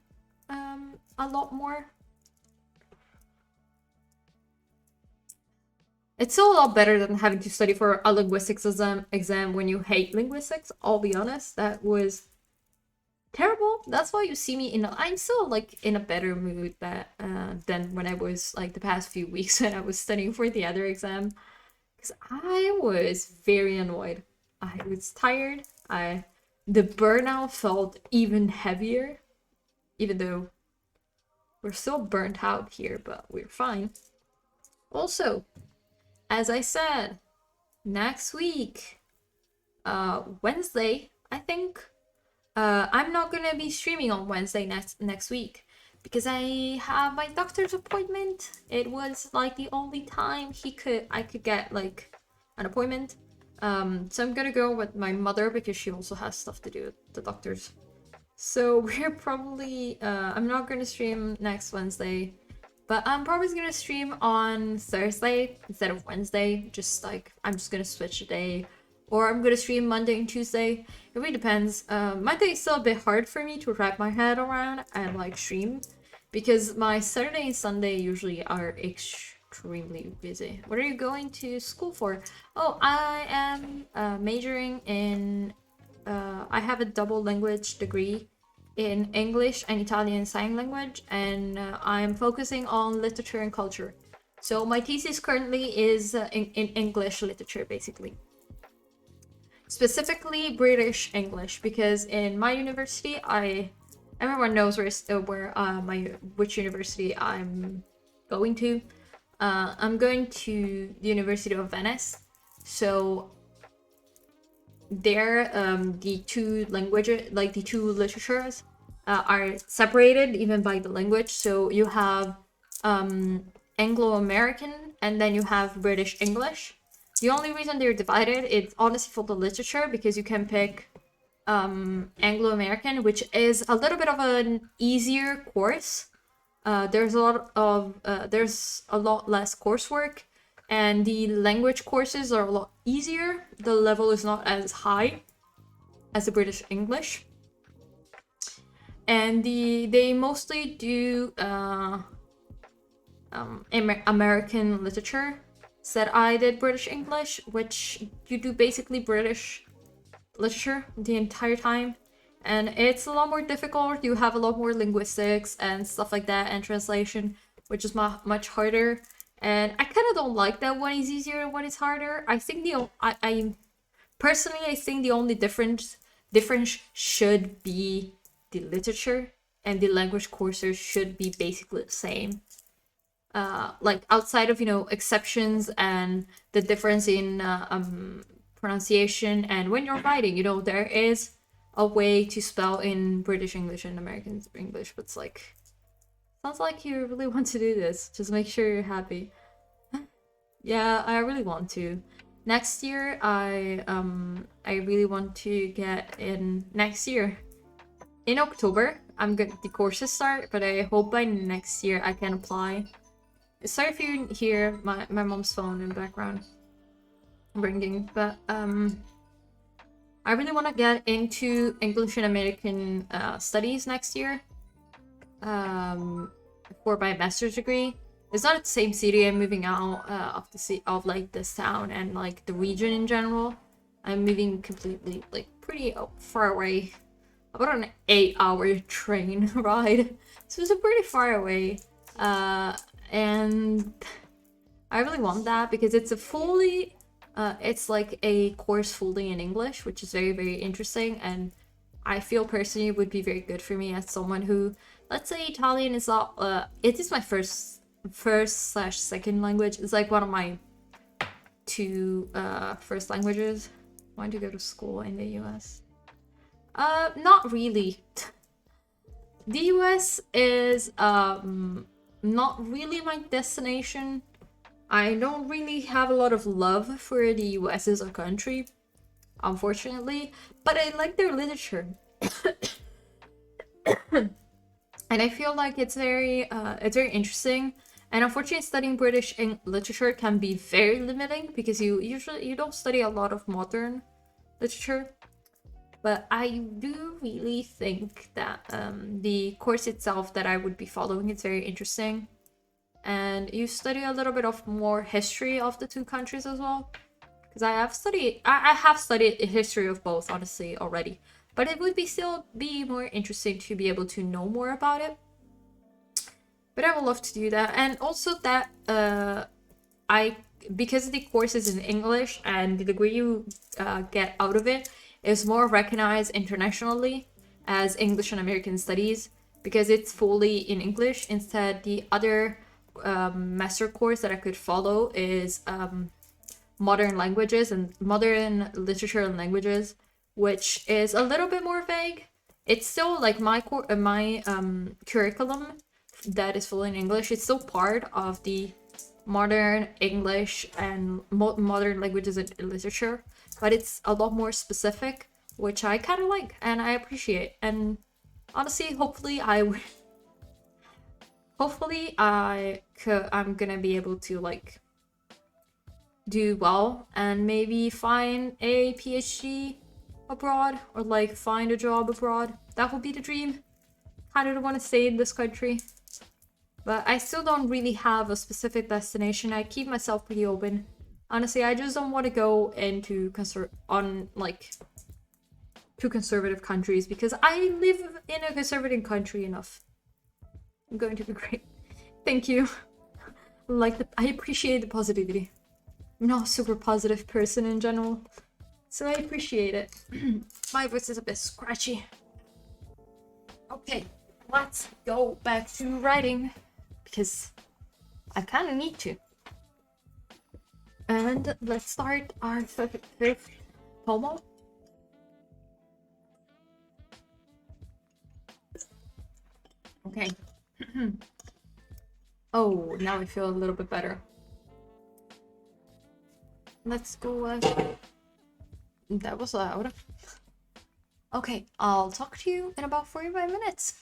a lot more. It's still a lot better than having to study for a linguistics exam when you hate linguistics. I'll be honest, that was terrible. That's why you see me I'm still like in a better mood than when I was like the past few weeks when I was studying for the other exam. Because I was very annoyed. I was tired. The burnout felt even heavier, even though we're still burnt out here, but we're fine. Also, as I said, next week, Wednesday, I think, I'm not gonna be streaming on Wednesday next week because I have my doctor's appointment. It was like the only time I could get like an appointment. So I'm gonna go with my mother because she also has stuff to do with the doctors. So we're probably I'm not gonna stream next Wednesday, but I'm probably gonna stream on Thursday instead of Wednesday. Just like I'm just gonna switch a day, or I'm gonna stream Monday and Tuesday. It really depends. Monday is still a bit hard for me to wrap my head around and like stream because my Saturday and Sunday usually are extremely busy. What are you going to school for? Oh, I am majoring in. I have a double language degree in English and Italian Sign Language, and I'm focusing on literature and culture. So my thesis currently is in English literature, basically. Specifically British English, because in my university, everyone knows which university I'm going to. I'm going to the University of Venice, so there the two languages, like the two literatures, are separated even by the language. So you have Anglo-American and then you have British English. The only reason they're divided is honestly for the literature, because you can pick Anglo-American, which is a little bit of an easier course. There's a lot less coursework, and the language courses are a lot easier. The level is not as high as the British English, and they mostly do American literature. Said I did British English, which you do basically British literature the entire time, and it's a lot more difficult. You have a lot more linguistics and stuff like that, and translation, which is much harder. And I kind of don't like that one is easier and one is harder. I think I personally think the only difference should be the literature, and the language courses should be basically the same. Like outside of exceptions and the difference in pronunciation, and when you're writing, there is a way to spell in British English and American English, but it's like, sounds like you really want to do this. Just make sure you're happy. Yeah, I really want to. Next year, I really want to get in next year. In October, the courses start, but I hope by next year I can apply. Sorry if you hear my mom's phone in the background ringing, but I really want to get into English and American studies next year for my master's degree. It's not the same city. I'm moving out of like this town and like the region in general. I'm moving completely like pretty far away, about an 8-hour train ride. So it's pretty far away. And I really want that because it's it's like a course fully in English, which is very, very interesting. And I feel personally it would be very good for me as someone who, let's say Italian is not, it is my first/second language. It's like one of my two first languages. Want to go to school in the US? Not really. The US is not really my destination. I don't really have a lot of love for the US as a country, unfortunately, but I like their literature. And I feel like it's very interesting. And unfortunately, studying British literature can be very limiting because you don't study a lot of modern literature. But I do really think that the course itself that I would be following is very interesting. And you study a little bit of more history of the two countries as well. Because I have studied the history of both, honestly, already. but it would still be more interesting to be able to know more about it. But I would love to do that. And also that because the course is in English and the degree you get out of it is more recognized internationally as English and American Studies, because it's fully in English. Instead, the other master course that I could follow is modern languages and modern literature and languages, which is a little bit more vague. It's still like my curriculum that is fully in English. It's still part of the modern English and modern languages and literature, but it's a lot more specific, which I kind of like and I appreciate. And honestly, I'm gonna be able to like do well and maybe find a PhD abroad or like find a job abroad. That would be the dream. Kind of don't want to stay in this country, but I still don't really have a specific destination. I keep myself pretty open. Honestly, I just don't want to go into to conservative countries because I live in a conservative country enough. I'm going to be great. Thank you. I appreciate the positivity. I'm not a super positive person in general, so I appreciate it. My voice is a bit scratchy. Okay, let's go back to writing because I kind of need to. And let's start our fifth pomo. Okay. Oh, now I feel a little bit better. Let's go. That was loud. Okay, I'll talk to you in about 45 minutes.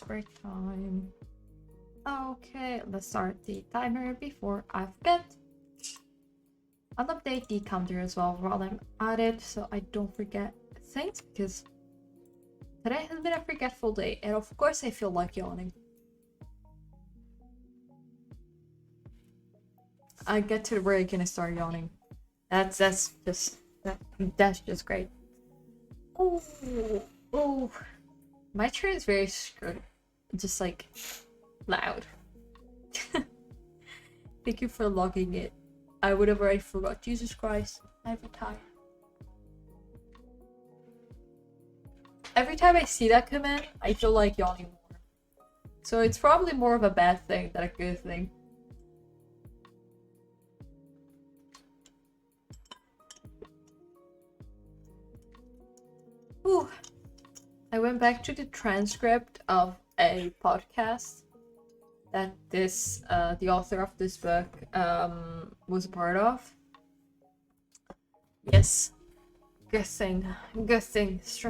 break time. Okay, let's start the timer before I forget. I'll update the counter as well while I'm at it so I don't forget things because today has been a forgetful day and of course I feel like yawning. I get to the break and I start yawning. That's just great. Oh, my chair is very just like loud. Thank you for logging it. I would have already forgot. Jesus Christ, I'm tired. Every time I see that come in, I feel like yawning more. So it's probably more of a bad thing than a good thing. Ooh. I went back to the transcript of a podcast that the author of this book was a part of. Yes, good thing.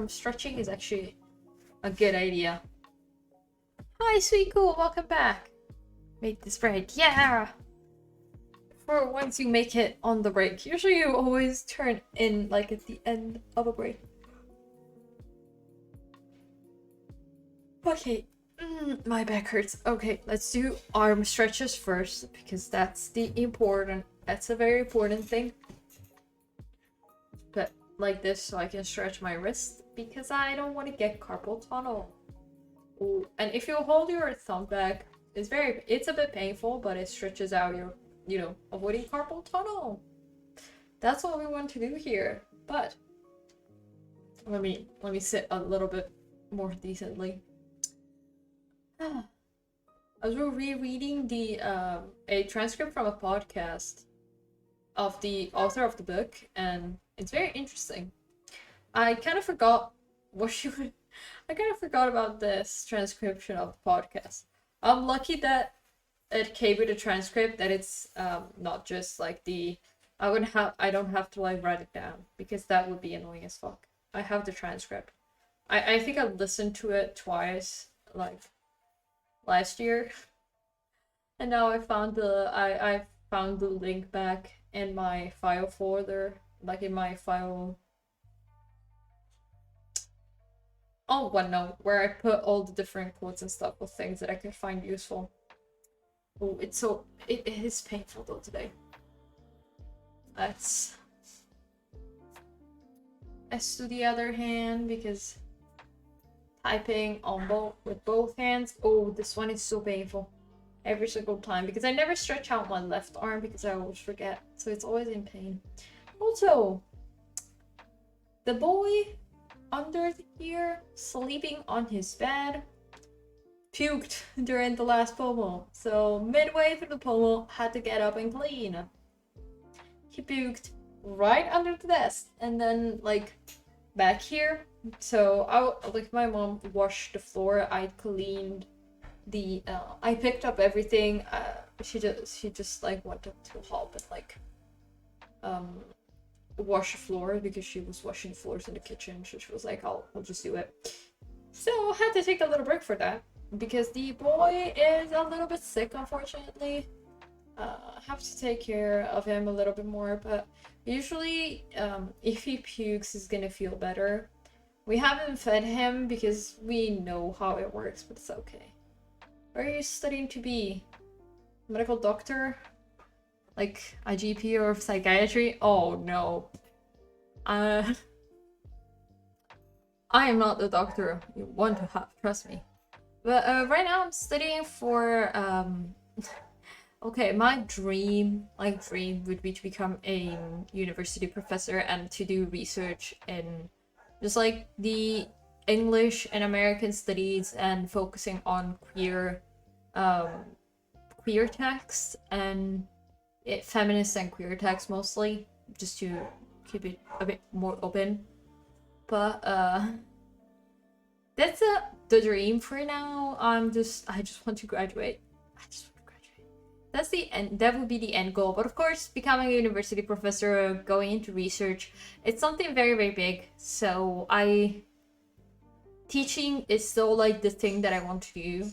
Stretching is actually a good idea. Hi, sweet cool, welcome back. Make this break, yeah. For once you make it on the break, usually you always turn in like at the end of a break. Okay, my back hurts. Okay, let's do arm stretches first because that's a very important thing. But like this so I can stretch my wrist because I don't want to get carpal tunnel. Ooh. And if you hold your thumb back, it's a bit painful, but it stretches out your, avoiding carpal tunnel. That's what we want to do here. But let me sit a little bit more decently. I was rereading a transcript from a podcast of the author of the book, and it's very interesting. I kind of forgot about this transcription of the podcast. I'm lucky that it came with a transcript that it's not just like I don't have to like write it down because that would be annoying as fuck. I have the transcript. I think I listened to it twice, like last year, and now I found the link back in my file folder, like in my file OneNote, where I put all the different quotes and stuff of things that I can find useful. Oh, it is painful though today. That's as to the other hand because typing with both hands. Oh, this one is so painful every single time because I never stretch out my left arm because I always forget, so it's always in pain. Also, the boy under here sleeping on his bed puked during the last pomo, so midway through the pomo had to get up and clean. He puked right under the desk and then like back here. So my mom washed the floor. I cleaned I picked up everything. She just like wanted to help and like wash the floor because she was washing floors in the kitchen. So she was like, I'll just do it. So I had to take a little break for that because the boy is a little bit sick, unfortunately. Have to take care of him a little bit more, but usually if he pukes he's gonna feel better. We haven't fed him because we know how it works, but it's okay. Where are you studying to be? Medical doctor? Like a GP or psychiatry? Oh no. I am not the doctor you want to have, trust me. But right now I'm studying for okay, my dream would be to become a university professor and to do research in just like the English and American studies and focusing on queer texts and feminist and queer texts mostly, just to keep it a bit more open. But that's the dream for now. I just want to graduate. That's the end. That would be the end goal. But of course, becoming a university professor, going into research, it's something very, very big. So teaching is still like the thing that I want to do,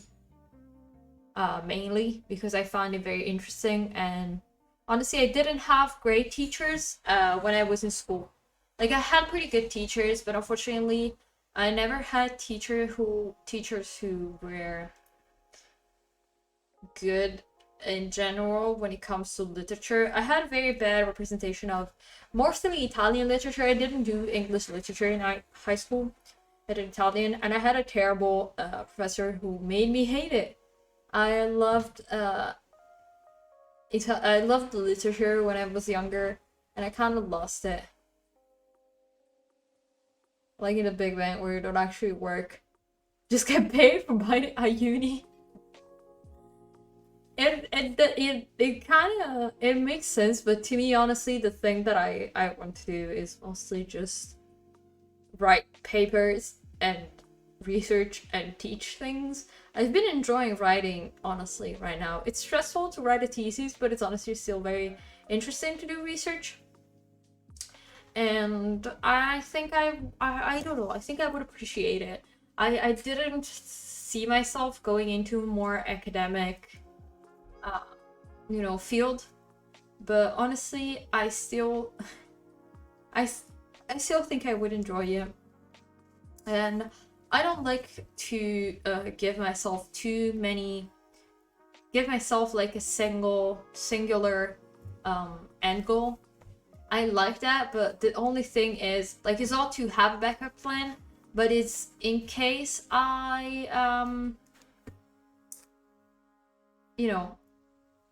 mainly because I find it very interesting. And honestly, I didn't have great teachers when I was in school. Like I had pretty good teachers, but unfortunately, I never had teachers who were good in general when it comes to literature. I had a very bad representation of mostly Italian literature. I didn't do English literature in high school. I did Italian, and I had a terrible professor who made me hate it. I loved I loved the literature when I was younger, and I kind of lost it. Like in the Big Bang, where you don't actually work, just get paid for buying a uni. It kind of it makes sense, but to me, honestly, the thing that I want to do is mostly just write papers and research and teach things. I've been enjoying writing, honestly, right now. It's stressful to write a thesis, but it's honestly still very interesting to do research. And I think I don't know, I think I would appreciate it. I didn't see myself going into more academic field, but honestly, I still think I would enjoy it. And I don't like to give myself like a singular end goal. I like that, but the only thing is, like, it's all to have a backup plan, but it's in case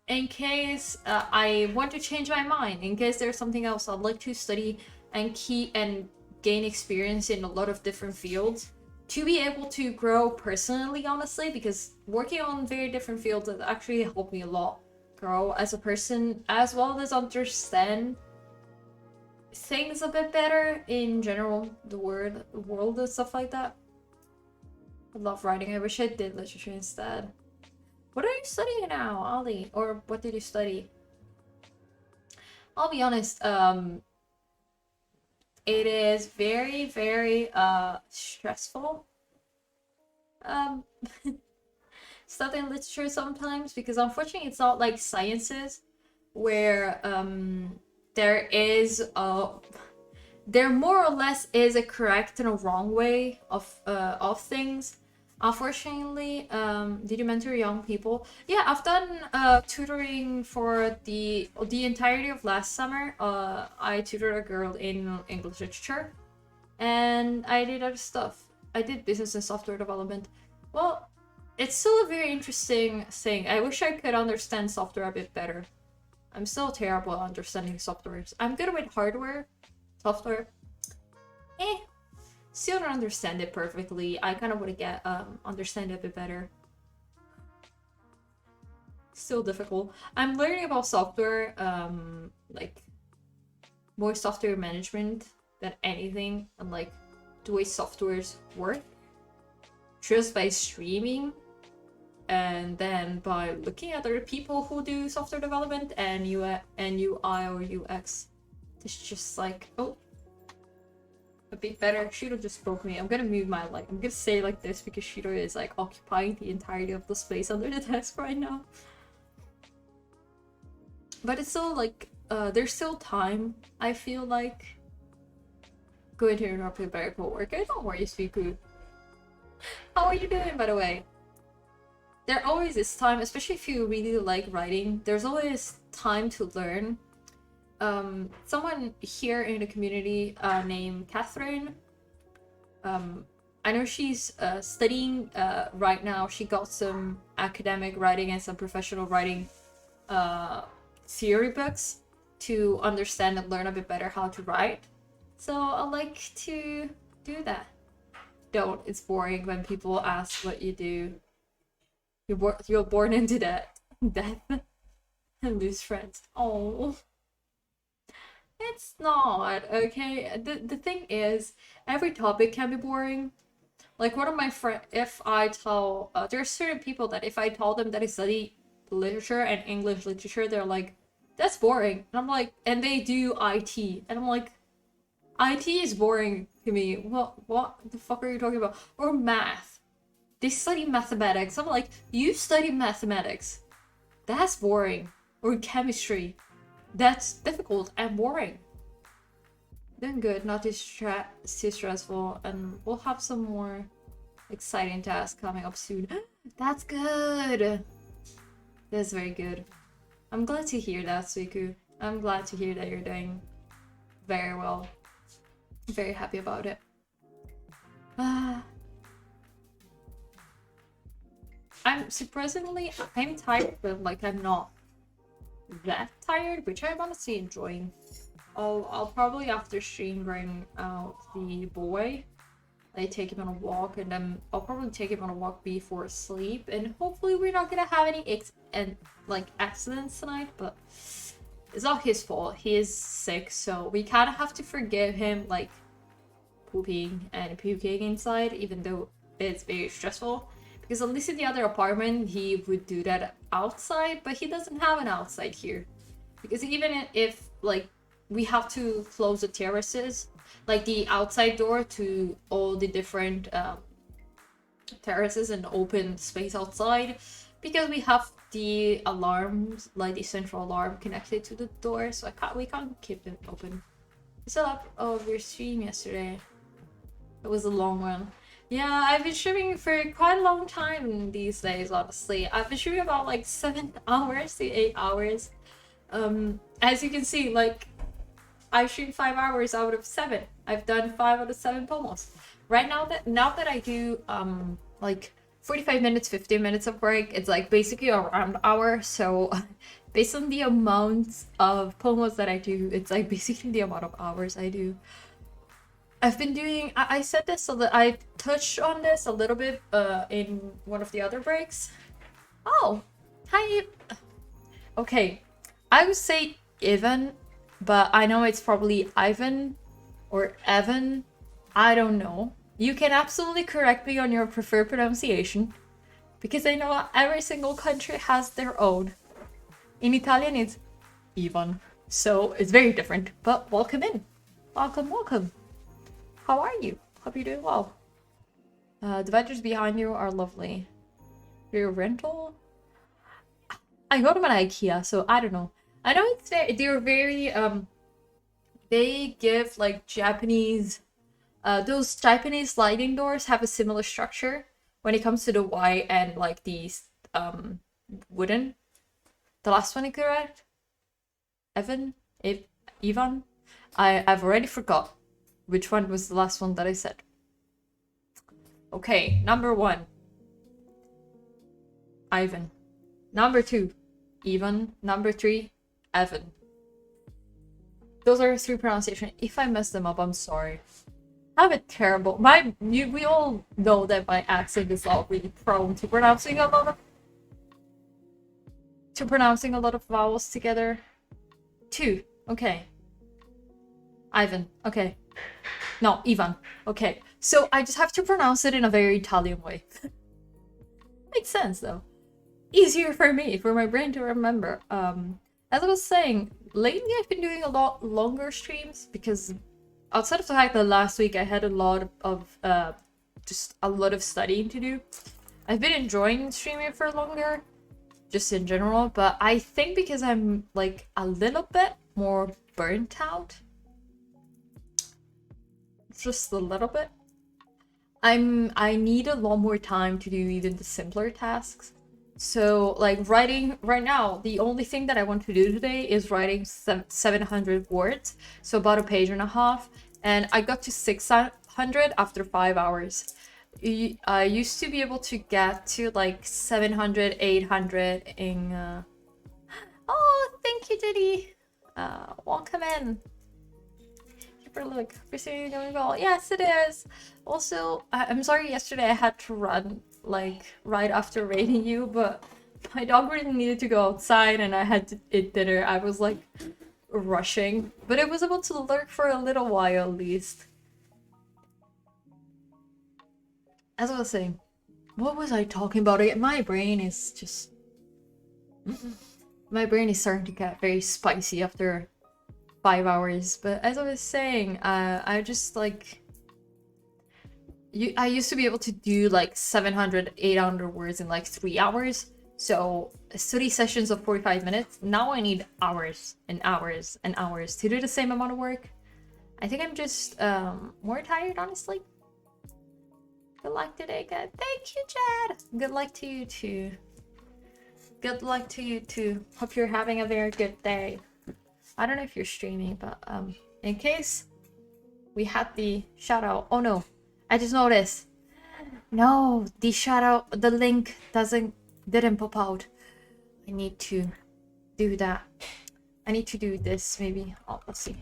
in case I want to change my mind, in case there's something else I'd like to study and gain experience in a lot of different fields, to be able to grow personally, honestly, because working on very different fields has actually helped me a lot grow as a person, as well as understand things a bit better in general, the world and stuff like that. I love writing. I wish I did literature instead. What are you studying now, Ali? Or what did you study? I'll be honest, it is very, very stressful studying literature sometimes, because unfortunately it's not like sciences where there more or less is a correct and a wrong way of things. Unfortunately, did you mentor young people? Yeah, I've done tutoring for the entirety of last summer. I tutored a girl in English literature, and I did other stuff. I did business and software development. Well, it's still a very interesting thing. I wish I could understand software a bit better. I'm still terrible at understanding softwares. I'm good with hardware. Software, still don't understand it perfectly. I kind of want to understand it a bit better. Still difficult. I'm learning about software, like more software management than anything, and like the way softwares work, just by streaming, and then by looking at other people who do software development and UI or UX. It's just like, oh, a bit better. Shiro just spoke me. I'm gonna move my light. I'm gonna say like this because Shiro is like occupying the entirety of the space under the desk right now. But it's still like, there's still time, I feel like. Going to interrupt your better co-worker. Don't worry, Suiku. How are you doing, by the way? There always is time, especially if you really like writing. There's always time to learn. Someone here in the community named Catherine, I know she's studying right now. She got some academic writing and some professional writing theory books to understand and learn a bit better how to write. So I like to do that. Don't. It's boring when people ask what you do. You're born into death and lose friends. Oh. It's not, okay? The thing is, every topic can be boring. Like, one of my friends, if I tell, there are certain people that if I tell them that I study literature and English literature, they're like, that's boring. And I'm like, and they do IT. And I'm like, IT is boring to me, what the fuck are you talking about? Or math. They study mathematics. I'm like, you study mathematics. That's boring. Or chemistry. That's difficult and boring. Doing good, not too stressful, and we'll have some more exciting tasks coming up soon. That's good. That's very good. I'm glad to hear that, Suiku. I'm glad to hear that you're doing very well. Very happy about it. I'm surprisingly, I'm tired, but like I'm not that tired, which I'm honestly enjoying. I'll probably after stream bring out the boy. I take him on a walk, and then I'll probably take him on a walk before sleep, and hopefully we're not gonna have any accidents tonight. But it's not his fault. He is sick, so we kind of have to forgive him like pooping and puking inside, even though it's very stressful. Because at least in the other apartment he would do that outside, but he doesn't have an outside here. Because even if like we have to close the terraces, like the outside door to all the different terraces and open space outside, because we have the alarms, like the central alarm connected to the door, so we can't keep them open. We set up your stream yesterday. It was a long one. Yeah, I've been streaming for quite a long time these days, honestly. I've been streaming about like 7 hours to 8 hours. As you can see, like I stream 5 hours out of 7. I've done 5 out of 7 pomos. Right now that I do like 45 minutes, 15 minutes of break, it's like basically around an hour. So based on the amount of pomos that I do, it's like basically the amount of hours I do. I've been doing, I said this so that I touched on this a little bit in one of the other breaks. Oh, hi. Okay, I would say Ivan, but I know it's probably Ivan or Evan. I don't know. You can absolutely correct me on your preferred pronunciation, because I know every single country has their own. In Italian, it's Ivan, so it's very different. But welcome in. Welcome, welcome. How are you? Hope you're doing well. The vendors behind you are lovely. Your rental? I got them at IKEA, so I don't know. I know they're very they give like Japanese those Japanese sliding doors have a similar structure when it comes to the white and like these wooden. The last one I correct? Ivan? I've already forgot which one was the last one that I said. Okay, number 1. Ivan. Number 2. Ivan. Number 3. Evan. Those are 3 pronunciations. If I mess them up, I'm sorry. I have a terrible... we all know that my accent is not really prone to pronouncing a lot of vowels together. 2. Okay. Ivan. Okay. No, Ivan. Okay. So I just have to pronounce it in a very Italian way. Makes sense though. Easier for me, for my brain to remember. As I was saying, lately I've been doing a lot longer streams because outside of the fact that last week I had a lot of just a lot of studying to do, I've been enjoying streaming for longer, just in general, but I think because I'm like a little bit more burnt out, just a little bit, I need a lot more time to do even the simpler tasks. So like writing right now, the only thing that I want to do today is writing 700 words, so about a page and a half, and I got to 600 after 5 hours. I used to be able to get to like 700, 800 in oh, thank you, Diddy. Welcome in. Look, you're doing well. Yes, it is. Also, I'm sorry yesterday I had to run like right after raiding you, but my dog really needed to go outside and I had to eat dinner. I was like rushing, but it was able to lurk for a little while at least. As I was saying, what was I talking about? My brain is just... my brain is starting to get very spicy after 5 hours. But as I was saying, I just like... I used to be able to do like 700, 800 words in like 3 hours. So study sessions of 45 minutes. Now I need hours and hours and hours to do the same amount of work. I think I'm just more tired, honestly. Good luck today, guys. Thank you, Chad. Good luck to you too. Good luck to you too. Hope you're having a very good day. I don't know if you're streaming, but in case we had the shout out. Oh no, I just noticed. No, the shout out, the link didn't pop out. I need to do that. I need to do this maybe. Oh, let's see.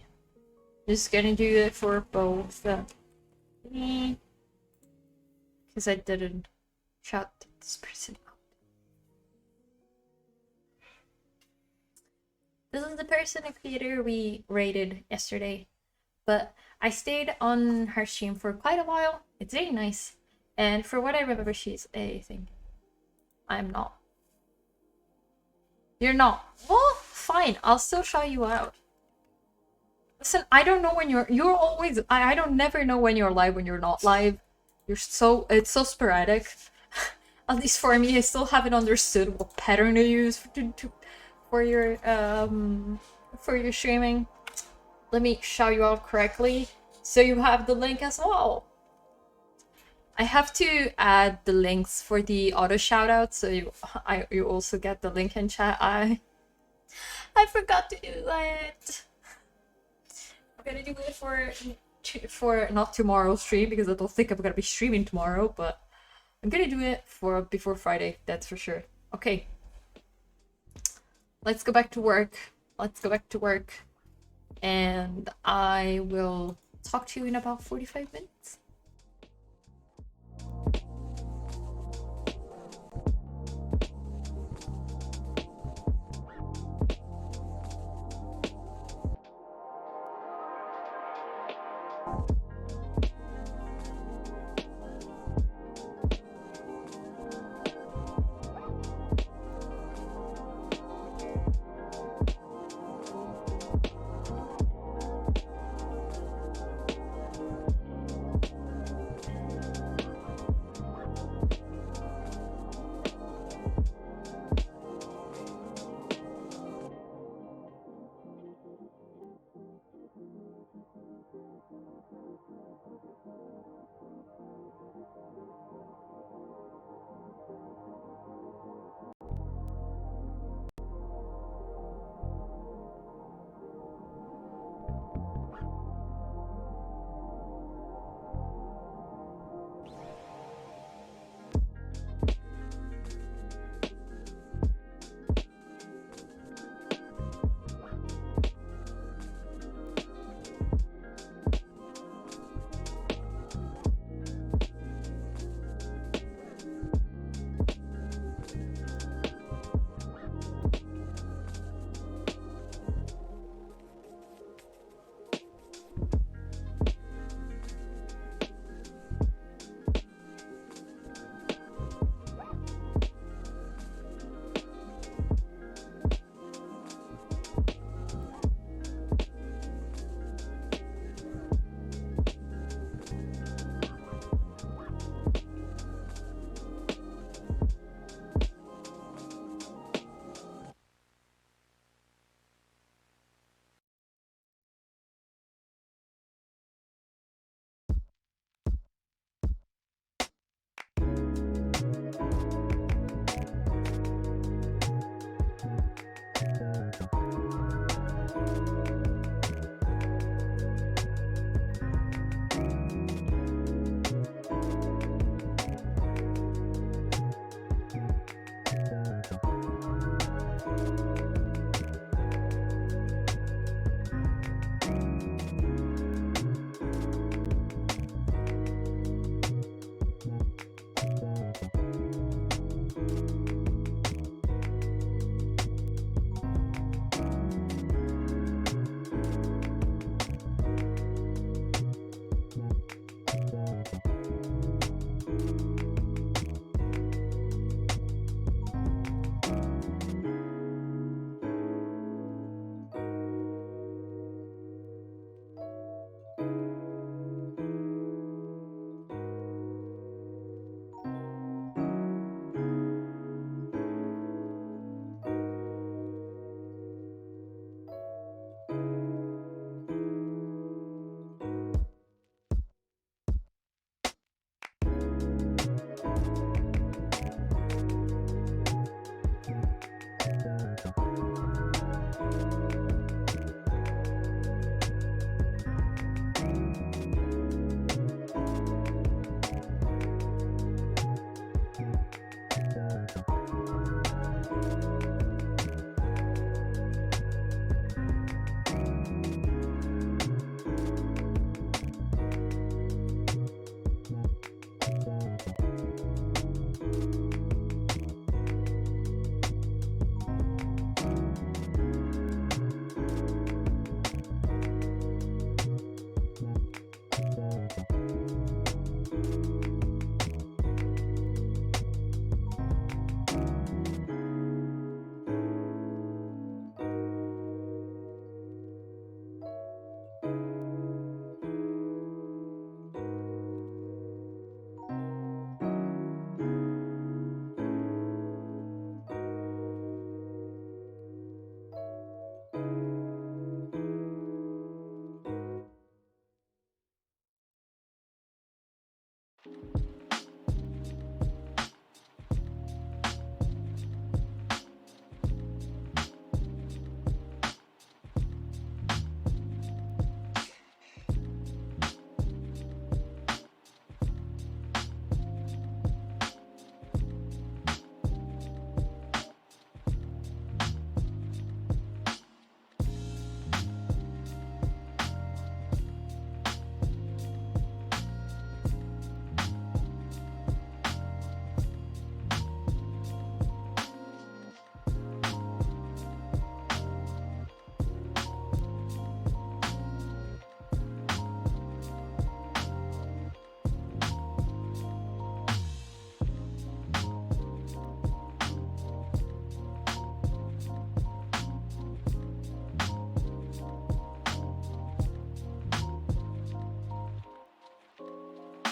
Just gonna do it for both. Because I didn't shout this person out. This is the person and creator we rated yesterday. But I stayed on her stream for quite a while. It's very nice. And for what I remember, she's a thing. I'm not. You're not. Well, fine. I'll still shout you out. Listen, I don't know when you're always, I don't never know when you're live, when you're not live. It's so sporadic. At least for me, I still haven't understood what pattern to use for your streaming. Let me shout you out correctly, so you have the link as well. I have to add the links for the auto shout out, so you also get the link in chat. I forgot to do that. I'm gonna do it for not tomorrow's stream, because I don't think I'm gonna be streaming tomorrow, but I'm gonna do it for before Friday, that's for sure. Okay. Let's go back to work. Let's go back to work. And I will talk to you in about 45 minutes.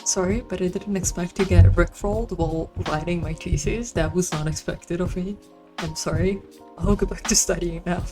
Sorry, but I didn't expect to get rickrolled while writing my thesis. That was not expected of me. I'm sorry. I'll go back to studying now.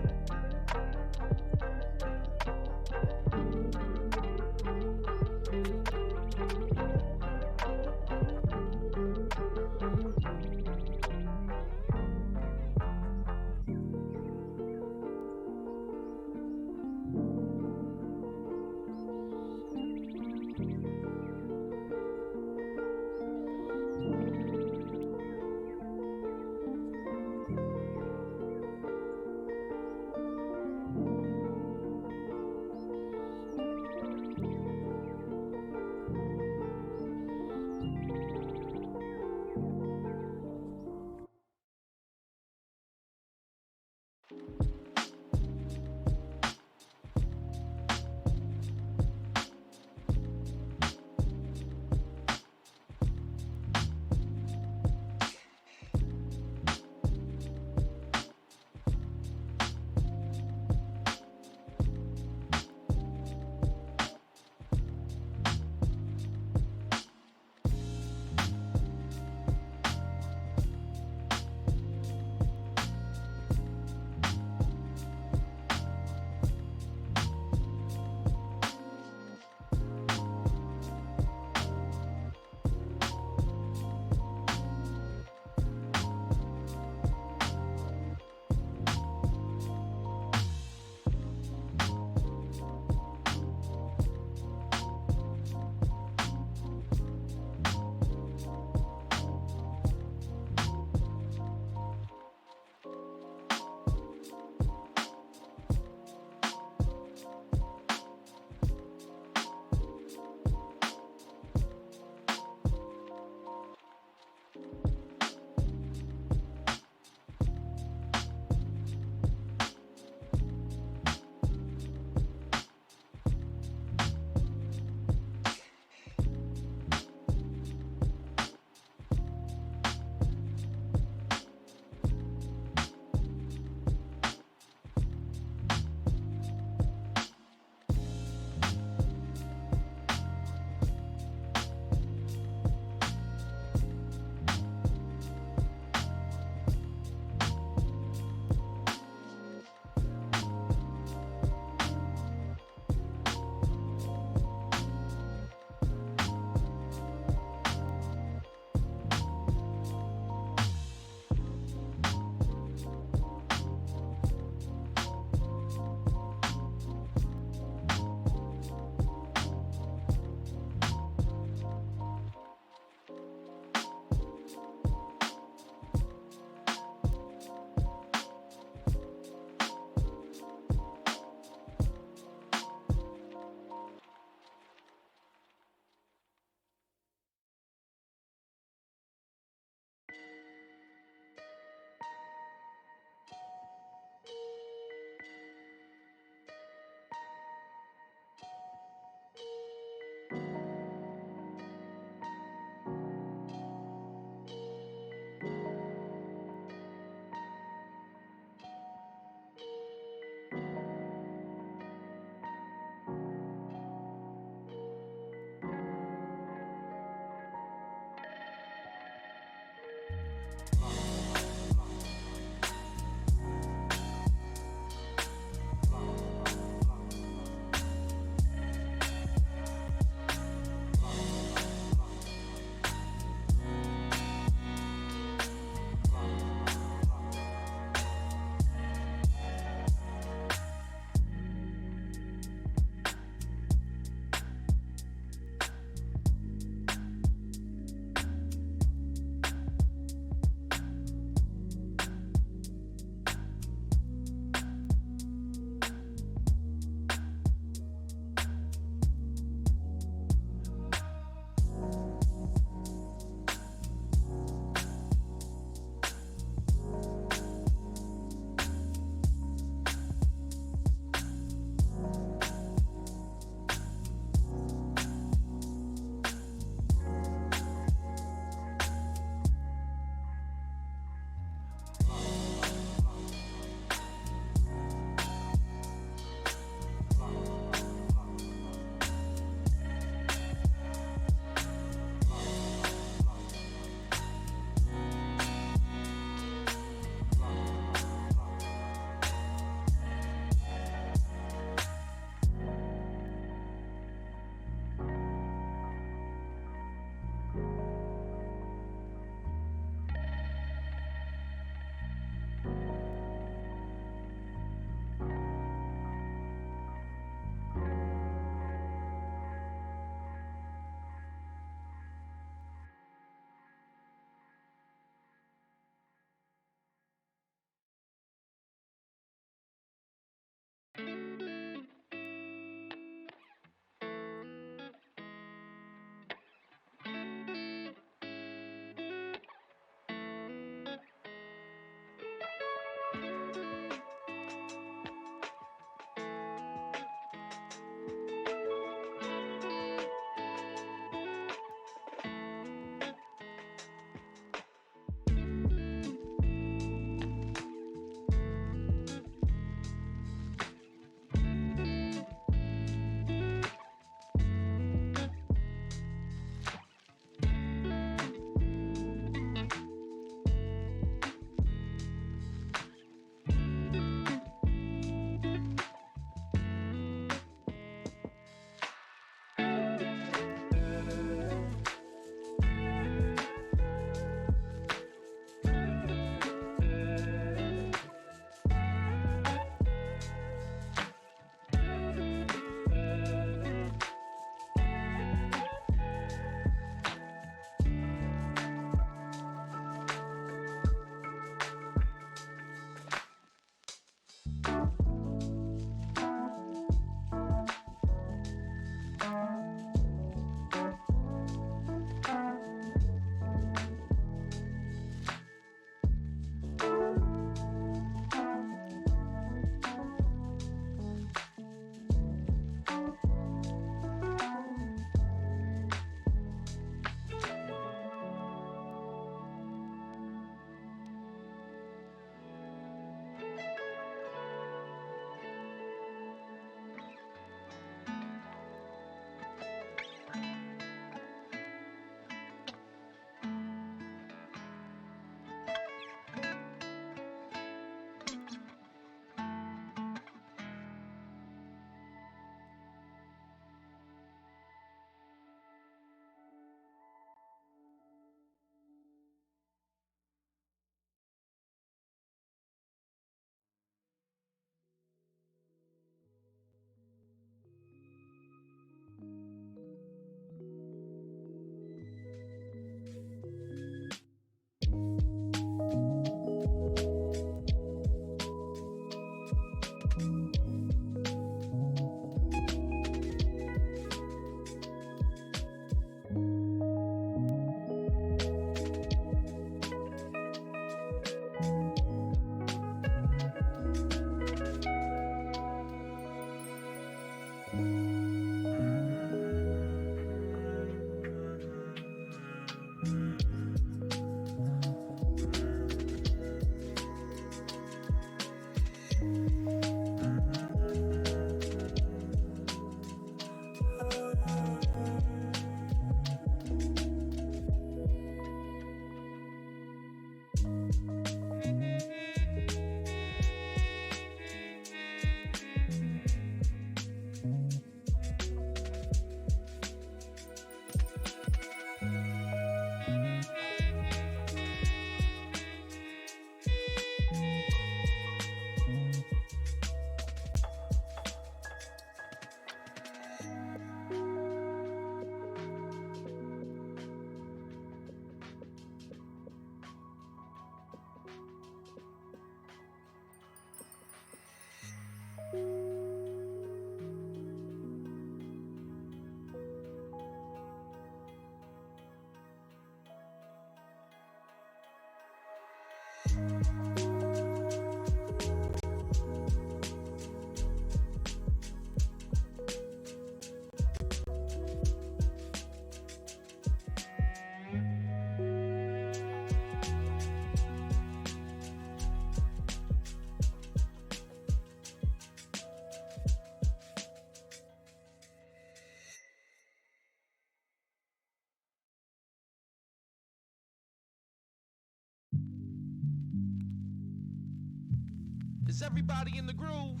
Is everybody in the groove?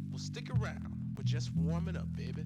Well, stick around. We're just warming up, baby.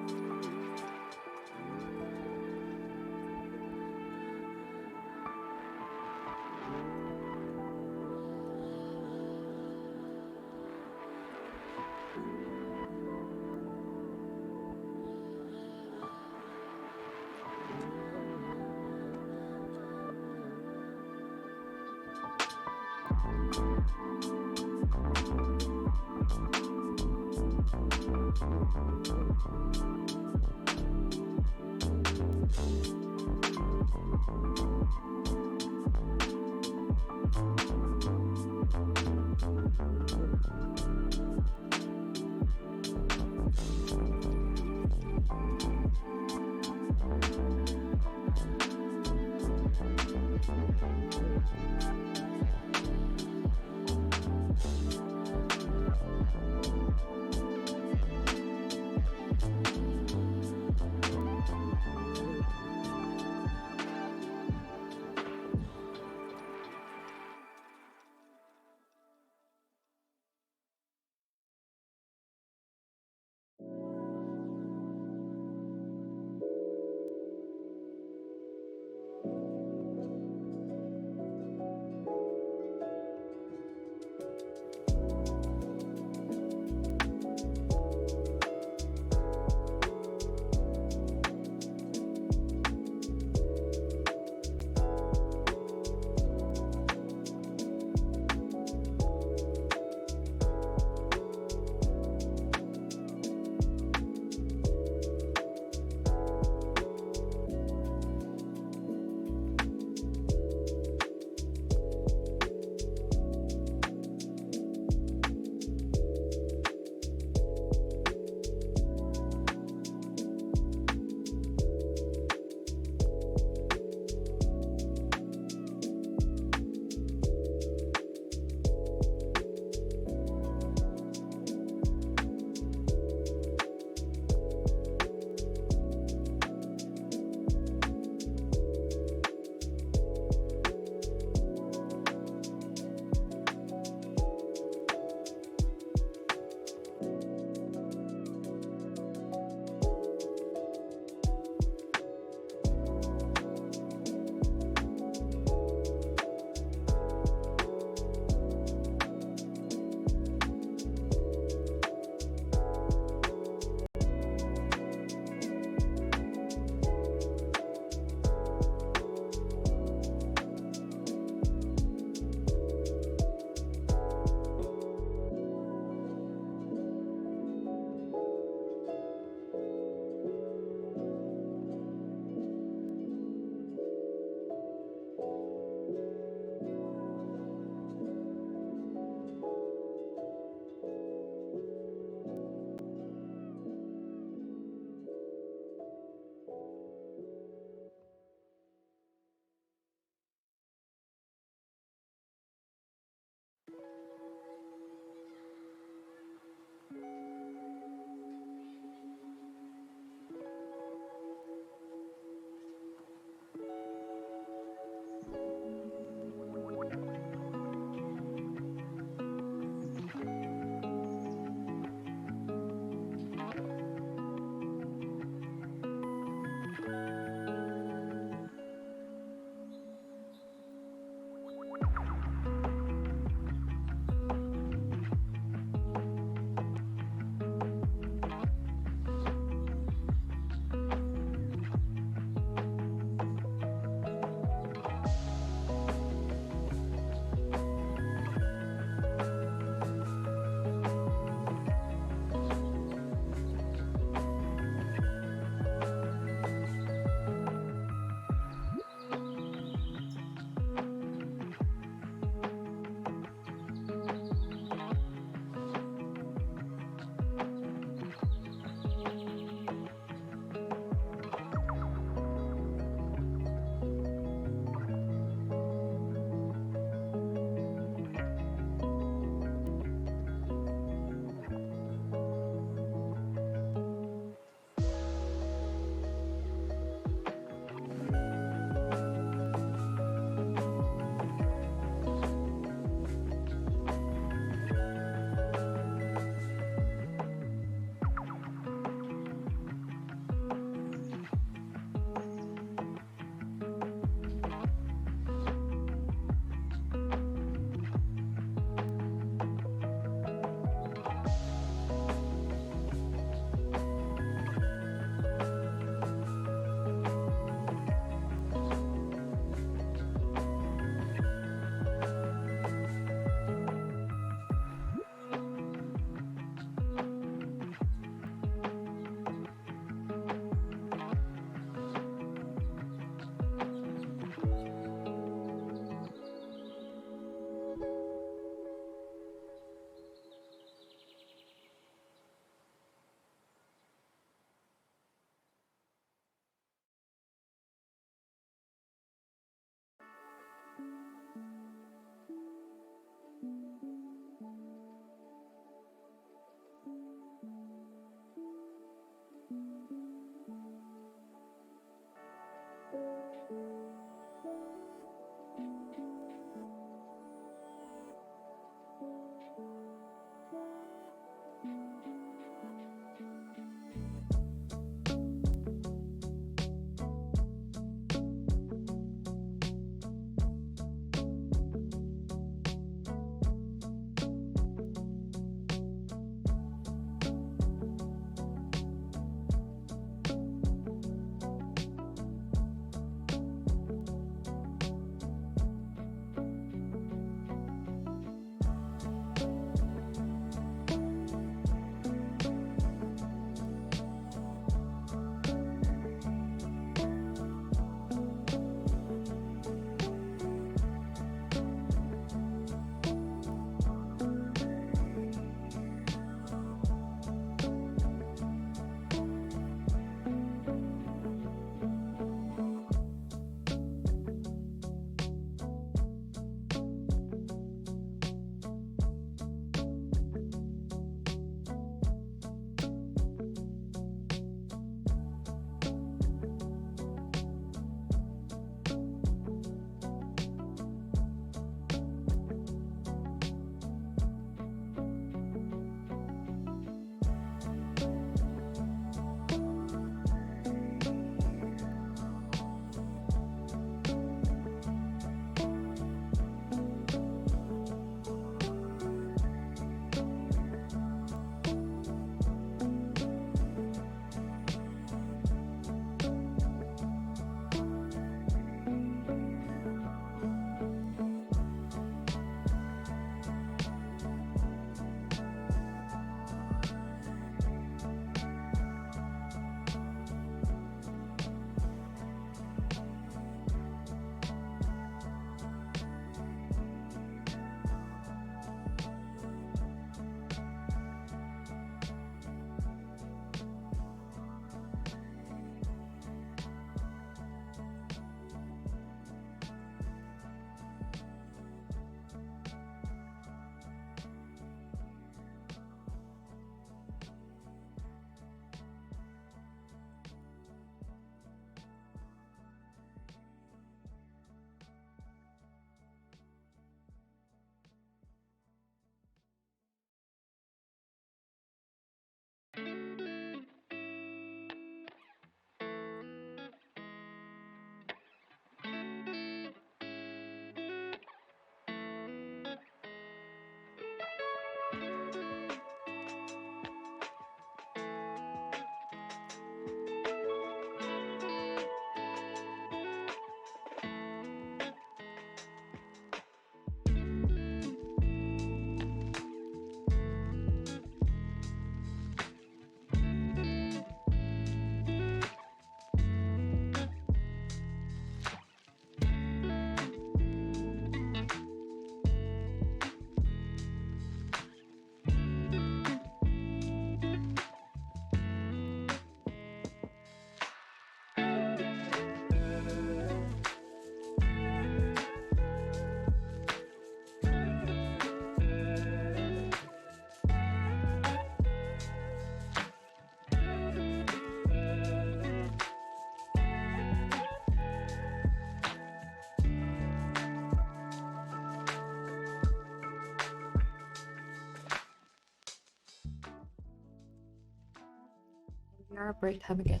our break time again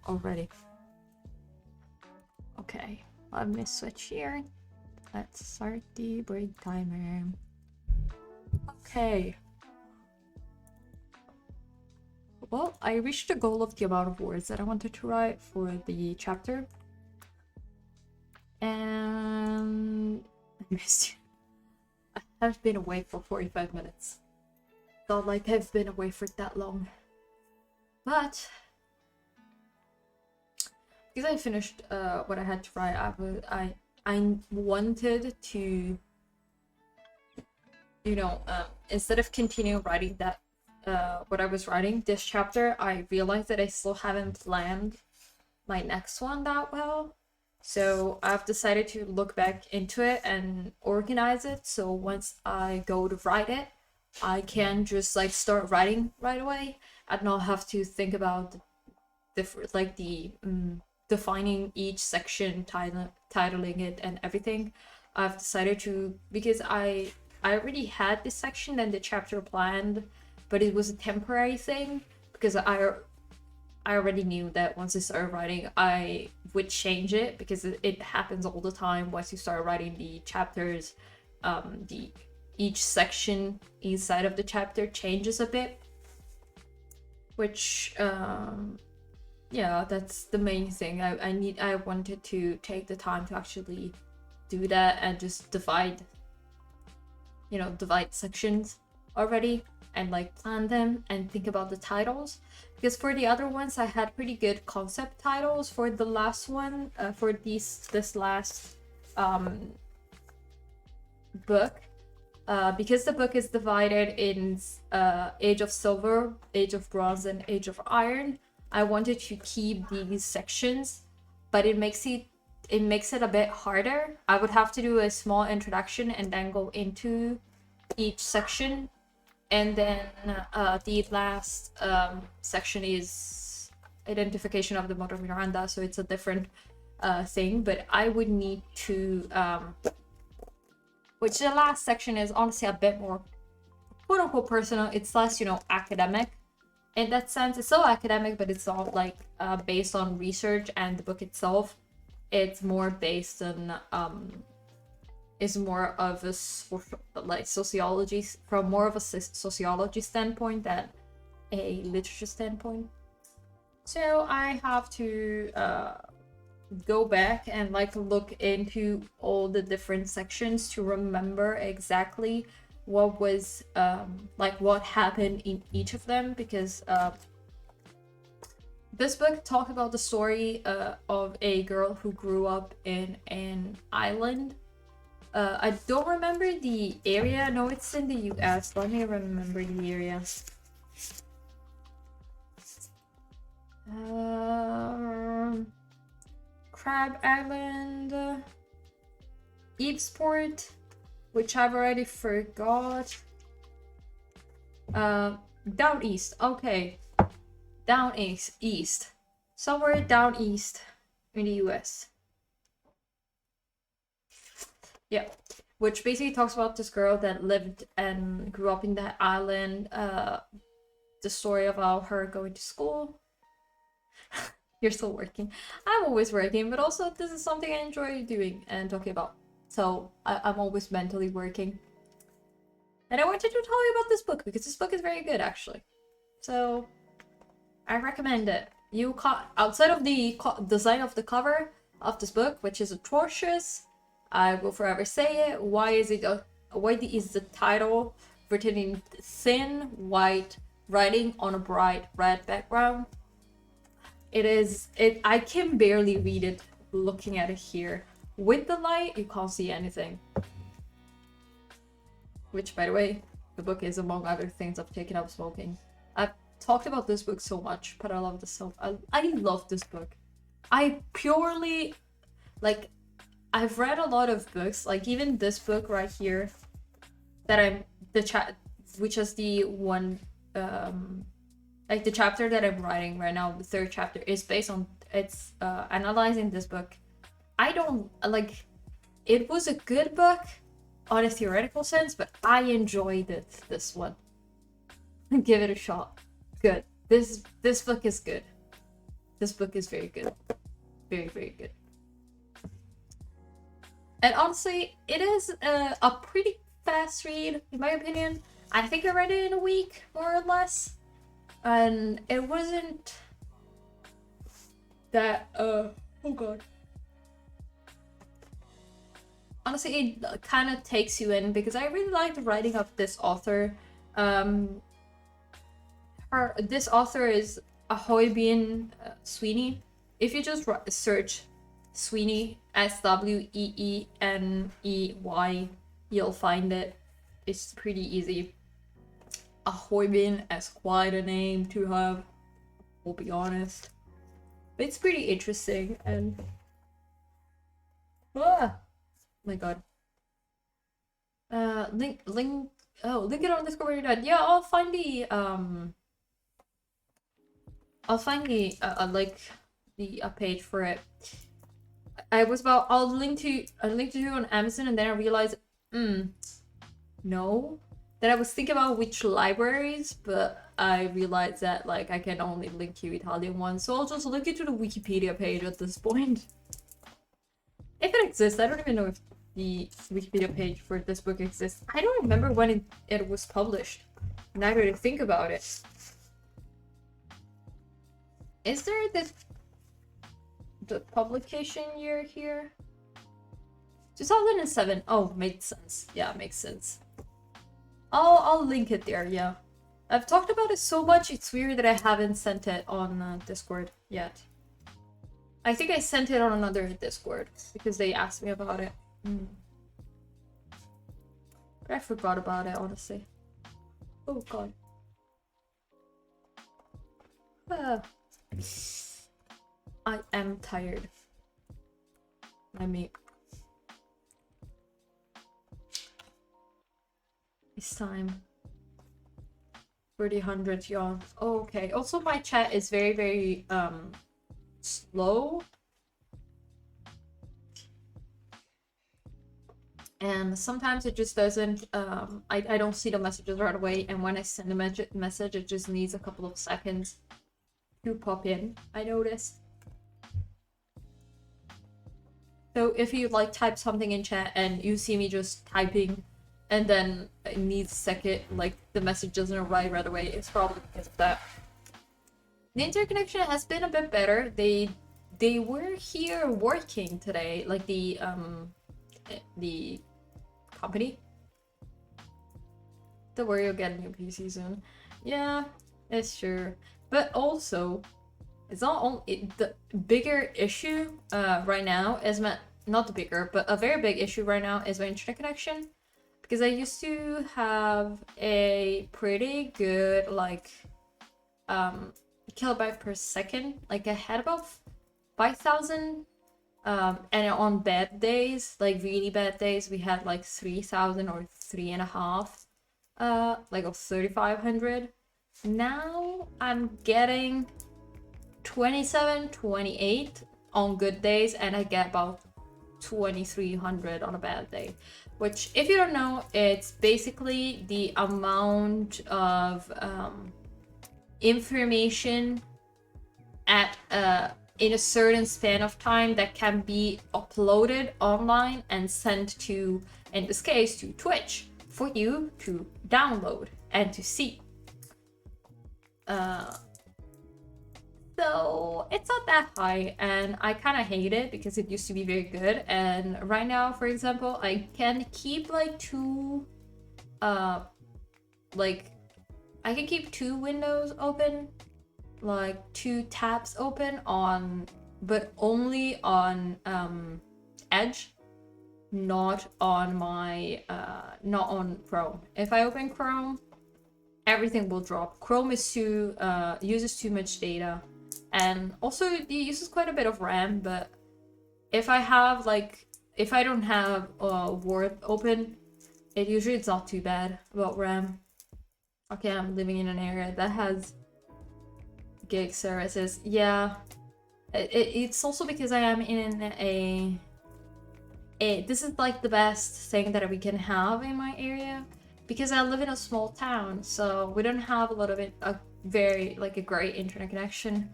already. Okay, let me switch here. Let's start the break timer. Okay. Well, I reached the goal of the amount of words that I wanted to write for the chapter. And I missed you. I have been away for 45 minutes. Felt like I've been away for that long. But because I finished what I had to write, I wanted to, you know, instead of continue writing that what I was writing this chapter, I realized that I still haven't planned my next one that well. So I've decided to look back into it and organize it. So once I go to write it, I can just like start writing right away and not have to think about defining each section, titling it, and everything. I've decided to, because I already had this section and the chapter planned, but it was a temporary thing because I already knew that once I started writing, I would change it because it happens all the time. Once you start writing the chapters, each section inside of the chapter changes a bit, which yeah, that's the main thing. I wanted to take the time to actually do that and just divide sections already and like plan them and think about the titles, because for the other ones I had pretty good concept titles. For the last one, for this last book, because the book is divided in Age of Silver, Age of Bronze, and Age of Iron, I wanted to keep these sections, but it makes it a bit harder. I would have to do a small introduction and then go into each section, and then the last section is identification of the Mother Miranda, so it's a different thing, but I would need to which the last section is honestly a bit more quote-unquote personal. It's less, academic in that sense. It's still academic, but it's not like based on research and the book itself. It's more based on is more of a sociology, from more of a sociology standpoint than a literature standpoint. So I have to go back and like look into all the different sections to remember exactly what was what happened in each of them, because this book talked about the story of a girl who grew up in an island. I don't remember the area. No, it's in the US. Let me remember the area. Crab Island, Evesport, which I've already forgot. Down east. Okay, down east, somewhere down east in the US. Yeah, which basically talks about this girl that lived and grew up in that island. The story about her going to school. You're still working. I'm always working, but also this is something I enjoy doing and talking about. So I'm always mentally working. And I wanted to tell you about this book because this book is very good, actually. So I recommend it. Outside of the design of the cover of this book, which is atrocious, I will forever say it. Why is the title written in thin white writing on a bright red background? I can barely read it looking at it here. With the light, you can't see anything. Which, by the way, the book is, among other things, I've taken up smoking. I've talked about this book so much, but I love this so. I love this book. I purely, I've read a lot of books, like even this book right here, that which is the one, the chapter that I'm writing right now, the third chapter, is based on, it's analyzing this book. I don't, it was a good book on a theoretical sense, but I enjoyed this one. Give it a shot. Good. This book is good. this book is very good. Very, very good. And honestly, it is a pretty fast read, in my opinion. I think I read it in a week, more or less. And it wasn't that, oh god. Honestly, it kind of takes you in, because I really like the writing of this author. This author is Ahoy Sweeney. If you just search Sweeney, Sweeny, you'll find it. It's pretty easy. Ahoybin is quite a name to have, we'll be honest. But it's pretty interesting, and my god. Link it on Discord when you're done. Yeah, I'll find the like the page for it. I'll link to you on Amazon, and then I realized no. Then I was thinking about which libraries, but I realized that like I can only link you Italian ones, so I'll just link you to the Wikipedia page at this point. If it exists. I don't even know if the Wikipedia page for this book exists. I don't remember when it was published. Neither to think about it. Is there the publication year here? 2007. Oh, makes sense. Yeah, makes sense. I'll link it there, yeah. I've talked about it so much, it's weird that I haven't sent it on Discord yet. I think I sent it on another Discord because they asked me about it. But I forgot about it, honestly. Oh god. I am tired. I mean, it's time for the 100th yawn. Oh, okay. Also, my chat is very, very slow. And sometimes it just doesn't, I don't see the messages right away, and when I send a message, it just needs a couple of seconds to pop in, I noticed. So if you like type something in chat and you see me just typing and then it needs a second, like the message doesn't arrive right away, it's probably because of that. The interconnection has been a bit better. They were here working today, like the company. Don't worry, you'll get a new PC soon. Yeah, it's true. But also, it's not only the bigger issue right now is not the bigger, but a very big issue right now is my internet connection, because I used to have a pretty good like kilobyte per second. Like I had about 5,000, and on bad days, like really bad days, we had like 3,000 or 3.5, like of 3,500. Now I'm getting 27, 28 on good days, and I get about 2,300 on a bad day. Which, if you don't know, it's basically the amount of information at in a certain span of time that can be uploaded online and sent to, in this case, to Twitch for you to download and to see. So it's not that high, and I kind of hate it because it used to be very good. And right now, for example, I can keep like I can keep two windows open, like two tabs open on, but only on Edge, not on my not on Chrome. If I open Chrome, everything will drop. Chrome is uses too much data, and also it uses quite a bit of RAM. But if I don't have Word open, it's not too bad about RAM. Okay, I'm living in an area that has gig services. Yeah, it's also because I am in this is like the best thing that we can have in my area, because I live in a small town, so we don't have a lot of a great internet connection.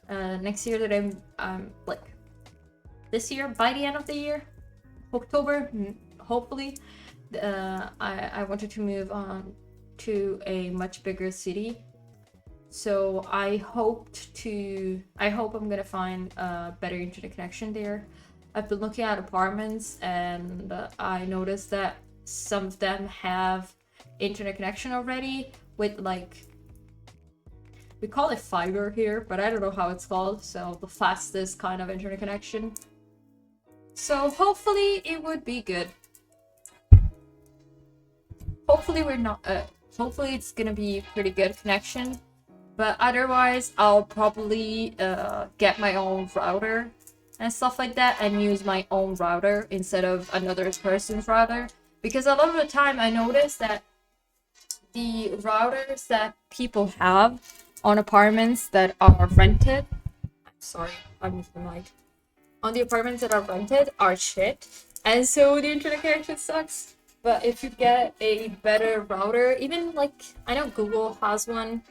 next year that I'm like this year, by the end of the year, October, hopefully, I wanted to move on to a much bigger city. So I hope I'm gonna find a better internet connection there. I've been looking at apartments and I noticed that some of them have internet connection already with like, we call it fiber here, but I don't know how it's called. So the fastest kind of internet connection. So hopefully it would be good. Hopefully hopefully it's gonna be pretty good connection. But otherwise, I'll probably get my own router and stuff like that and use my own router instead of another person's router. Because a lot of the time I notice that the routers that people have on apartments that are rented, sorry, I moved the mic. On the apartments that are rented are shit. And so the internet connection sucks. But if you get a better router, even like, I know Google has one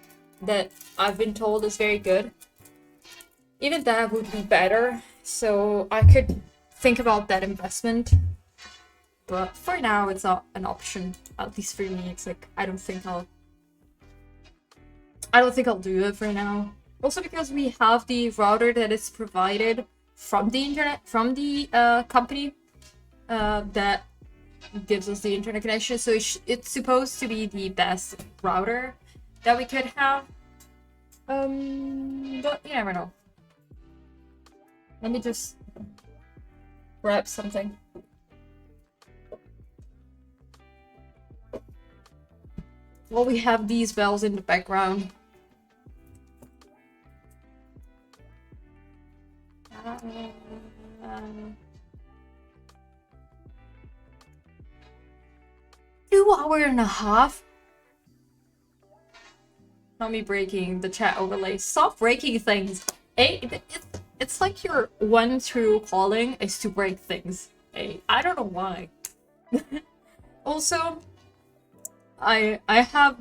that I've been told is very good. Even that would be better. So I could think about that investment. But for now, it's not an option. At least for me, it's like, I don't think I'll do it for now. Also because we have the router that is provided from the internet, from the company that gives us the internet connection. So it's supposed to be the best router that we could have. But you never know. Let me just grab something. Well, we have these bells in the background. Hour and a half? Not me breaking the chat overlay. Stop breaking things. It's like your one true calling is to break things. I don't know why. Also, I've had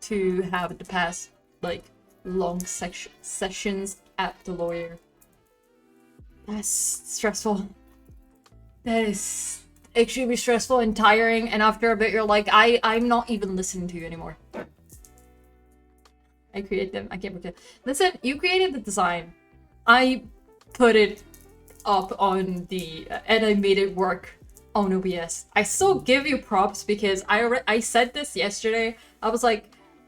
to have the past like long sessions at the lawyer. That's stressful. That is extremely stressful and tiring, and after a bit you're like, I'm not even listening to you anymore. I created them. I can't forget. Listen, you created the design. I put it up on the and I made it work on OBS. I still give you props because I said this yesterday. I was like,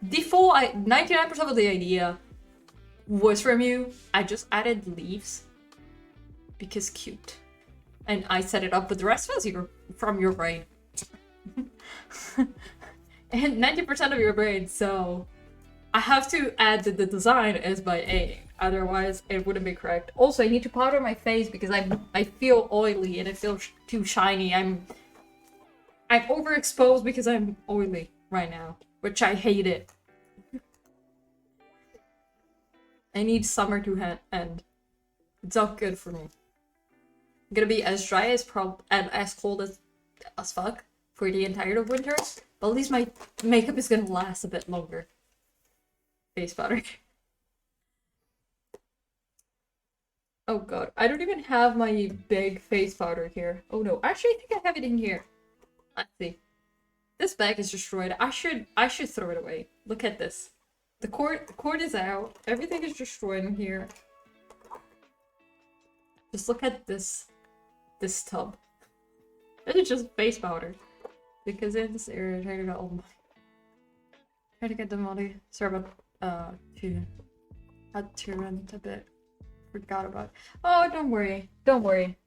default 99% of the idea was from you. I just added leaves because cute. And I set it up, but the rest was from your brain. And 90% of your brain, so I have to add the design as by A. Otherwise, it wouldn't be correct. Also, I need to powder my face because I feel oily and it feels too shiny. I'm overexposed because I'm oily right now, which I hate it. I need summer to end. It's not good for me. I'm gonna be as dry and as cold as fuck for the entire of winter, but at least my makeup is gonna last a bit longer. Face powder. Oh god, I don't even have my big face powder here. Oh no, actually I think I have it in here. Let's see. This bag is destroyed. I should throw it away. Look at this. The cord is out. Everything is destroyed in here. Just look at this tub. This is just face powder. Because in this area, trying to get the money. Sorry about had to rent a bit. Forgot about it. Oh, don't worry. Don't worry.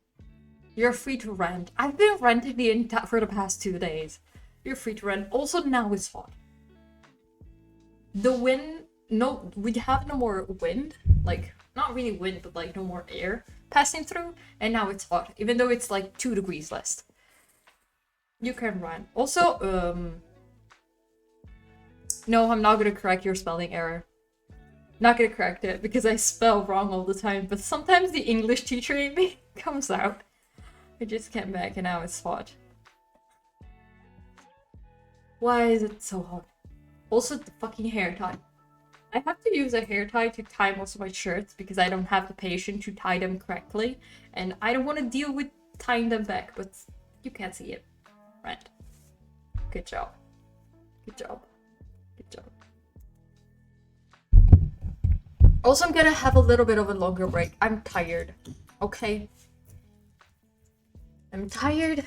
You're free to rent. I've been renting for the past 2 days. You're free to rent. Also, now it's hot. The wind, no, we have no more wind. Like, not really wind, but like no more air passing through. And now it's hot, even though it's like 2 degrees less. You can run. Also, no, I'm not gonna correct your spelling error. Not gonna correct it because I spell wrong all the time, but sometimes the English teacher in me comes out. I just came back and now it's hot. Why is it so hot? Also, the fucking hair tie. I have to use a hair tie to tie most of my shirts because I don't have the patience to tie them correctly, and I don't want to deal with tying them back, but you can't see it. Right. Good job. Good job. Good job. Also, I'm gonna have a little bit of a longer break. I'm tired. Okay? I'm tired.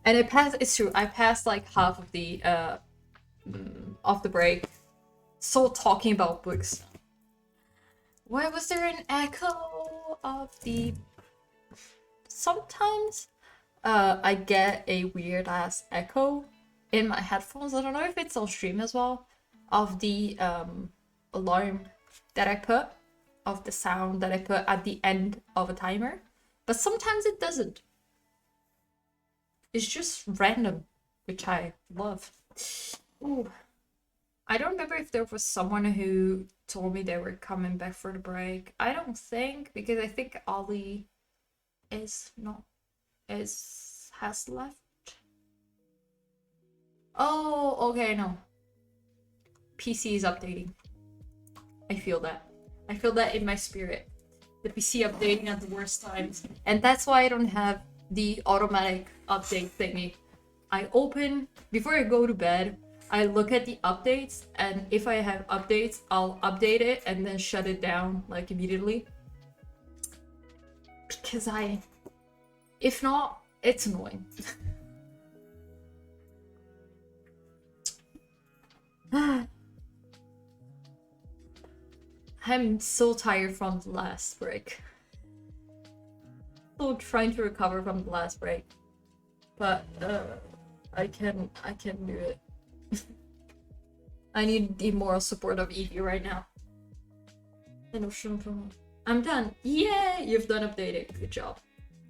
And it's true, I passed like half of the break. So talking about books. Why was there an echo of the... Sometimes I get a weird ass echo in my headphones. I don't know if it's on stream as well, of the alarm that I put, of the sound that I put at the end of a timer. But sometimes it doesn't. It's just random, which I love. Ooh. I don't remember if there was someone who told me they were coming back for the break. I don't think, because I think Ollie has left. Oh, okay, no. PC is updating. I feel that. I feel that in my spirit. The PC updating at the worst times. And that's why I don't have the automatic update thingy. I open, before I go to bed, I look at the updates, and if I have updates, I'll update it and then shut it down, like, immediately. Because if not, it's annoying. I'm so tired from the last break. Still trying to recover from the last break. But, I can do it. I need the moral support of Evie right now. I'm done. Yeah, you've done updating. Good job.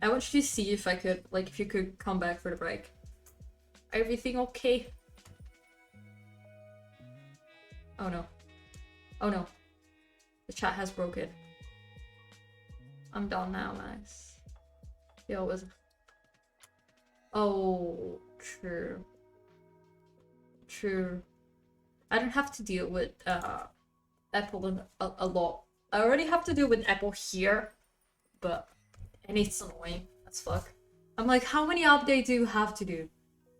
I want you to see if I could, like, if you could come back for the break. Everything okay? Oh no. Oh no. The chat has broken. I'm done now, guys. Yo, was... Oh, true. True. I don't have to deal with Apple a lot. I already have to deal with Apple here, and it's annoying as fuck. I'm like, how many updates do you have to do?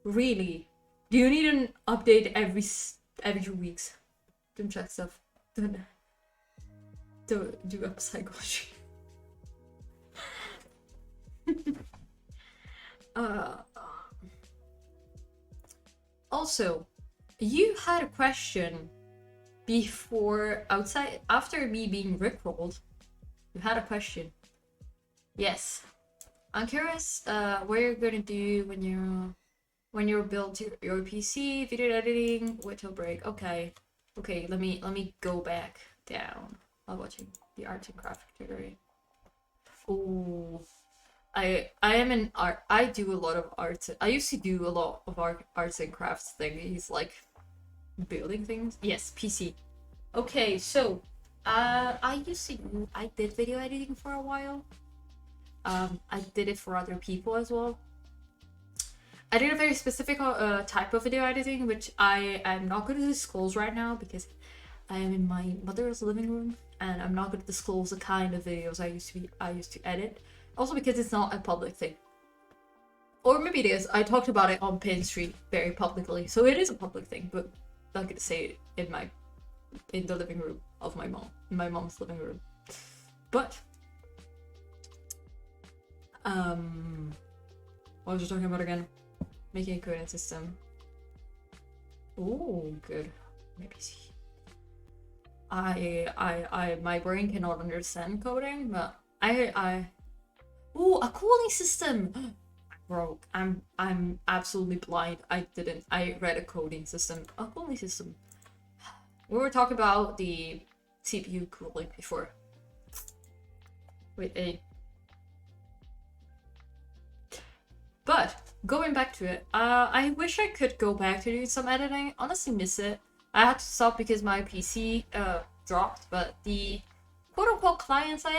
Really? Do you need an update every 2 weeks? Don't check stuff. Don't do up psychology. Also, you had a question before, after me being rickrolled. You had a question. Yes. I'm curious what you're gonna do when you build your PC, video editing, which will break. Okay, let me go back down while watching the arts and craft tutorial. Oh, I am an art. I do a lot of arts. I used to do a lot of arts and crafts thingies, like building things. Yes, PC. Okay, so I did video editing for a while. I did it for other people as well. I did a very specific type of video editing, which I am not going to disclose right now because I am in my mother's living room, and I'm not going to disclose the kind of videos I used to edit. Also because it's not a public thing. Or maybe it is. I talked about it on Pin Street very publicly, so it is a public thing, but I'm not going to say it in the living room of my mom, in my mom's living room. But what was I talking about again? Making a coding system. Ooh, good. Maybe see. My brain cannot understand coding, but ooh, a cooling system. Bro, I'm absolutely blind. I read a coding system. A cooling system. We were talking about the CPU cooling before. But going back to it, I wish I could go back to doing some editing. Honestly, miss it. I had to stop because my PC dropped, but the quote-unquote clients I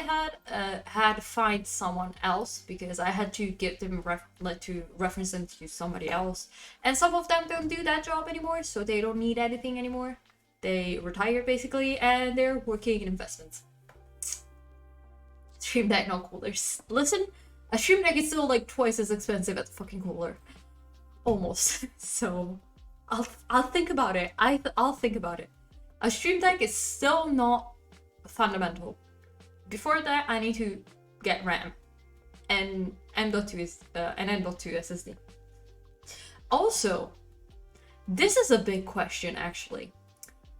had to find someone else because I had to give them reference them to somebody else, and some of them don't do that job anymore, so they don't need editing anymore. They retired basically, and they're working in investments. Stream Deck, not coolers. Listen, a Stream Deck is still like twice as expensive as a fucking cooler, almost. So, I'll think about it. I'll think about it. A Stream Deck is still not fundamental. Before that, I need to get RAM and M.2 is an M.2 SSD. Also, this is a big question actually,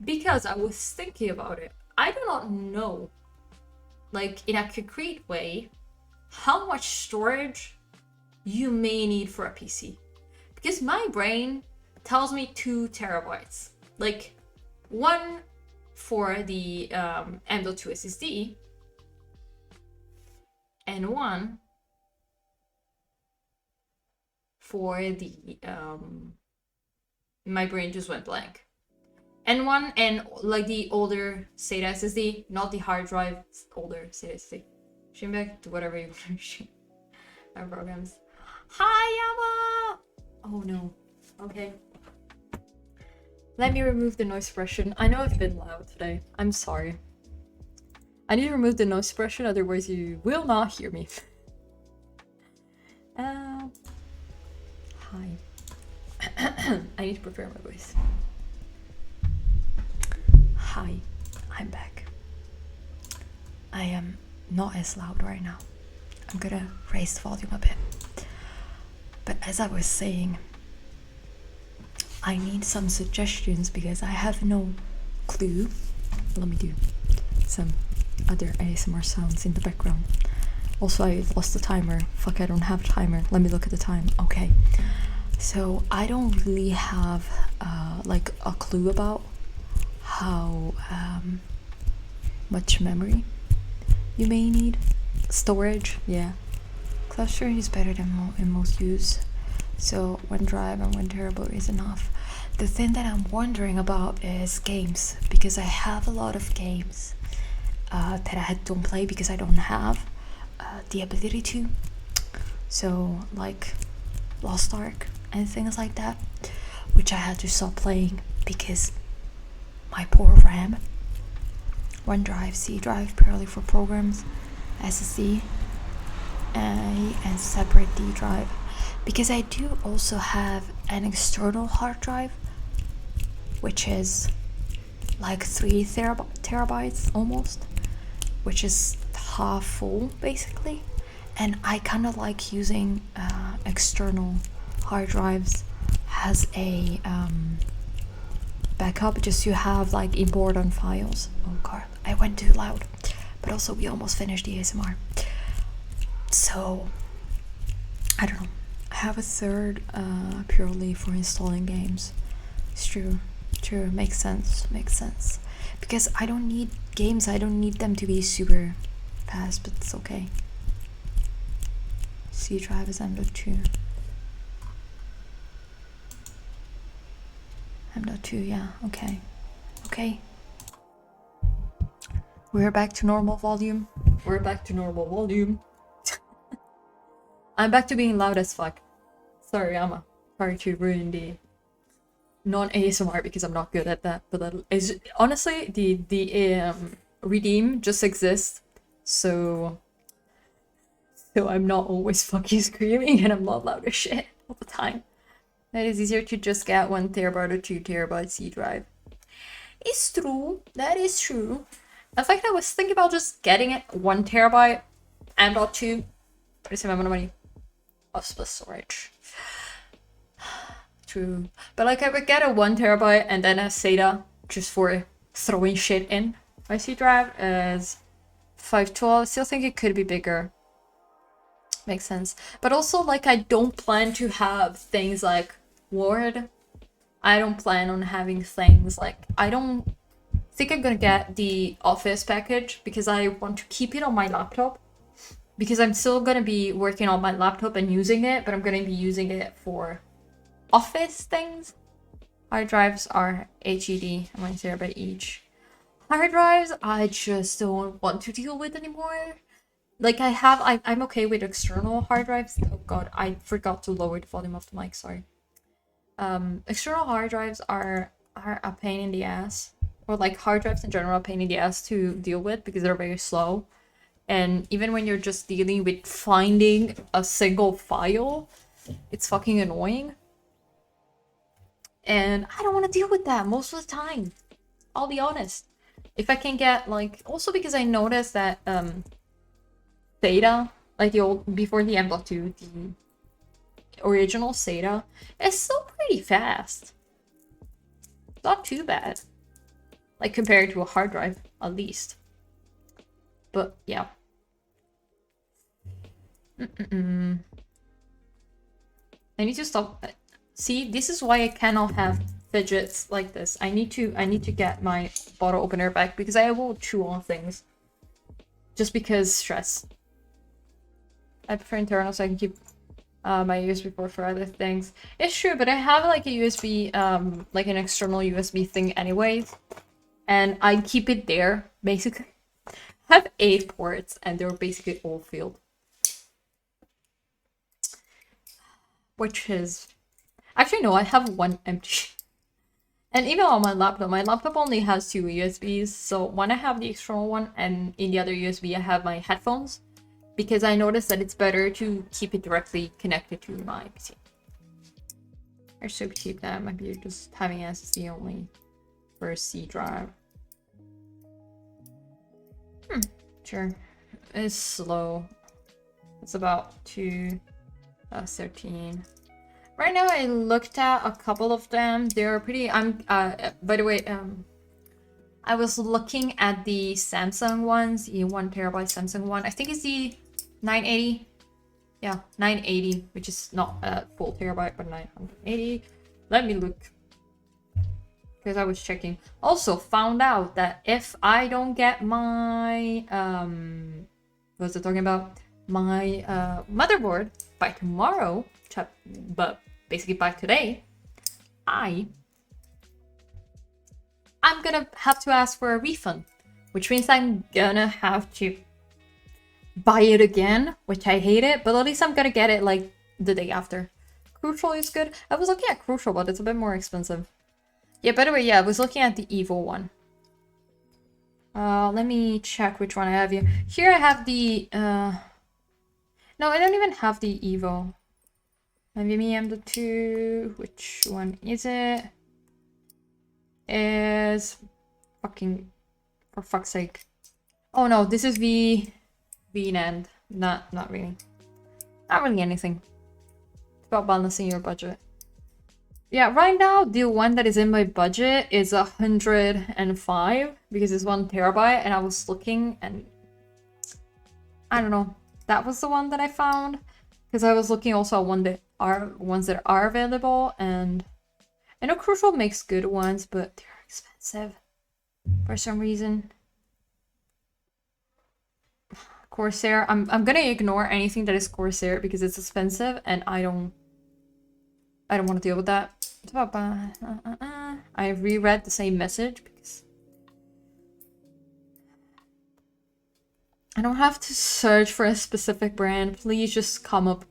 because I was thinking about it. I do not know, like in a concrete way, how much storage you may need for a PC. Because my brain tells me 2 terabytes. Like, one for the M.2 SSD, and one for the my brain just went blank. And one, and like the older SATA SSD, not the hard drive, older SATA SSD. Stream back to whatever you want to stream. Our programs. Hi, Yama! Oh no. Okay. Let me remove the noise suppression. I know I've been loud today. I'm sorry. I need to remove the noise suppression, otherwise you will not hear me. Hi. I need to prepare my voice. Hi, I'm back. I am not as loud right now. I'm gonna raise the volume a bit. But as I was saying, I need some suggestions because I have no clue. Let me do some other ASMR sounds in the background. Also, I lost the timer. Fuck, I don't have a timer. Let me look at the time. Okay. So I don't really have like a clue about how much memory you may need. Storage, yeah. Cloud storage is better than in most use. So 1 drive and 1 terabyte is enough. The thing that I'm wondering about is games, because I have a lot of games that I don't play because I don't have the ability to. So like Lost Ark and things like that, which I had to stop playing because my poor RAM. 1 drive, C drive purely for programs, SSD, and separate D drive. Because I do also have an external hard drive, which is like 3 terabytes almost, which is half full basically. And I kind of like using external hard drives as a backup, just to have like important files. Oh god, I went too loud. But also we almost finished the ASMR. So, I don't know. I have a third purely for installing games. It's true. True. Makes sense. Makes sense. Because I don't need games, I don't need them to be super fast, but it's okay. C drive is M.2. M.2, yeah, okay. Okay. We're back to normal volume. We're back to normal volume. I'm back to being loud as fuck. Sorry, I'm sorry to ruin the non-ASMR because I'm not good at that. But that is honestly the redeem just exists, so I'm not always fucking screaming and I'm not loud as shit all the time. That is easier to just get 1 terabyte or 2 terabyte C drive. It's true. That is true. In fact, I was thinking about just getting it 1 terabyte and or 2. Pretty amount of money of split storage. True. But like I would get a 1 terabyte and then a SATA just for throwing shit in. My C drive is 512. Still think it could be bigger. Makes sense. But also like I don't plan to have things like Word. I don't plan on having things like, I don't think I'm gonna get the Office package because I want to keep it on my laptop. Because I'm still gonna be working on my laptop and using it, but I'm gonna be using it for Office things. Hard drives are HED, 1 terabyte each. Hard drives, I just don't want to deal with anymore. Like I'm okay with external hard drives. Oh god, I forgot to lower the volume of the mic, sorry. External hard drives are a pain in the ass or like hard drives in general, a pain in the ass to deal with because they're very slow. And even when you're just dealing with finding a single file, it's fucking annoying. And I don't want to deal with that most of the time. I'll be honest. If I can get like, also because I noticed that Theta, like the old, before the M.2, the original SATA, is still pretty fast. Not too bad. Like compared to a hard drive, at least. But yeah. I need to stop. See, this is why I cannot have fidgets like this. I need to get my bottle opener back because I will chew on things. Just because stress. I prefer internal so I can keep my USB port for other things. It's true, but I have like a USB, like an external USB thing anyways. And I keep it there, basically. I have 8 ports and they're basically all filled. Which is... Actually, no, I have 1 empty. And even on my laptop only has 2 USBs. So one I have the external one and in the other USB I have my headphones. Because I noticed that it's better to keep it directly connected to my PC. They're so cheap that it might be just having SSD only for a C drive. Sure. It's slow. It's about 213. Right now I looked at a couple of them. They're pretty by the way, I was looking at the Samsung ones, the 1 terabyte Samsung one. I think it's the 980. Yeah, 980, which is not a full terabyte, but 980. Let me look. Because I was checking. Also found out that if I don't get my what was I talking about? My motherboard by tomorrow, but basically by today, I'm gonna have to ask for a refund, which means I'm gonna have to buy it again, which I hate it, but at least I'm gonna get it like the day after. Crucial is good. I was looking at Crucial, but it's a bit more expensive. Yeah, by the way, yeah, I was looking at the Evil one. Let me check which one I have here. Here I have the, no, I don't even have the Evo. NVMe M.2, which one is it? Is fucking, for fuck's sake. Oh no, this is the VNAND. Not really. Not really anything. It's about balancing your budget. Yeah, right now the one that is in my budget is 105 because it's 1 terabyte, and I was looking and I don't know. That was the one that I found because I was looking also at ones that are available, and I know Crucial makes good ones, but they're expensive for some reason. Corsair, I'm gonna ignore anything that is Corsair because it's expensive and I don't want to deal with that. I reread the same message because I don't have to search for a specific brand. Please just come up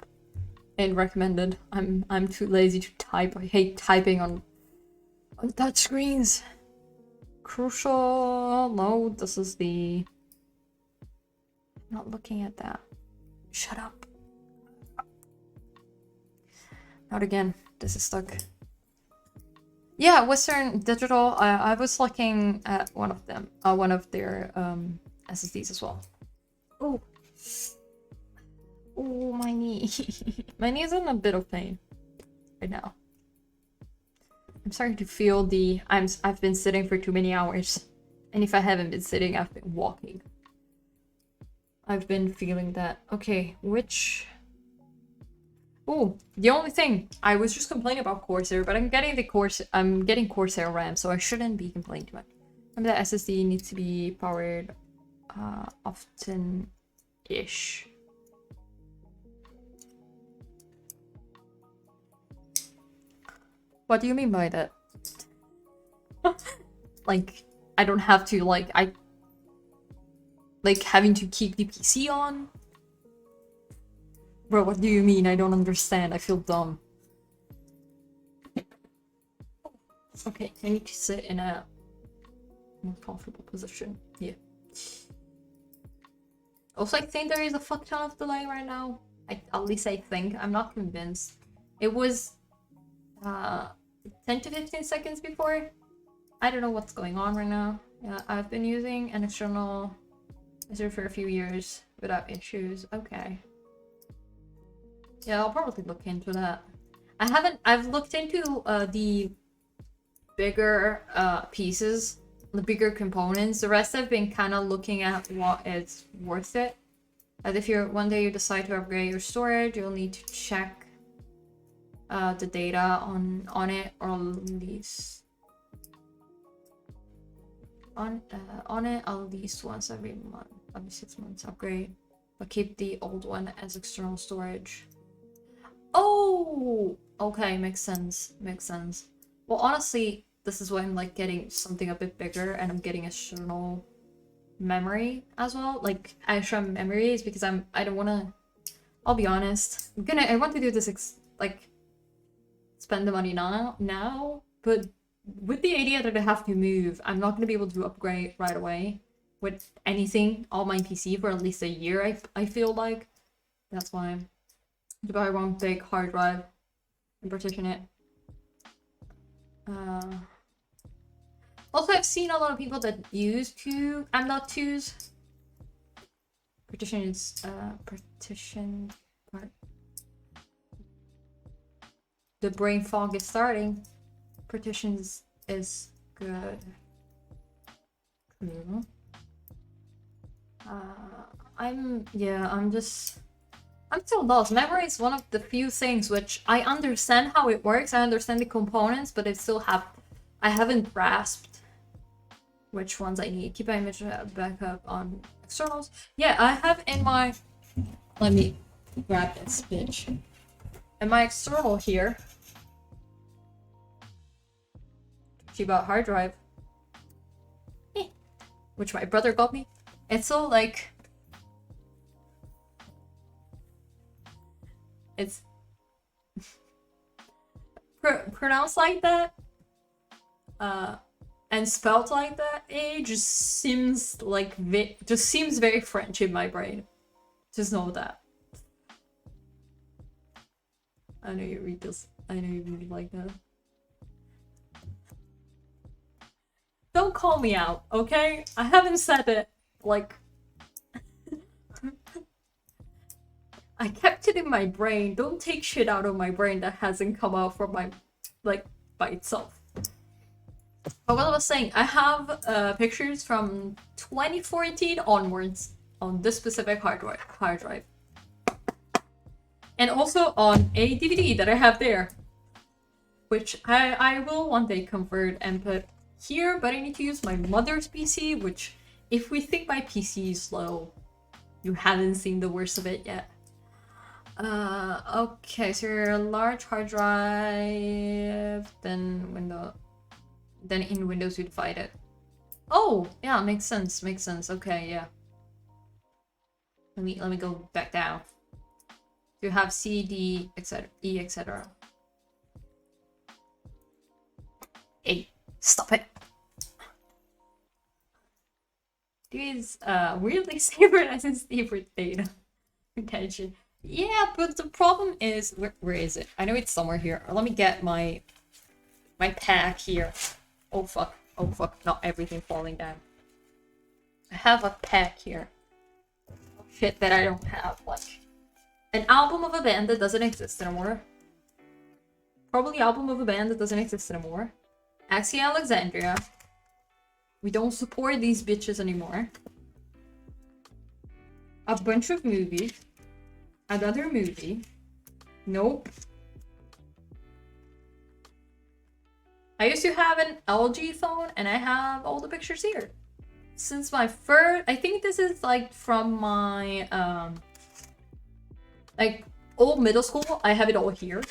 in recommended. I'm too lazy to type. I hate typing on touch screens. Crucial. No, this is the... I'm not looking at that. Shut up. Not again. This is stuck. Yeah, Western Digital. I was looking at one of them. One of their SSDs as well. Oh. Oh, my knee. My knee is in a bit of pain right now. I'm starting to feel the... I've been sitting for too many hours. And if I haven't been sitting, I've been walking. I've been feeling that. Okay, which... Oh, the only thing, I was just complaining about Corsair, but I'm getting Corsair RAM, so I shouldn't be complaining too much. Remember that SSD needs to be powered often-ish. What do you mean by that? Like, I don't have to, like, like, having to keep the PC on? Bro, what do you mean? I don't understand. I feel dumb. Okay, I need to sit in a more comfortable position. Yeah. Also, I think there is a fuck ton of delay right now. At least I think. I'm not convinced. It was 10 to 15 seconds before. I don't know what's going on right now. Yeah, I've been using an external user for a few years without issues. Okay. Yeah, I'll probably look into that. I've looked into the bigger pieces, the bigger components. The rest I've been kind of looking at what is worth it. As if one day you decide to upgrade your storage, you'll need to check the data on it, or at least on it at least once every month, every 6 months upgrade, but keep the old one as external storage. Oh, okay, makes sense. Well, honestly, this is why I'm like getting something a bit bigger, and I'm getting external memory as well, like extra memories, because I don't want to. I'll be honest. I want to do this like spend the money now, but with the idea that I have to move, I'm not going to be able to upgrade right away with anything on my PC for at least a year. I feel like that's why I'm to buy one big hard drive and partition it. Also, I've seen a lot of people that use M.2s. Partition is partition part. The brain fog is starting. Partitions is good. Cool. I'm still lost. Memory is one of the few things which I understand how it works. I understand the components, but I haven't grasped which ones I need. Keep my image backup on externals. Yeah, I have in my. Let me grab this bitch. In my external here. About hard drive, which my brother got me. It's all like it's pronounced like that, and spelled like that. It just seems like seems very French in my brain. Just know that. I know you read this. I know you read like that. Don't call me out, okay? I haven't said it, like... I kept it in my brain. Don't take shit out of my brain that hasn't come out from my... like, by itself. But what I was saying, I have pictures from 2014 onwards on this specific hard drive. And also on a DVD that I have there. Which I will one day convert and put here, but I need to use my mother's PC, which, if we think my PC is slow, you haven't seen the worst of it yet. Okay, so you're a large hard drive, then in Windows you divide it. Oh, yeah, makes sense. Okay, yeah. Let me go back down. You have C, D, etc., E, etc. Hey, stop it. These weirdly synchronized with data retention. Yeah, but the problem is, where is it? I know it's somewhere here. Let me get my pack here. Oh fuck, not everything falling down. I have a pack here. Oh, shit that I don't have, like an album of a band that doesn't exist anymore. Probably album of a band that doesn't exist anymore. Axie Alexandria. We don't support these bitches anymore. A bunch of movies. Another movie. Nope. I used to have an LG phone, and I have all the pictures here. Since my first... I think this is, like, from my, like, old middle school. I have it all here.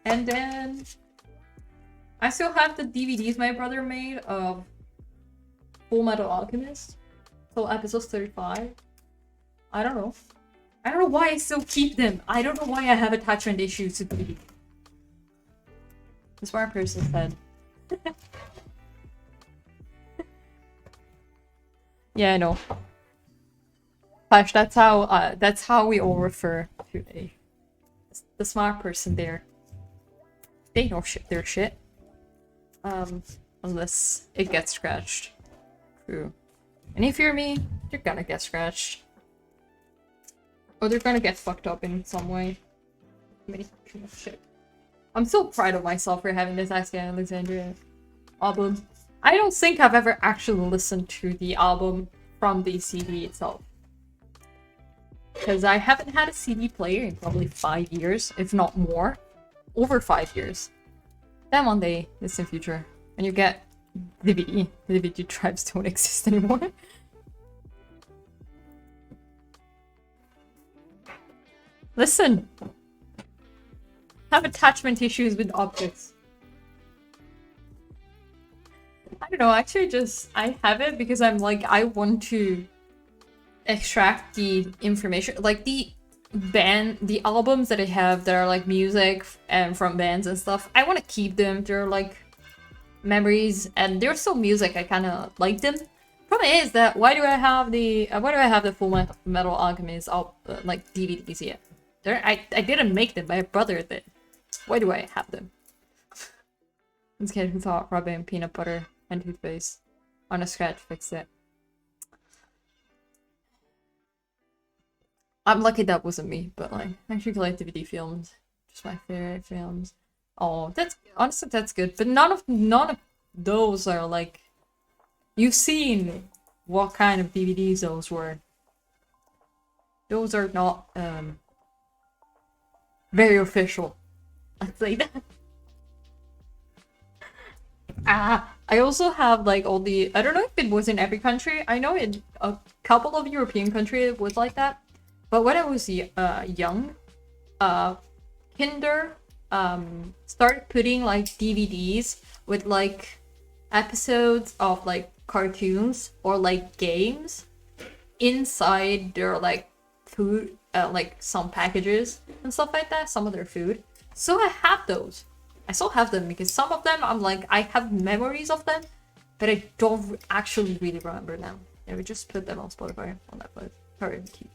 And then... I still have the DVDs my brother made of Full Metal Alchemist. So episode 35. I don't know. I don't know why I still keep them. I don't know why I have attachment issues to DVD. The smart person said. Yeah, I know. Flash, that's how we all refer to the smart person there. They know their shit. Unless it gets scratched. True. And if you're me, you're gonna get scratched. Or they're gonna get fucked up in some way. Too much shit. I'm so proud of myself for having this Ask Alexandria album. I don't think I've ever actually listened to the album from the CD itself. Because I haven't had a CD player in probably 5 years, if not more. Over 5 years. Then one day, distant future, when you get DVD, the DVD drives don't exist anymore. Listen! I have attachment issues with objects. I don't know, actually I have it because I'm like, I want to extract the information, like the albums that I have that are like music and from bands and stuff. I want to keep them. They're like memories and they're still music. I kind of like them. Problem is that why do I have the Full Metal Alchemist like DVDs yet? I didn't make them. My brother did. Why do I have them? This kid who thought rubbing peanut butter and toothpaste on a scratch fixed it. I'm lucky that wasn't me, but like, I actually collect DVD films. Just my favorite films. Oh, honestly that's good. But none of those are like, you've seen what kind of DVDs those were. Those are not very official. I'd say that. I also have like all the, I don't know if it was in every country. I know in a couple of European countries it was like that. But when I was young, Kinder started putting like DVDs with like episodes of like cartoons or like games inside their like food, like some packages and stuff like that, some of their food. So I have those. I still have them because some of them I'm like, I have memories of them, but I don't actually really remember them. Yeah, we just put them on Spotify on that place. Sorry, keep.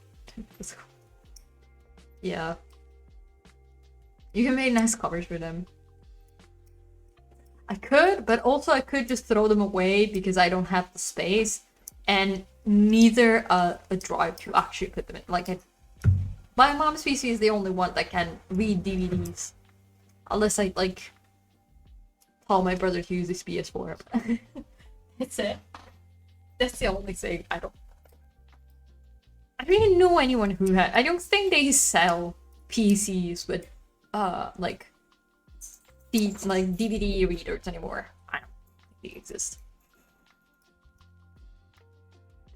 Yeah. You can make nice covers for them. I could, but also I could just throw them away because I don't have the space and neither a drive to actually put them in. Like, my mom's PC is the only one that can read DVDs. Unless I, like, tell my brother to use his PS4. That's it. That's the only thing. I don't even know anyone who had. I don't think they sell PCs with like DVD readers anymore. I don't think they exist.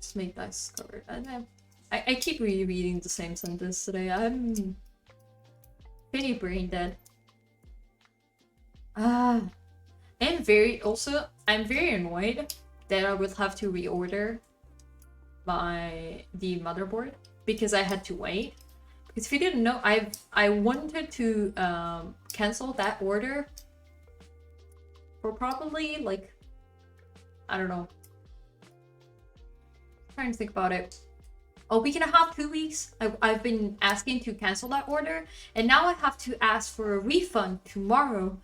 Just make nice cover. And I keep rereading the same sentence today. I'm pretty brain dead. I'm very annoyed that I will have to reorder the motherboard because I had to wait. Because if you didn't know, I wanted to cancel that order for probably like, I don't know. I'm trying to think about it. A week and a half, 2 weeks. I've been asking to cancel that order, and now I have to ask for a refund tomorrow.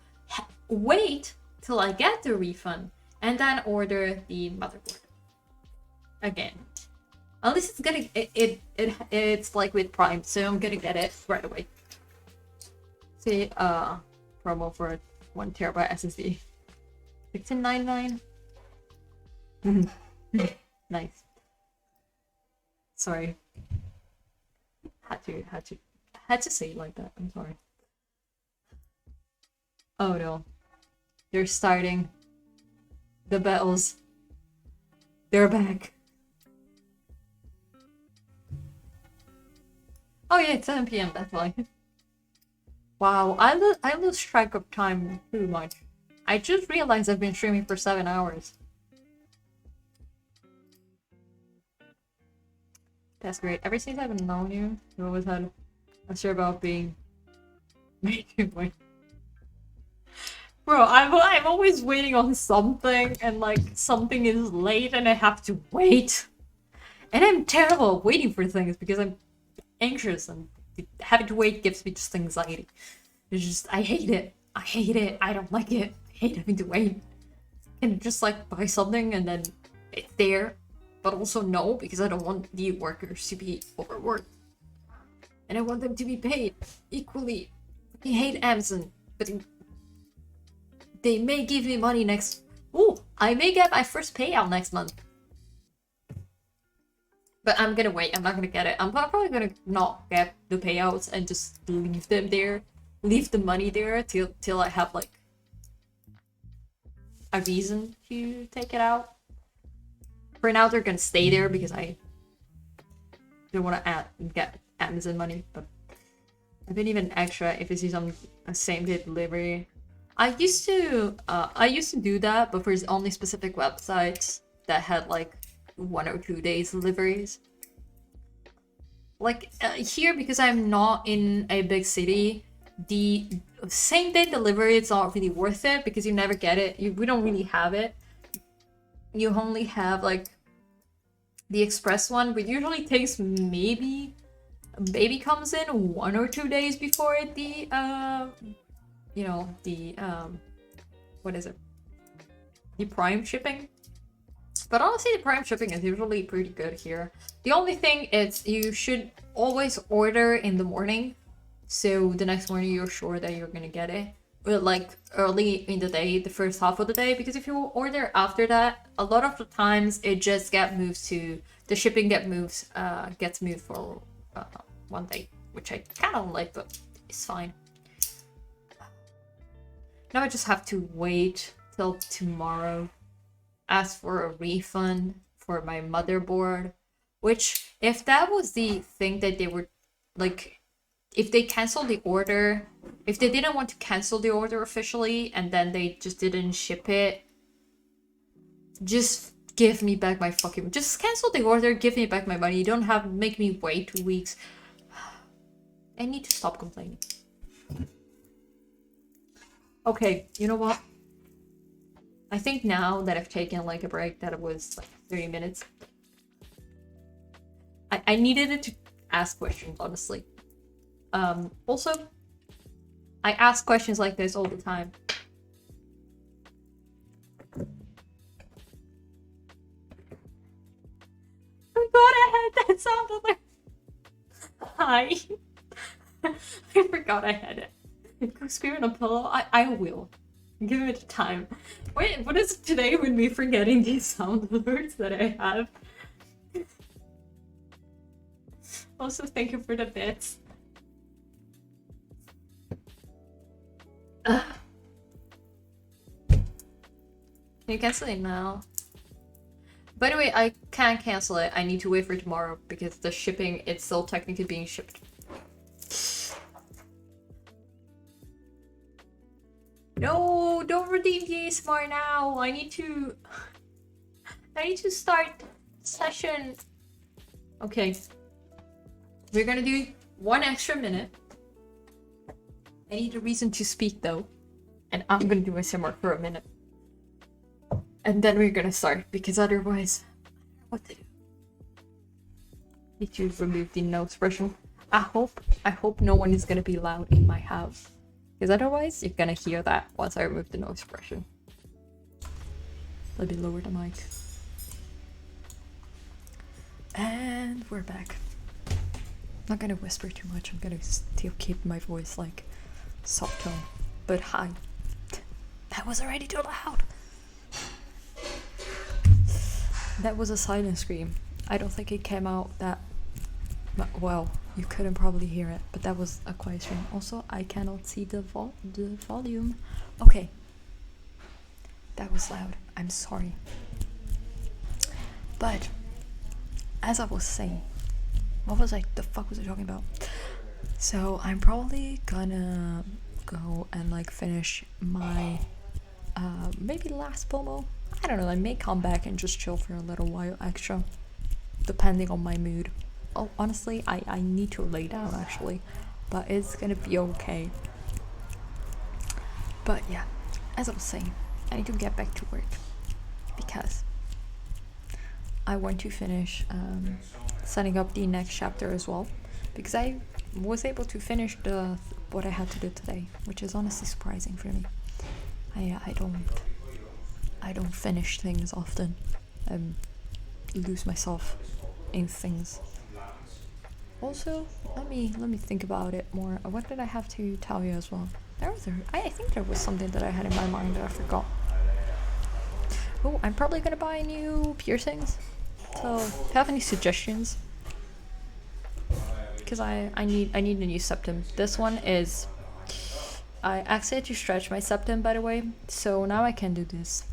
Wait till I get the refund and then order the motherboard again. At least it's gonna it's like with Prime, so I'm gonna get it right away. See, promo for 1 terabyte SSD, $16.99. Nice. Sorry, had to say it like that. I'm sorry. Oh no, they're starting. The bells. They're back. Oh yeah, it's 7 PM, that's why. Wow, I lose track of time too much. I just realized I've been streaming for 7 hours. That's great. Ever since I've known you, you always had a share about being Bro, I'm always waiting on something and like something is late and I have to wait. And I'm terrible at waiting for things because I'm anxious, and having to wait gives me just anxiety. It's just, I hate it. I hate it. I don't like it. I hate having to wait. And just like buy something and then it's there, but also no, because I don't want the workers to be overworked. And I want them to be paid equally. I hate Amazon, but they may give me money next. Ooh, I may get my first payout next month. But I'm gonna wait. I'm not gonna get it. I'm probably gonna not get the payouts and just leave them there, leave the money there till I have like a reason to take it out. For now, they're gonna stay there because I don't want to get Amazon money. But I've been even extra if you see some same day delivery. I used to do that, but for only specific websites that had like 1 or 2 days deliveries. Like here, because I'm not in a big city, the same day delivery, it's not really worth it because you never get it. We don't really have it. You only have like the express one, but usually takes maybe baby comes in 1 or 2 days before the you know, the what is it, the prime shipping. But honestly, the prime shipping is usually pretty good here. The only thing is you should always order in the morning, so the next morning you're sure that you're gonna get it, like early in the day, the first half of the day, because if you order after that, a lot of the times it just gets moved to the shipping gets moved for 1 day, which I kind of like, but it's fine. Now I just have to wait till tomorrow, ask for a refund for my motherboard, which if that was the thing that they were like, if they canceled the order, if they didn't want to cancel the order officially and then they just didn't ship it, just give me back my fucking, just cancel the order, give me back my money. You don't have make me wait 2 weeks. I need to stop complaining. Okay, you know what? I think now that I've taken like a break that it was like 30 minutes, I needed it to ask questions, honestly. Also, I ask questions like this all the time. I forgot I had that sound alert. Hi. I forgot I had it. Go scream on a pillow. I will. Give it time. Wait, what is today with me forgetting these sound alerts that I have? Also, thank you for the bits. Can you cancel it now? By the way, I can't cancel it. I need to wait for tomorrow because the shipping, it's still technically being shipped. No, don't redeem the ASMR now. I need to start session. Okay. We're gonna do 1 extra minute. I need a reason to speak though. And I'm gonna do ASMR for a minute. And then we're gonna start, because otherwise, what to do? Need to remove the no expression. I hope no one is gonna be loud in my house. Because otherwise, you're gonna hear that once I remove the no expression. Let me lower the mic. And we're back. I'm not gonna whisper too much. I'm gonna still keep my voice like soft tone. But hi. That was already too loud. That was a silent scream. I don't think it came out that well. You couldn't probably hear it, but that was a quiet stream. Also, I cannot see the volume. Okay. That was loud. I'm sorry. But as I was saying, the fuck was I talking about? So I'm probably gonna go and like finish my maybe last pomo. I don't know, I may come back and just chill for a little while extra, depending on my mood. Oh, honestly, I need to lay down actually, but it's gonna be okay. But yeah, as I was saying, I need to get back to work because I want to finish setting up the next chapter as well, because I was able to finish what I had to do today, which is honestly surprising for me. I don't finish things often. I lose myself in things. Also, let me think about it more. What did I have to tell you as well? I think there was something that I had in my mind that I forgot. Oh, I'm probably gonna buy new piercings. So, if you have any suggestions? Because I need a new septum. This one is... I actually had to stretch my septum, by the way, so now I can do this.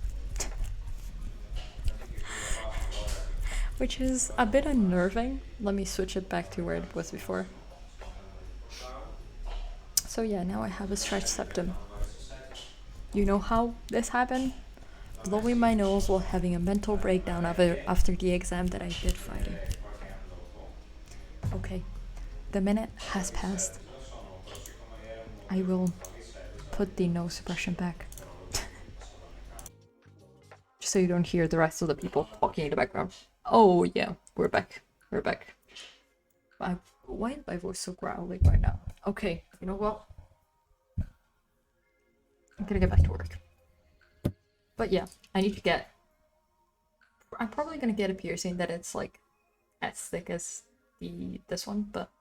Which is a bit unnerving. Let me switch it back to where it was before. So yeah, now I have a stretched septum. You know how this happened? Blowing my nose while having a mental breakdown after the exam that I did Friday. Okay, the minute has passed. I will put the nose suppression back. Just so you don't hear the rest of the people talking in the background. Oh yeah, we're back. We're back. Why is my voice so growly right now? Okay, you know what? I'm gonna get back to work. But yeah, I need to get... I'm probably gonna get a piercing that it's like as thick as this one, but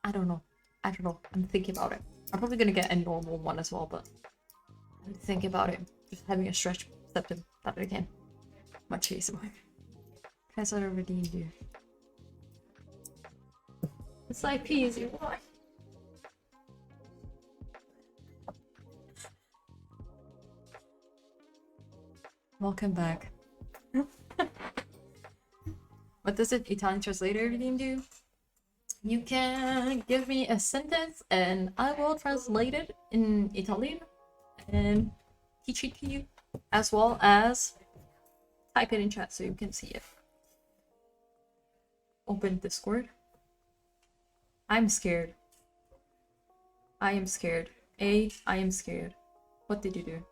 I don't know. I'm thinking about it. I'm probably gonna get a normal one as well, but I'm thinking about it. Just having a stretch septum that I can. Much easier. That's what I redeemed you. It's like easy. Why? Welcome back. What does it Italian translator redeemed you? You can give me a sentence and I will translate it in Italian and teach it to you, as well as type it in chat so you can see it. Open Discord. I'm scared. I am scared. I am scared. What did you do?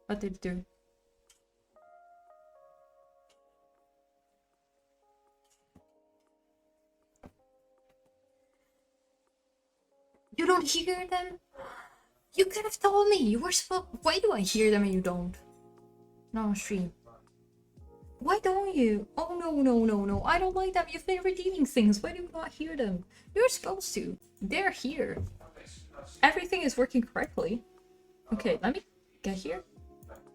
What did you do? You don't hear them? You could have told me. You were supposed... Why do I hear them and you don't? No, stream. Why don't you? Oh, no. I don't like them. You've been redeeming things. Why do you not hear them? You're supposed to. They're here. Everything is working correctly. Okay, let me get here.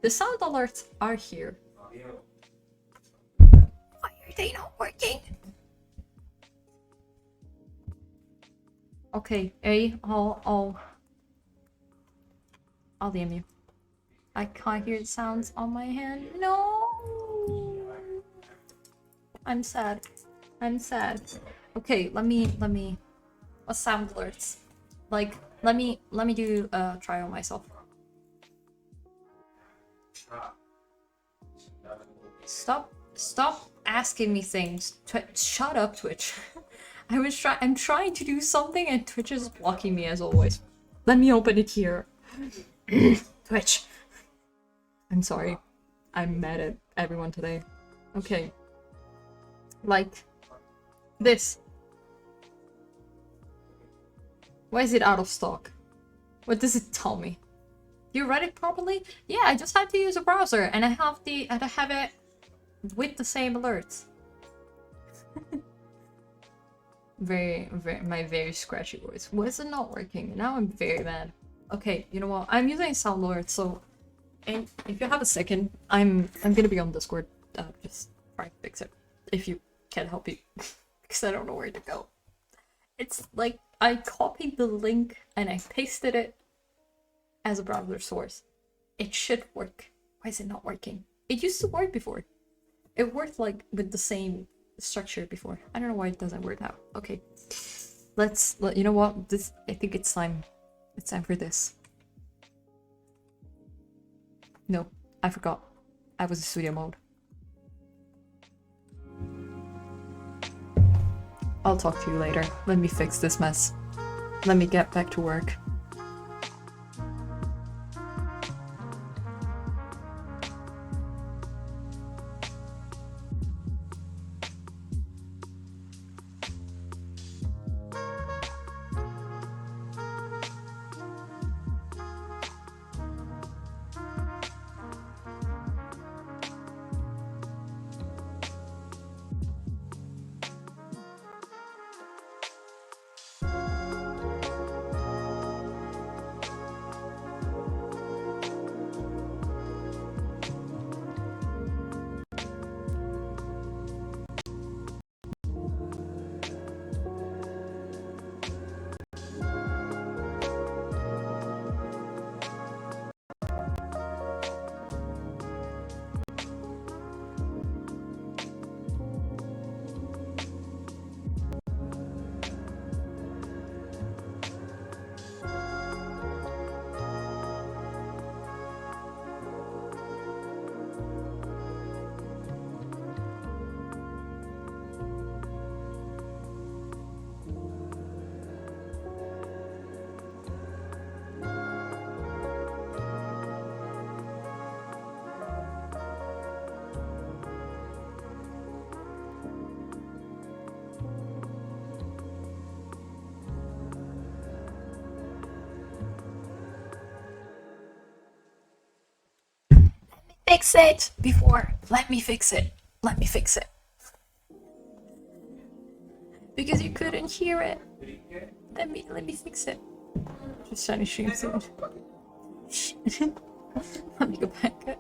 The sound alerts are here. Why are they not working? Okay, I'll DM you. I can't hear the sounds on my hand. No! I'm sad. Okay, let me what sound alerts? Like, let me do a trial myself. Stop asking me things. Shut up, Twitch. I'm trying to do something and Twitch is blocking me as always. Let me open it here. Twitch. I'm sorry. I'm mad at everyone today. Okay. Like this. Why is it out of stock? What does it tell me? You read it properly? Yeah, I just had to use a browser and I have it with the same alerts. My very scratchy voice. Why is it not working? Now I'm very mad. Okay, you know what? I'm using sound alert, so and if you have a second, I'm gonna be on Discord. Just try to fix it. If you can help me. Because I don't know where to go. It's like I copied the link and I pasted it as a browser source. It should work. Why is it not working? It used to work before. It worked like with the same structure before. I don't know why it doesn't work now. Okay. You know what? I think it's time. It's time for this. No, I forgot. I was in studio mode. I'll talk to you later. Let me fix this mess. Let me get back to work. fix it before. Let me fix it. Let me fix it. Because you couldn't hear it. Let me fix it. Just trying to stream soon. Let me go back.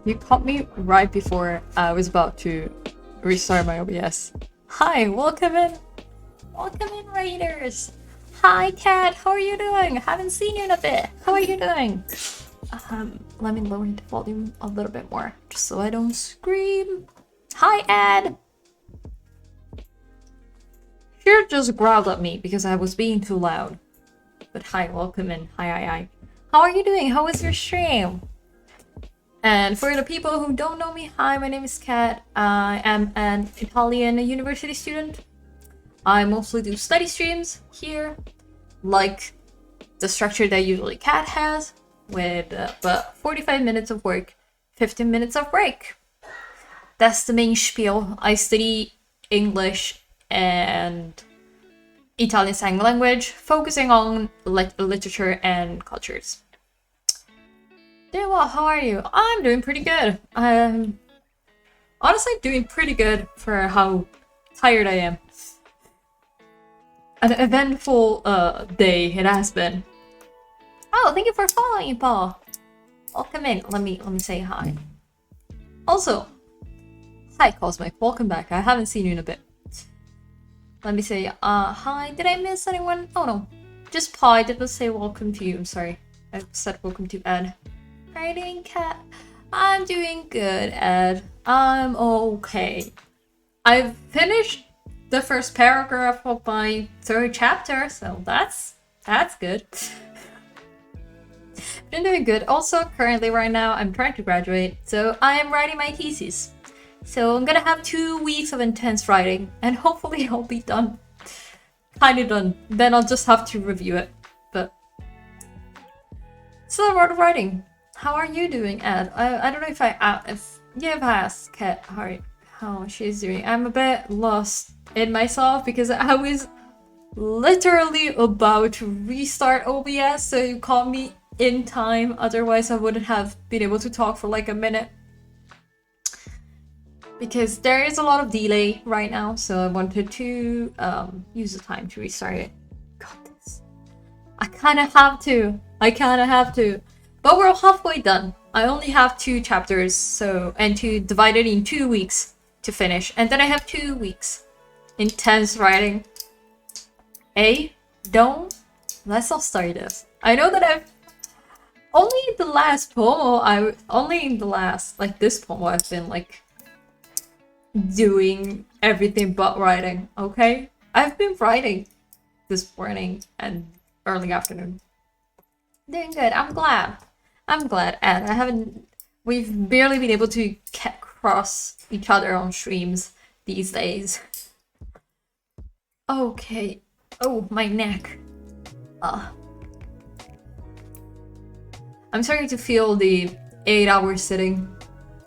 You caught me right before I was about to restart my OBS. Hi, welcome in! Welcome in, Raiders! Hi, Cat, how are you doing? Haven't seen you in a bit. How are you doing? Let me lower the volume a little bit more, just so I don't scream. Hi, Ed! Shiro just growled at me because I was being too loud. But hi, welcome in. Hi. How are you doing? How was your stream? And for the people who don't know me, hi, my name is Kat. I am an Italian university student. I mostly do study streams here, like the structure that usually Kat has, with but 45 minutes of work, 15 minutes of break. That's the main spiel. I study English and Italian sign language, focusing on literature and cultures. Doing well, how are you? I'm doing pretty good. I'm honestly doing pretty good for how tired I am. An eventful day it has been. Oh, thank you for following, Paul. Welcome in. Let me say hi. Also, hi Cosmic, welcome back. I haven't seen you in a bit. Let me say hi. Did I miss anyone? Oh no, just Paul. I didn't say welcome to you. I'm sorry. I said welcome to Ed. How are you doing, Cat? I'm doing good, Ed. I'm okay. I've finished the first paragraph of my third chapter, so that's good. Been doing good. Also, currently right now, I'm trying to graduate, so I am writing my thesis. So I'm gonna have 2 weeks of intense writing, and hopefully I'll be done. Kinda done. Then I'll just have to review it. But still a lot of writing. How are you doing, Ed? I don't know if you have asked Kat how she's doing. I'm a bit lost in myself because I was literally about to restart OBS, so you called me in time. Otherwise, I wouldn't have been able to talk for like a minute. Because there is a lot of delay right now, so I wanted to use the time to restart it. Got this. I kind of have to. But we're halfway done. I only have 2 chapters, so and to divide it in 2 weeks to finish, and then I have 2 weeks. Intense writing. Hey, don't. Let's not start this. I know that I've only in the last poem. Only in the last this poem I've been like doing everything but writing. Okay, I've been writing this morning and early afternoon. Doing good. I'm glad, Ed. We've barely been able to cross each other on streams these days. Okay. Oh, my neck. I'm starting to feel the 8-hour sitting.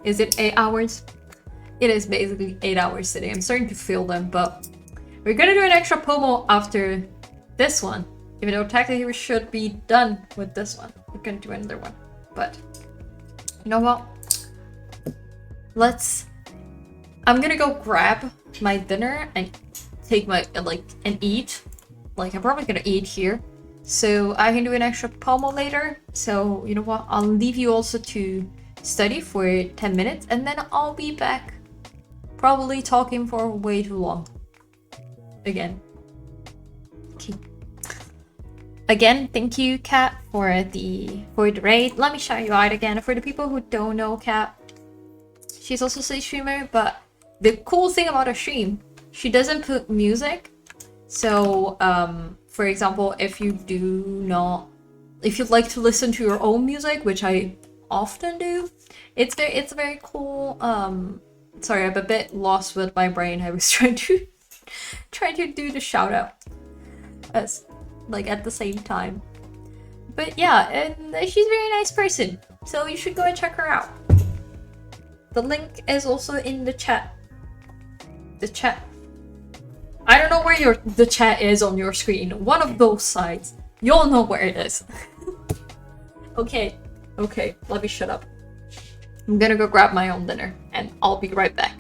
Is it 8 hours? It is basically 8 hours sitting. I'm starting to feel them, but we're gonna do an extra pomo after this one. Even though technically we should be done with this one. We're gonna do another one. But you know what? I'm gonna go grab my dinner and take my and eat. I'm probably gonna eat here. So I can do an extra pomo later. So you know what? I'll leave you also to study for 10 minutes and then I'll be back. Probably talking for way too long. Again. Okay. Again, thank you, Kat, for the raid. Let me shout you out again. For the people who don't know Kat, she's also a streamer, but the cool thing about her stream, she doesn't put music. So, for example, if you'd like to listen to your own music, which I often do, it's very cool. Sorry, I'm a bit lost with my brain. I was trying to do the shout out as at the same time. But yeah, and she's a very nice person, so you should go and check her out. The link is also in the chat. The chat. I don't know where the chat is on your screen. One of those sides. You'll know where it is. Okay, let me shut up. I'm gonna go grab my own dinner, and I'll be right back.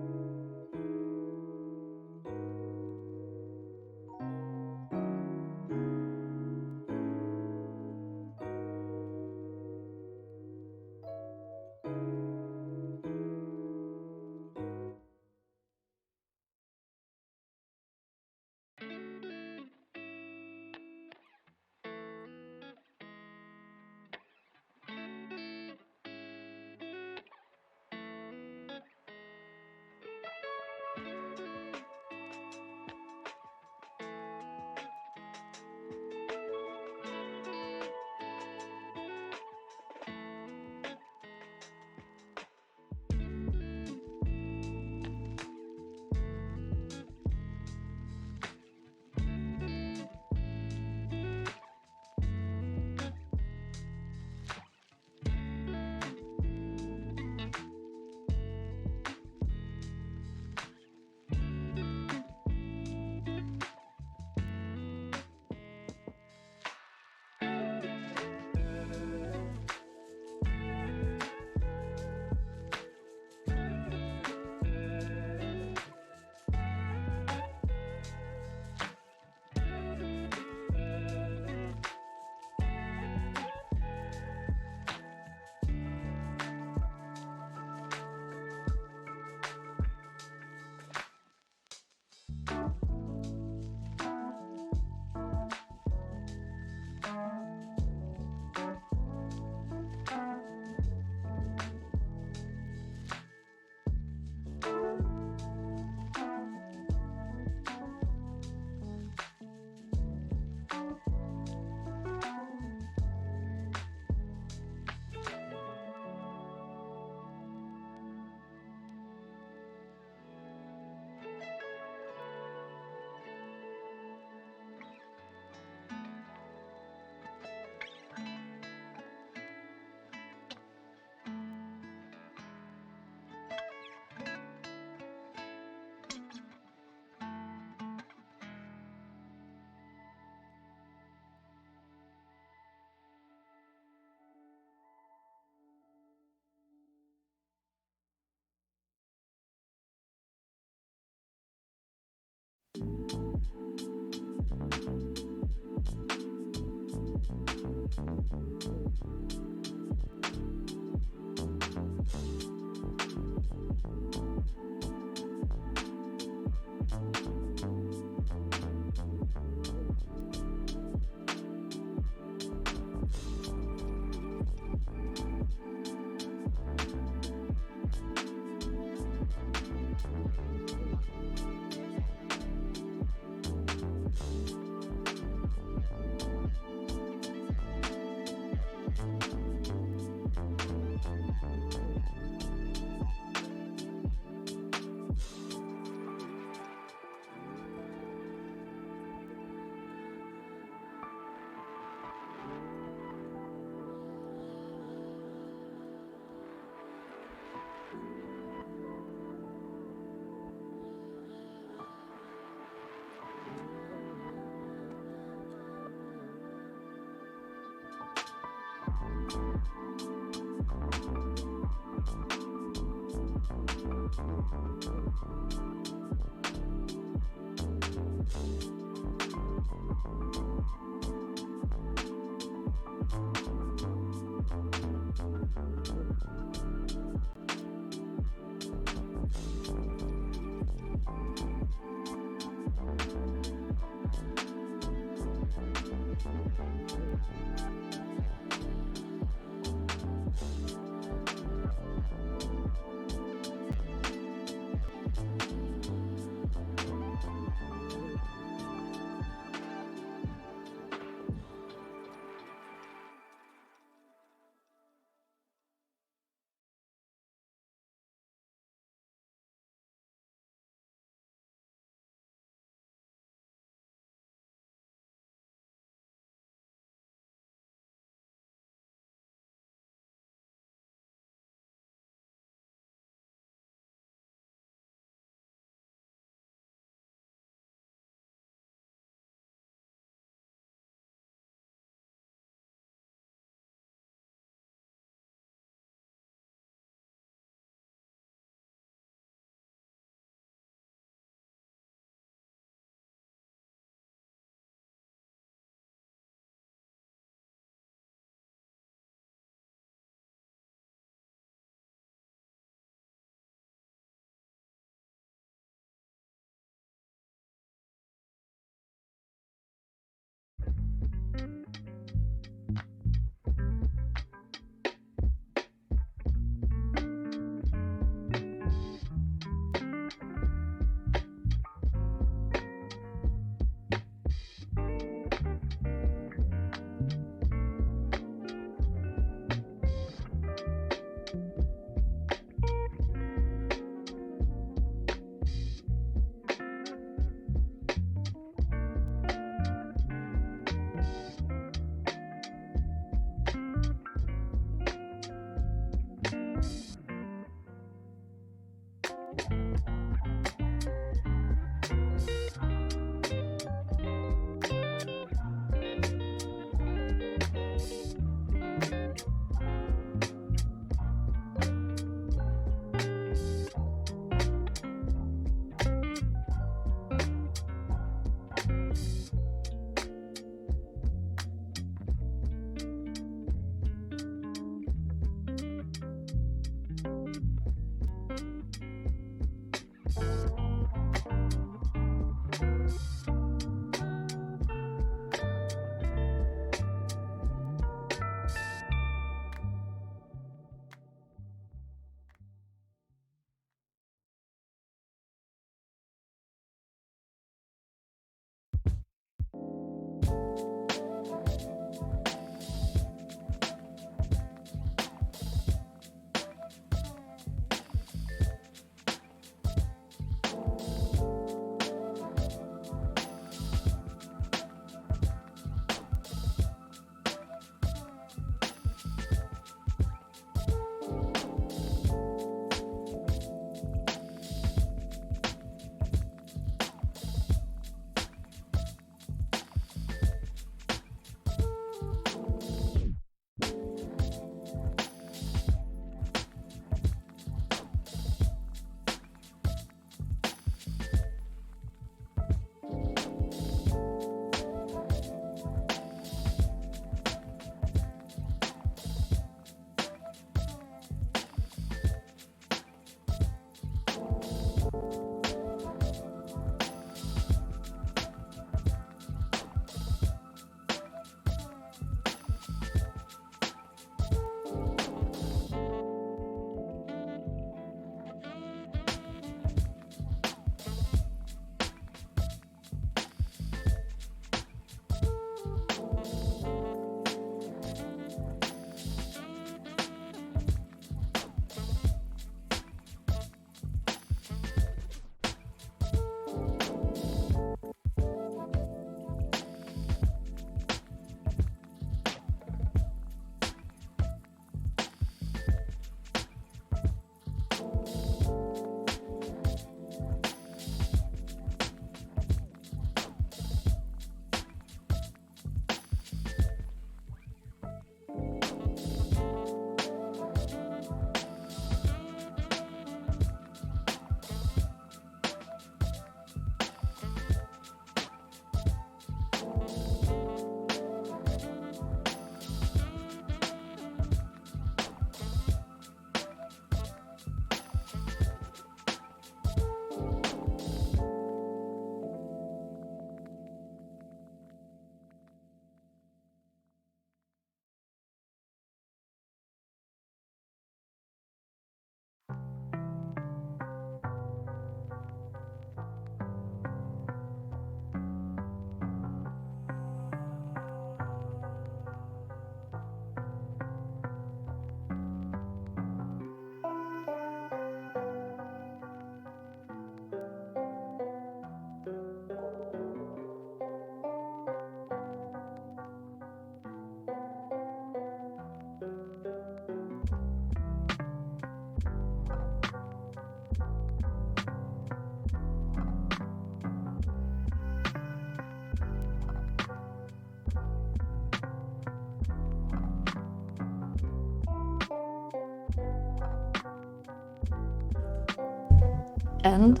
And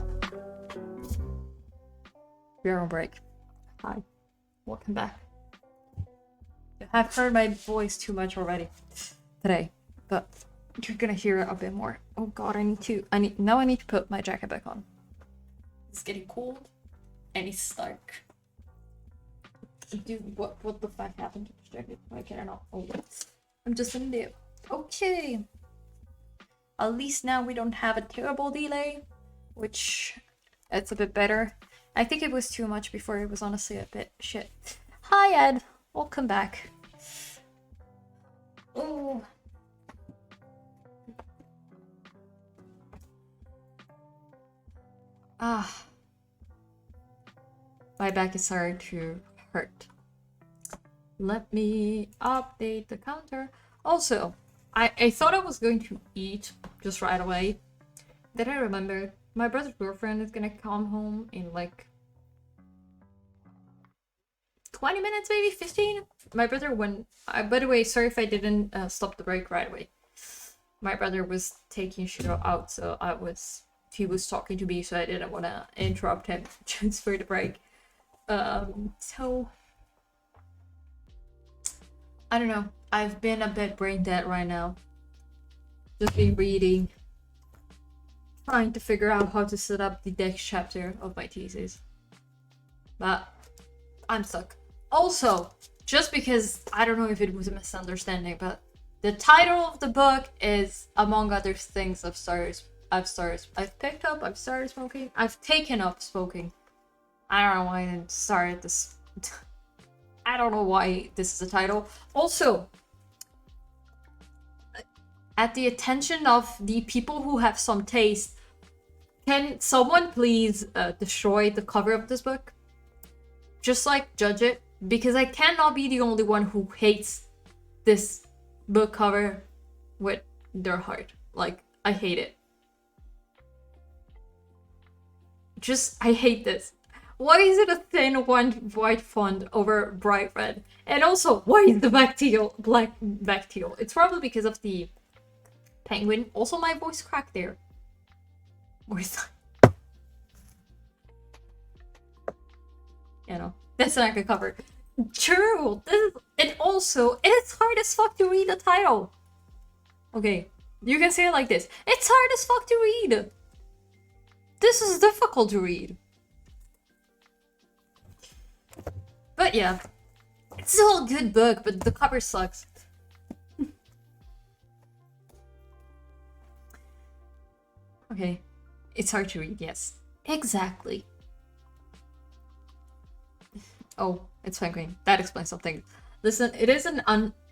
we're on break. Hi, welcome back. You have heard my voice too much already today, but you're gonna hear it a bit more. Oh god, I need to put my jacket back on. It's getting cold and it's dark. Dude, what the fuck happened to this jacket? Why can I not? Oh, I'm just in there. Okay. At least now we don't have a terrible delay, which it's a bit better. I think it was too much before. It was honestly a bit shit. Hi Ed, welcome back. Oh. Ah. My back is starting to hurt. Let me update the counter. Also, I thought I was going to eat just right away. Then I remembered my brother's girlfriend is gonna come home in like 20 minutes, maybe 15. My brother went. By the way, sorry if I didn't stop the break right away. My brother was taking Shiro out, so he was talking to me, so I didn't want to interrupt him just for the break. So I don't know. I've been a bit brain dead right now. Just been reading, trying to figure out how to set up the next chapter of my thesis. But I'm stuck. Also, just because I don't know if it was a misunderstanding, but the title of the book is, among other things, I've started smoking. I've taken up smoking. I don't know why I started this. I don't know why this is a title. Also, at the attention of the people who have some taste, can someone please destroy the cover of this book? Just like judge it, because I cannot be the only one who hates this book cover with their heart. Like, I hate it. I hate this. Why is it a thin white font over bright red? And also, why is the black teal? It's probably because of the penguin. Also, my voice cracked there. Where's that? You know, that's not a good cover. True. It is hard as fuck to read the title. Okay, you can say it like this. It's hard as fuck to read. This is difficult to read. But yeah, it's still a good book, but the cover sucks. Okay, it's hard to read, yes. Exactly. Oh, it's penguin. That explains something. Listen,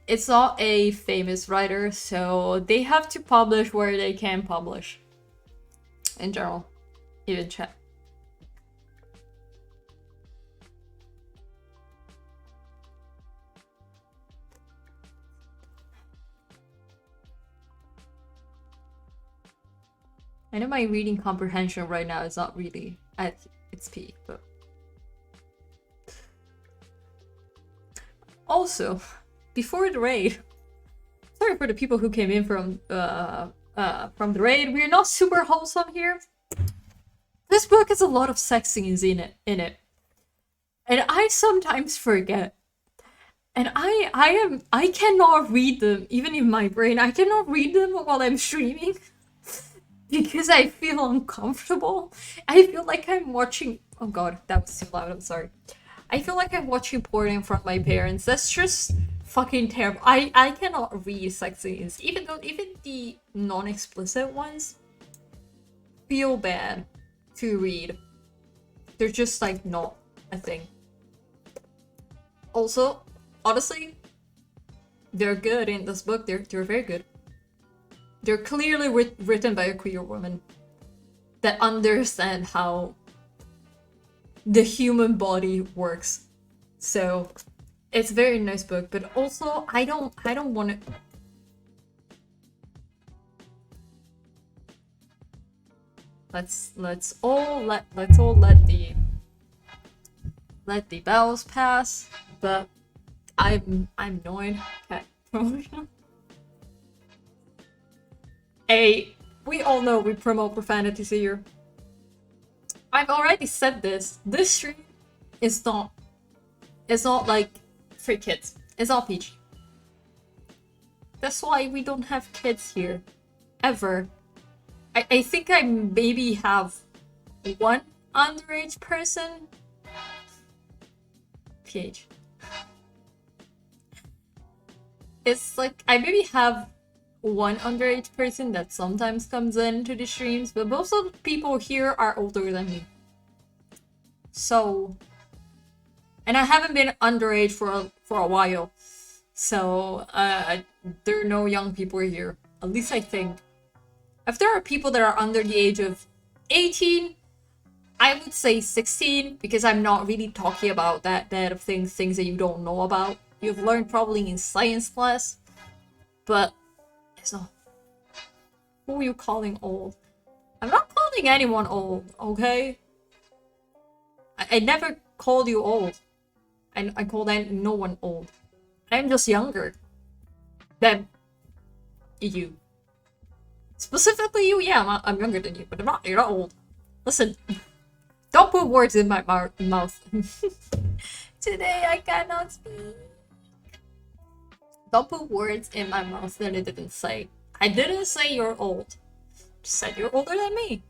it's not a famous writer, so they have to publish where they can publish. In general, even chat. I know my reading comprehension right now is not really at its peak, but... Also, before the raid, sorry for the people who came in from the raid, we're not super wholesome here. This book has a lot of sex scenes in it. And I sometimes forget. And I cannot read them, even in my brain. I cannot read them while I'm streaming. Because I feel uncomfortable. I feel like I'm watching... Oh god, that was too loud, I'm sorry. I feel like I'm watching porn in front of my parents. That's just fucking terrible. I cannot read sex scenes. Even the non-explicit ones feel bad to read. They're just like not a thing. Also, honestly, they're good in this book. They're very good. They're clearly written by a queer woman that understand how the human body works. So it's a very nice book, but also I don't want to... Let's all let the bells pass, but I'm annoyed. Okay. Hey, we all know we promote profanity here. I've already said this. This stream is not. It's not like for kids. It's all PG. That's why we don't have kids here, ever. I think I maybe have one underage person. PH. It's like I maybe have one underage person that sometimes comes into the streams, but most of the people here are older than me. So, and I haven't been underage for a while, so there are no young people here. At least I think. If there are people that are under the age of 18, I would say 16, because I'm not really talking about that of things that you don't know about. You've learned probably in science class, but it's not. Who are you calling old? I'm not calling anyone old, okay? I never called you old. I called no one old. I'm just younger than you. Specifically you, yeah, I'm younger than you, but you're not old. Listen, don't put words in my mouth. Today I cannot speak. Don't put words in my mouth that I didn't say. I didn't say you're old. Just said you're older than me.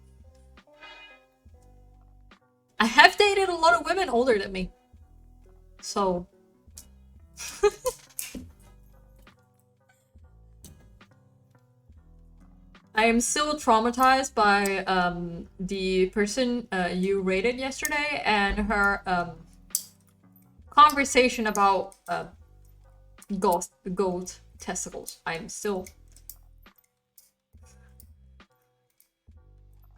I have dated a lot of women older than me. So... I am still traumatized by the person you rated yesterday and her conversation about goat testicles. I'm still...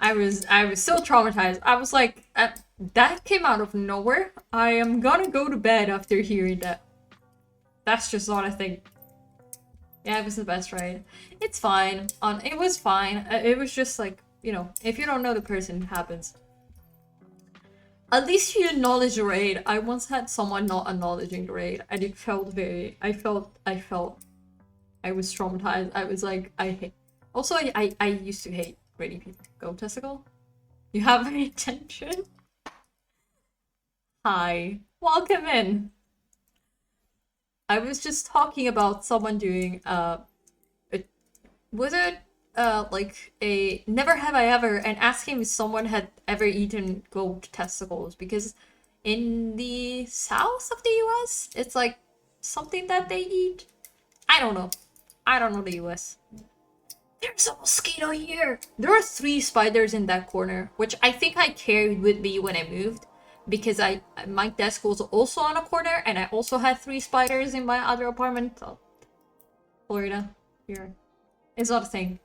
I was still traumatized. I was like, that came out of nowhere. I am gonna go to bed after hearing that. That's just not a thing. Yeah, it was the best ride. It's fine. It was fine. It was just like, you know, if you don't know the person, it happens. At least you acknowledge the raid. I once had someone not acknowledging the raid, and it felt very... I felt... I was traumatized. I was like, I hate... Also, I used to hate raiding people. Go testicle? You have my attention? Hi. Welcome in. I was just talking about someone doing, was it, like a never have I ever, and asking if someone had ever eaten goat testicles, because in the south of the US, it's like something that they eat. I don't know. I don't know the US. There's a mosquito here! There are 3 spiders in that corner, which I think I carried with me when I moved. Because my desk was also on a corner, and I also had 3 spiders in my other apartment. Oh, Florida, here, it's not a thing.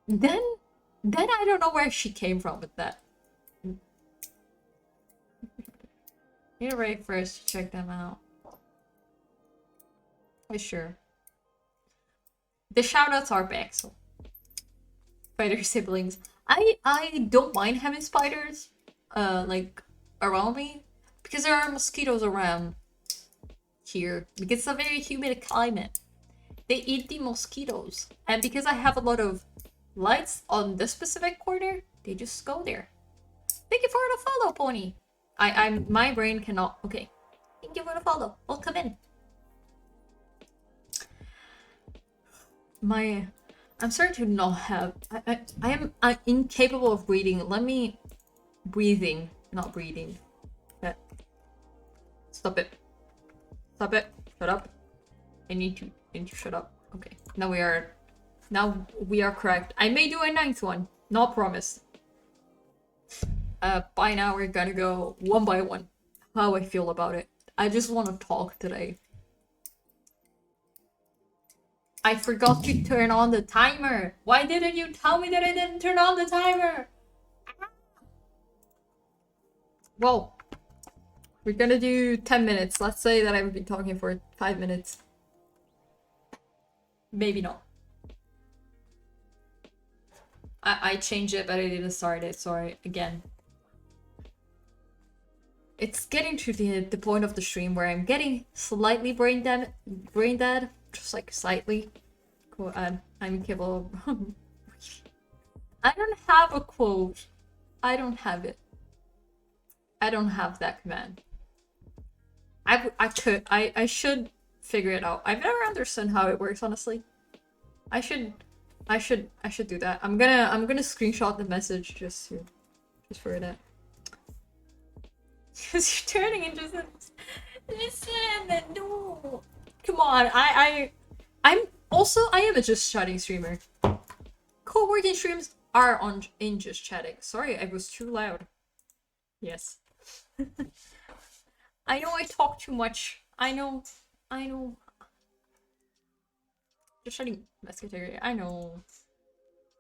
Then I don't know where she came from with that. Need a raid first to check them out. For sure. The shoutouts are back, so spider siblings. I don't mind having spiders. Like around me, because there are mosquitoes around here, because it's a very humid climate. They eat the mosquitoes, and because I have a lot of lights on this specific corner, they just go there. Thank you for the follow, Pony. My brain cannot... Okay, thank you for the follow. Welcome in. I'm starting to not have... I am incapable of breathing. Let me... Breathing, not breathing. Yeah. Stop it. Stop it. Shut up. I need to shut up. Okay. Now we are correct. I may do a 9th one. Not promised. By now we're gonna go one by one. How I feel about it. I just want to talk today. I forgot to turn on the timer. Why didn't you tell me that I didn't turn on the timer? Well, we're gonna do 10 minutes. Let's say that I've been talking for 5 minutes. Maybe not. I changed it, but I didn't start it. Sorry, again. It's getting to the point of the stream where I'm getting slightly brain dead. Just like slightly. Cool, I'm capable of... I don't have a quote. I don't have it. I don't have that command. I should figure it out. I've never understood how it works, honestly. I should do that. I'm gonna screenshot the message just for that. Because you're turning into listen, no. Come on, I am a just chatting streamer. Co-working streams are in just chatting. Sorry, I was too loud. Yes. I know I talk too much. I know. Just chatting best category. I know.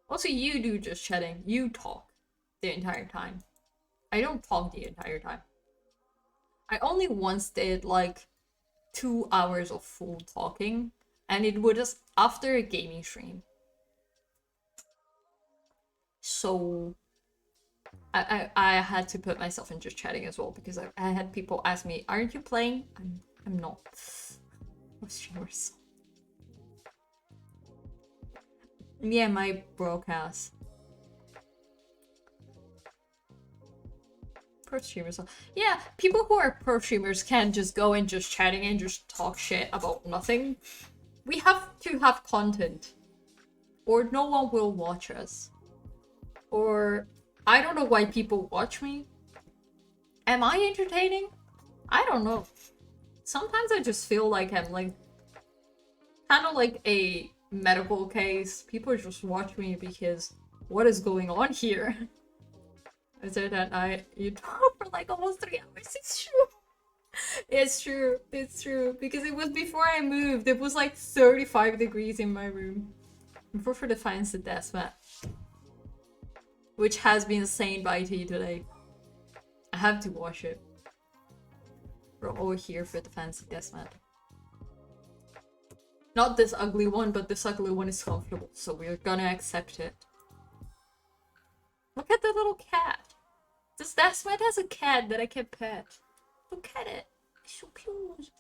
Also, you do just chatting. You talk the entire time. I don't talk the entire time. I only once did like 2 hours of full talking, and it was after a gaming stream. So I had to put myself in just chatting as well because I had people ask me, "Aren't you playing?" I'm not. Streamers. Yeah, my broadcast. Pro streamers. Yeah, people who are pro streamers can't just go in just chatting and just talk shit about nothing. We have to have content, or no one will watch us. Or I don't know why people watch me. Am I entertaining? I don't know. Sometimes I just feel like I'm like kind of like a medical case. People just watch me because what is going on here? I said that you talk for like almost 3 hours. It's true. It's true. It's true. Because it was before I moved. It was like 35 degrees in my room. Before for the fancy death mat. Which has been sane by tea today. I have to wash it. We're all here for the fancy death mat. Not this ugly one, but this ugly one is comfortable, so we're gonna accept it. Look at the little cat. This death mat has a cat that I can pet. Look at it. It's so cute.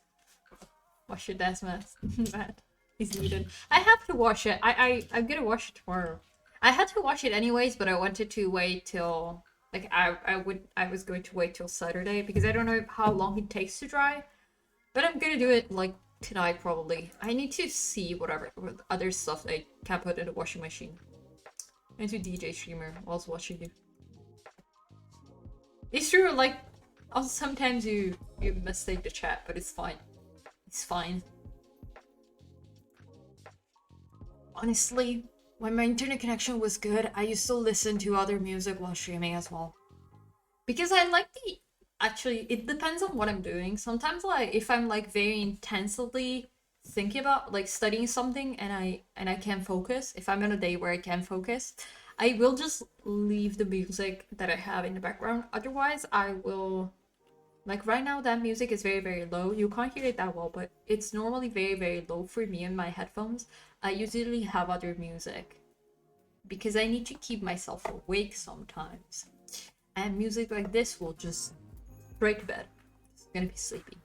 Wash your death mat. That is needed. I have to wash it. I'm gonna wash it tomorrow. I had to wash it anyways, but I wanted to wait till like I was going to wait till Saturday because I don't know how long it takes to dry. But I'm gonna do it like tonight probably. I need to see what other stuff I can put in the washing machine. I need to DJ streamer whilst watching you. It's true, like also sometimes you mistake the chat, but it's fine. It's fine. Honestly, when my internet connection was good, I used to listen to other music while streaming as well. Because I like actually, it depends on what I'm doing. Sometimes like if I'm like very intensely thinking about like studying something and I can't focus, if I'm on a day where I can't focus, I will just leave the music that I have in the background. Otherwise, I will like right now that music is very, very low. You can't hear it that well, but it's normally very, very low for me in my headphones. I usually have other music because I need to keep myself awake sometimes. And music like this will just break bed. It's gonna be sleepy.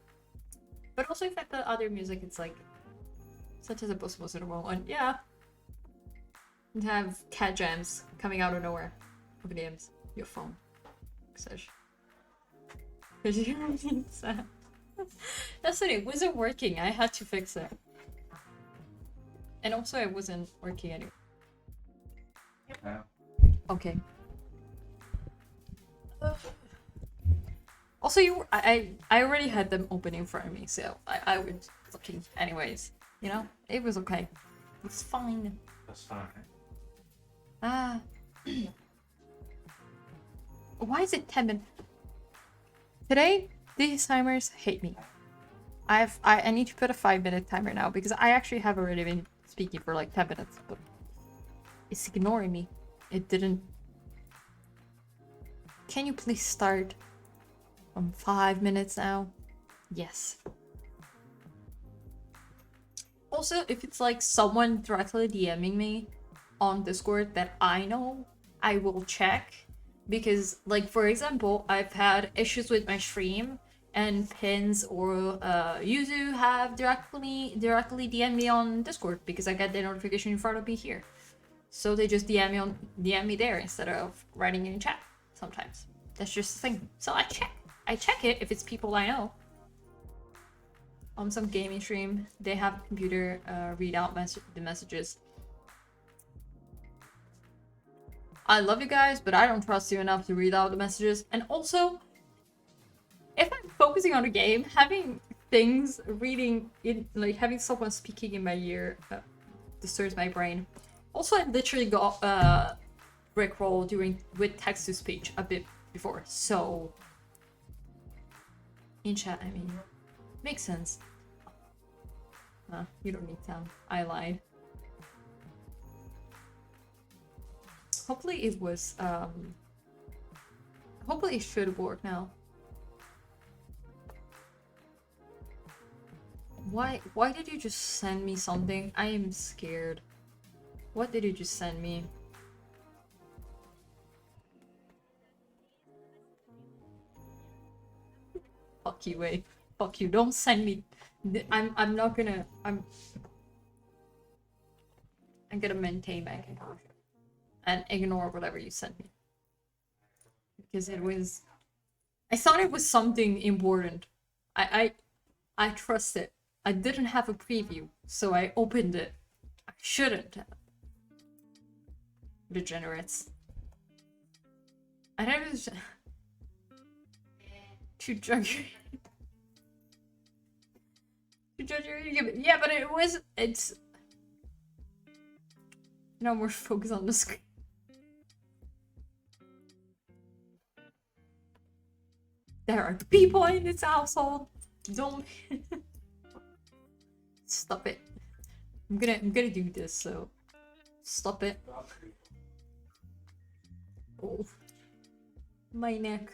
But also if I put other music, it's like such as a most normal one. Yeah. And have cat jams coming out of nowhere. Of DMs. Your phone. Such. Because you don't sad. That's it, it wasn't working. I had to fix it. And also it wasn't working anyway. Okay. Also, I already had them open in front of me, so I was looking anyways. You know, it was okay. It's fine. That's fine. Ah. Why is it 10 minutes? Today, these timers hate me. I need to put a 5-minute timer now because I actually have already been speaking for like 10 minutes, but it's ignoring me. It didn't. Can you please start on 5 minutes now? Yes. Also, if it's like someone directly DMing me on Discord that I know, I will check. Because, like, for example, I've had issues with my stream and Pins or Yuzu have directly DM me on Discord because I get the notification in front of me here. So they just DM me there instead of writing in chat. sometimes. That's just the thing. So I check it if it's people I know. On some gaming stream, they have a computer read out the messages. I love you guys, but I don't trust you enough to read out the messages. And also, if I'm focusing on a game, having things reading in, like having someone speaking in my ear disturbs my brain. Also, I literally got Rickroll with text to speech a bit before, so in chat, I mean, makes sense. You don't need sound. I lied. Hopefully it was hopefully it should work now. Why did you just send me something? I am scared. What did you just send me? Fuck you, wait. Fuck you. Don't send me. I'm not gonna. I'm gonna maintain my composure and ignore whatever you sent me, because it was. I thought it was something important. I trust it. I didn't have a preview, so I opened it. I shouldn't have. Degenerates. I never to judge to judge your yeah, but it's now we're focused on the screen. There are people in this household. Don't stop it. I'm gonna do this, so stop it. Oh, my neck.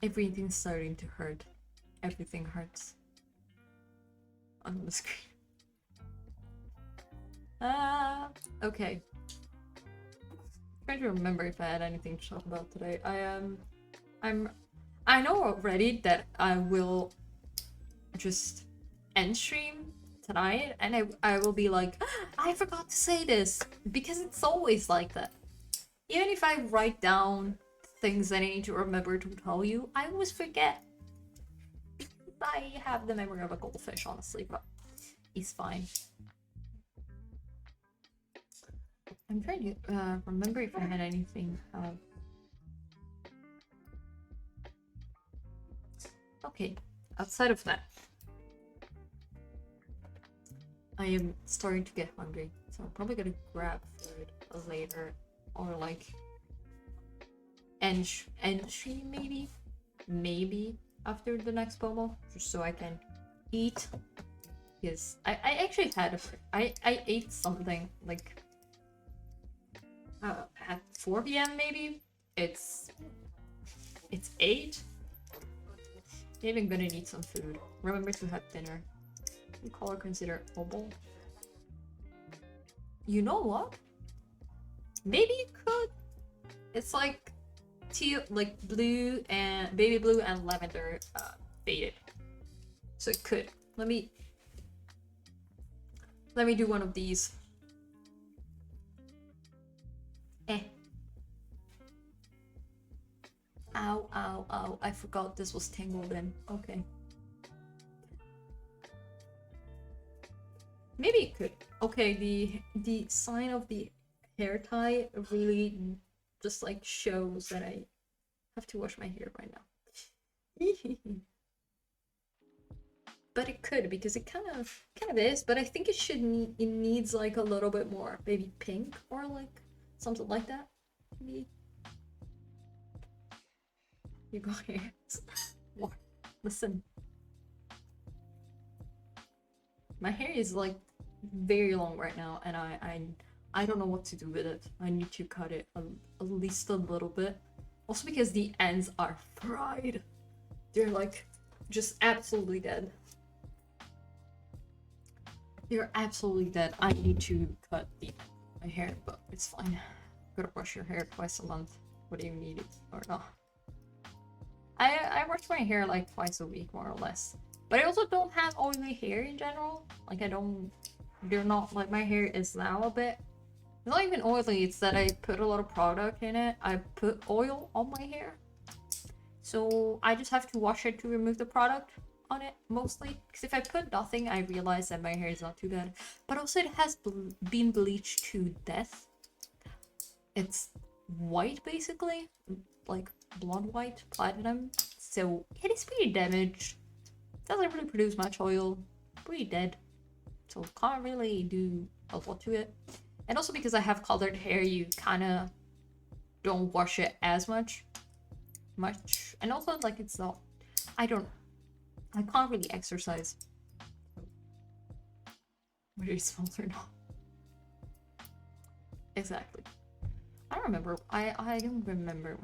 Everything's starting to hurt. Everything hurts on the screen. Okay. Trying to remember if I had anything to talk about today. I know already that I will just end stream tonight, and I will be like, I forgot to say this, because it's always like that. Even if I write down things that I need to remember to tell you, I always forget. I have the memory of a goldfish, honestly, but it's fine. I'm trying to remember if I had anything. Okay, outside of that, I am starting to get hungry, so I'm probably gonna grab food later, or like entry maybe after the next pomo, just so I can eat. Because I actually had I ate something like at 4 p.m. maybe. It's 8. Maybe I'm gonna need some food. Remember to have dinner. You color consider oboe. You know what? Maybe you could. It's like teal, like blue and baby blue and lavender faded. So it could. Let me do one of these. Ow, ow, ow. I forgot this was tangled in. Okay. Maybe it could. Okay, the sign of the hair tie really just like shows that I have to wash my hair right now. But it could, because it kind of is, but I think it needs like a little bit more, maybe pink or like something like that. Maybe. You got hands. What? Listen. My hair is like very long right now, and I don't know what to do with it. I need to cut it at least a little bit. Also because the ends are fried. They're like just absolutely dead. They're absolutely dead. I need to cut my hair, but it's fine. Gotta wash your hair twice a month. What do you need it or not? I wash my hair like twice a week, more or less. But I also don't have oily hair in general. Like they're not, like my hair is now a bit not even oily, it's that I put a lot of product in it. I put oil on my hair. So I just have to wash it to remove the product on it, mostly. Because if I put nothing, I realize that my hair is not too bad. But also it has been bleached to death. It's white, basically. Like, blonde white, platinum. So it is pretty damaged. Doesn't really produce much oil. Pretty dead. So can't really do a lot to it. And also because I have colored hair, you kind of don't wash it as much. And also, like, it's not... I can't really exercise. Whether it's smells or not. Exactly. I don't remember. I don't remember.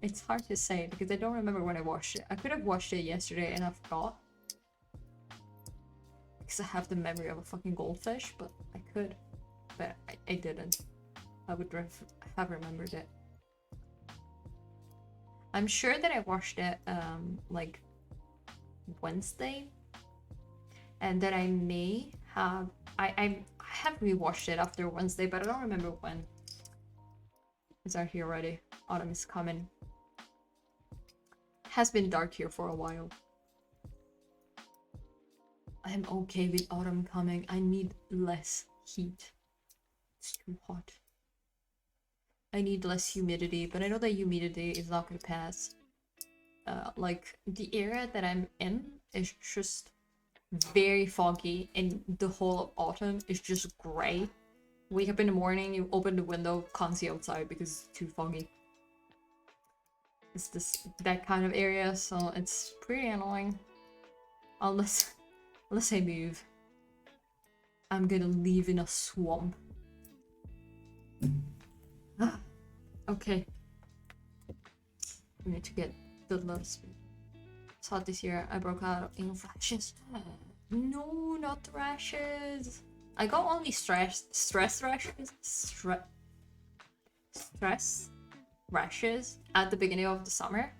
It's hard to say because I don't remember when I washed it. I could have washed it yesterday and I forgot. Because I have the memory of a fucking goldfish, but I could. But I didn't. I would have remembered it. I'm sure that I washed it like Wednesday, and that I may have I have rewashed it after Wednesday, but I don't remember when. It's out here already. Autumn is coming. Has been dark here for a while. I'm okay with autumn coming. I need less heat. It's too hot. I need less humidity, but I know that humidity is not gonna pass. Like, the area that I'm in is just very foggy, and the whole of autumn is just gray. Wake up in the morning, you open the window, can't see outside because it's too foggy. It's that kind of area, so it's pretty annoying. Unless I move. I'm gonna live in a swamp. Okay. We need to get the last. It's hot this year. I broke out in rashes. No, not the rashes. I got only stress rashes. Stress rashes at the beginning of the summer.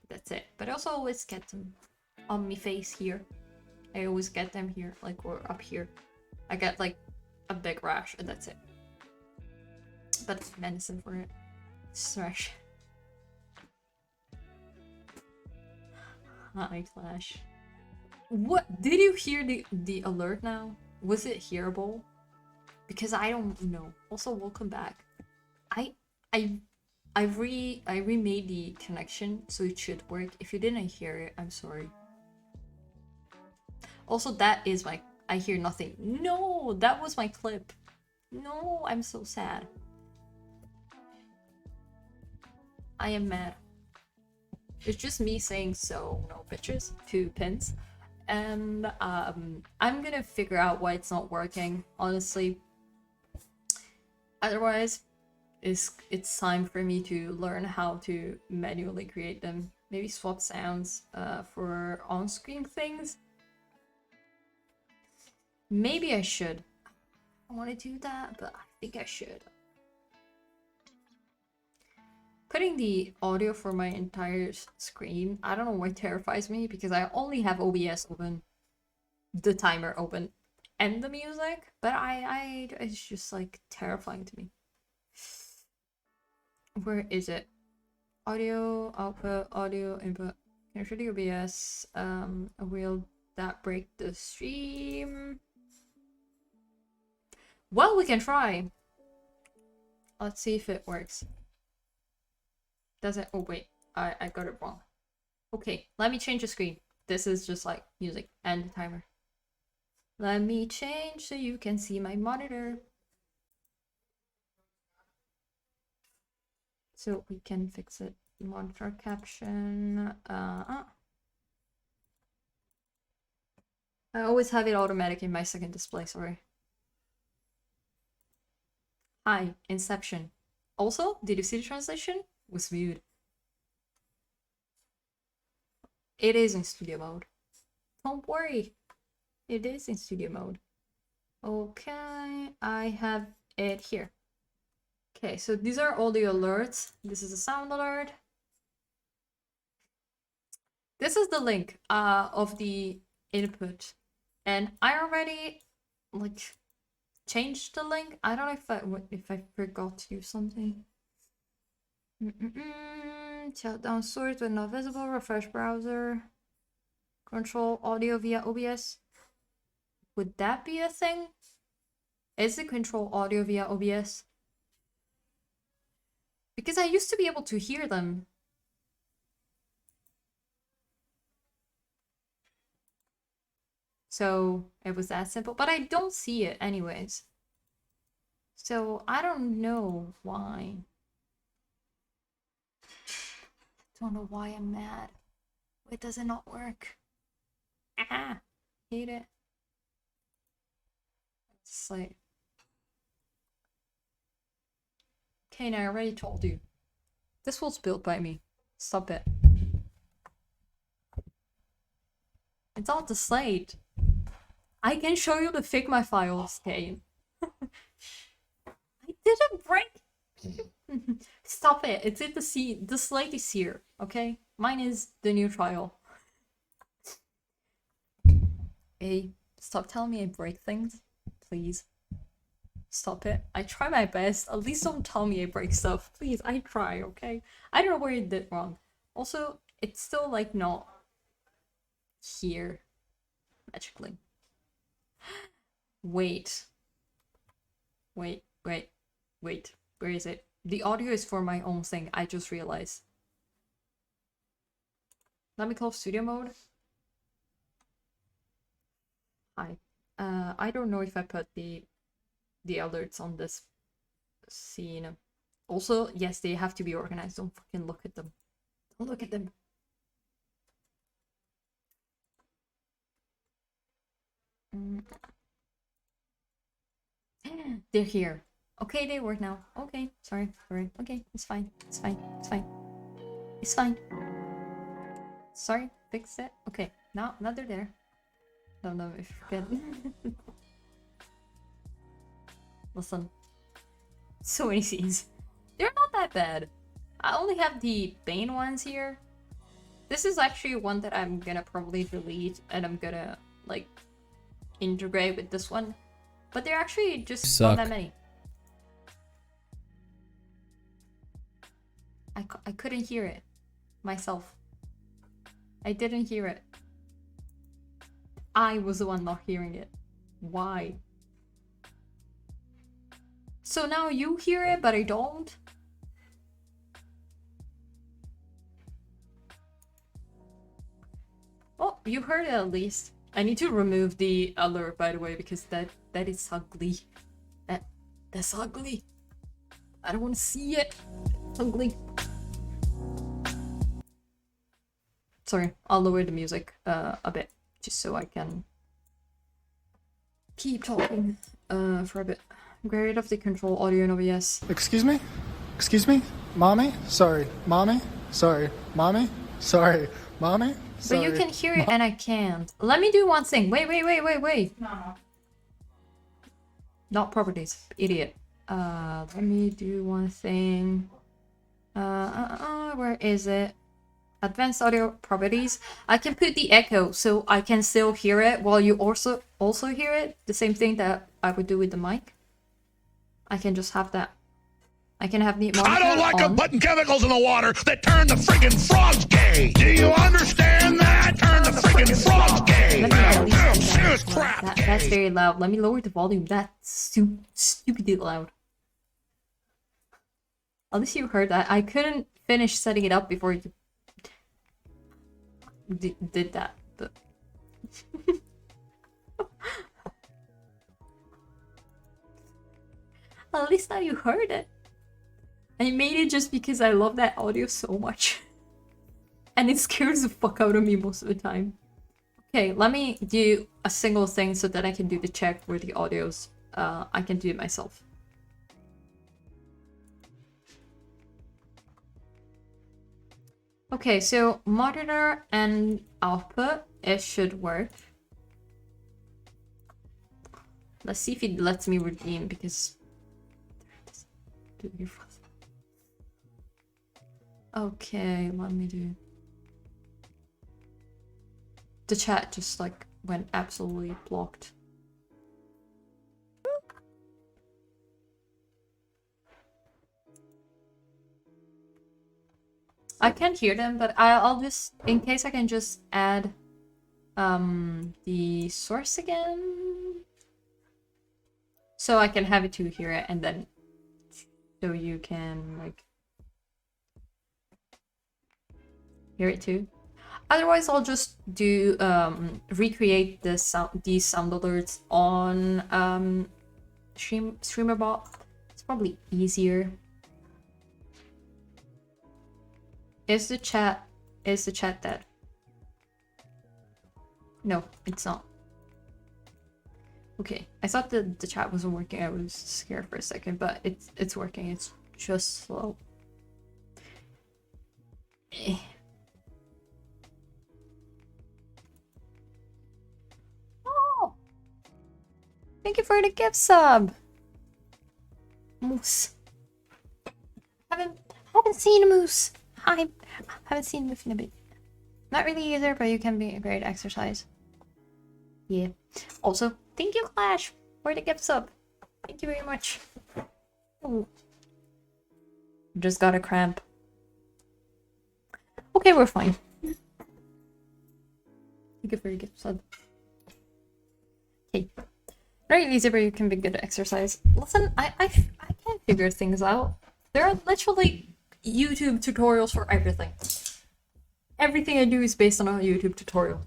That's it. But I also always get them on my face here. I always get them here, like, or up here. I get like a big rash and that's it. But it's medicine for it. Rash. Hi, Flash. What? Did you hear the alert now? Was it hearable? Because I don't know. Also, welcome back. I remade the connection so it should work. If you didn't hear it, I'm sorry. Also, that is my... I hear nothing. No, that was my clip. No, I'm so sad. I am mad. It's just me saying so, no bitches, 2 pins. And I'm gonna figure out why it's not working, honestly. Otherwise, it's time for me to learn how to manually create them. Maybe swap sounds for on-screen things. Maybe I should. I want to do that, but I think I should. Putting the audio for my entire screen, I don't know why it terrifies me, because I only have OBS open, the timer open, and the music, but it's just like terrifying to me. Where is it? Audio output, audio input. Here's the OBS. Will that break the stream? Well, we can try. Let's see if it works. Does it? Oh wait, I got it wrong. Okay, let me change the screen. This is just like music and the timer. Let me change so you can see my monitor. So we can fix it. Monitor caption. I always have it automatic in my second display, sorry. Hi, Inception. Also, did you see the translation? Was viewed. It is in studio mode. Don't worry. It is in studio mode. Okay, I have it here. Okay, so these are all the alerts. This is a sound alert. This is the link of the input. And I already like change the link. I don't know if I forgot to do something. Shut down source when not visible. Refresh browser. Control audio via OBS. Would that be a thing? Is it control audio via OBS? Because I used to be able to hear them. So it was that simple, but I don't see it anyways. So I don't know why. Don't know why I'm mad. Why does it not work? Ah, hate it. It's like, okay, now I already told you. This was built by me. Stop it. It's on the slate. I can show you the Figma files, Kane. I didn't break. Stop it. It's in the slate is here, okay? Mine is the new trial. Hey, stop telling me I break things, please. Stop it. I try my best. At least don't tell me I break stuff. Please, I try, okay? I don't know where you did wrong. Also, it's still like not here. Magically. Wait. Wait. Where is it? The audio is for my own thing. I just realized. Let me close studio mode. Hi. I don't know if I put the alerts on this scene. Also, yes, they have to be organized. Don't fucking look at them. Don't look at them. They're here. Okay, they work now. Okay, sorry. Okay, it's fine. It's fine. Sorry, fix it. Okay, now they're there. Don't know if you forget. Listen. So many scenes. They're not that bad. I only have the Bane ones here. This is actually one that I'm gonna probably delete and I'm gonna like integrate with this one. But they're actually just not that many. I couldn't hear it myself. I didn't hear it. I was the one not hearing it. Why? So now you hear it, but I don't? Oh, you heard it at least. I need to remove the alert, by the way, because that is ugly. That's ugly. I don't want to see it. It's ugly. Sorry, I'll lower the music a bit, just so I can keep talking for a bit. Get rid of the control audio and OBS. Excuse me? Excuse me? Mommy? Sorry. Mommy? Sorry. Mommy? Sorry. Mommy? Sorry. But you can hear it and I can't. Let me do one thing. Wait. No. Not properties. Idiot. Let me do one thing. Where is it? Advanced audio properties. I can put the echo so I can still hear it while you also hear it. The same thing that I would do with the mic. I can just have that. I can have the monitor I don't like them on. putting chemicals in the water that turn the friggin' frogs gay. Do you understand that? Turn the friggin' frogs gay. Let me at least do Serious that. crap. That's very loud. Let me lower the volume. That's stupidly loud. At least you heard that. I couldn't finish setting it up before you did that. But at least now you heard it. I made it just because I love that audio so much. And it scares the fuck out of me most of the time. Okay, let me do a single thing so that I can do the check for the audios. I can do it myself. Okay, so monitor and output, it should work. Let's see if it lets me redeem because... Okay, let me do... The chat just like went absolutely blocked. I can't hear them, but I'll just, in case I can just add the source again. So I can have it to hear it, and then so you can like hear it too. Otherwise, I'll just do recreate the sound, these sound alerts on StreamerBot. It's probably easier. Is the chat dead? No, it's not. Okay, I thought the chat wasn't working. I was scared for a second, but it's working. It's just slow. Oh, thank you for the gift sub, Moose. Haven't seen a Moose. I haven't seen Moose in a bit. Not really either, but you can be a great exercise. Yeah. Also, thank you, Clash, for the gift sub. Thank you very much. Ooh. Just got a cramp. Okay, we're fine. Thank you for your gift sub. Okay. Very easy, but you can be good at exercise. Listen, I can't figure things out. There are literally YouTube tutorials for everything. Everything I do is based on a YouTube tutorial.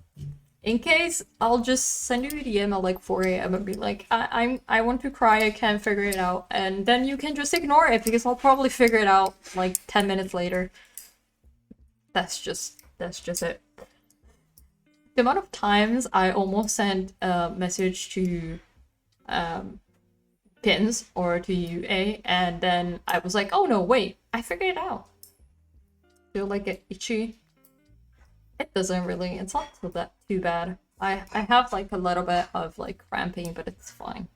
In case, I'll just send you a DM at like 4 AM and be like, I want to cry, I can't figure it out. And then you can just ignore it because I'll probably figure it out like 10 minutes later. That's just it. The amount of times I almost sent a message to Pins or to UA, and then I was like, oh no, wait, I figured it out. Feel like it itchy. It doesn't really, it's not too bad. I have like a little bit of like cramping, but it's fine.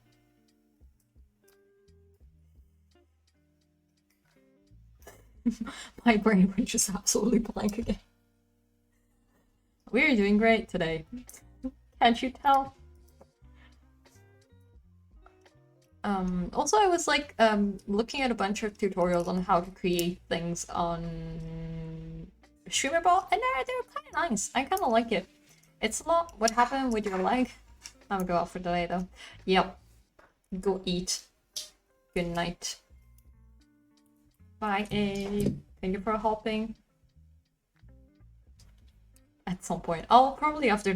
My brain went just absolutely blank again. We're doing great today. Can't you tell? Also I was like looking at a bunch of tutorials on how to create things on StreamerBot, and they're kind of nice. I kind of like it. It's a lot. What happened with your leg? I'm gonna go out for the day though. Yep. Go eat. Good night. Bye, A. Thank you for helping. At some point. I'll probably after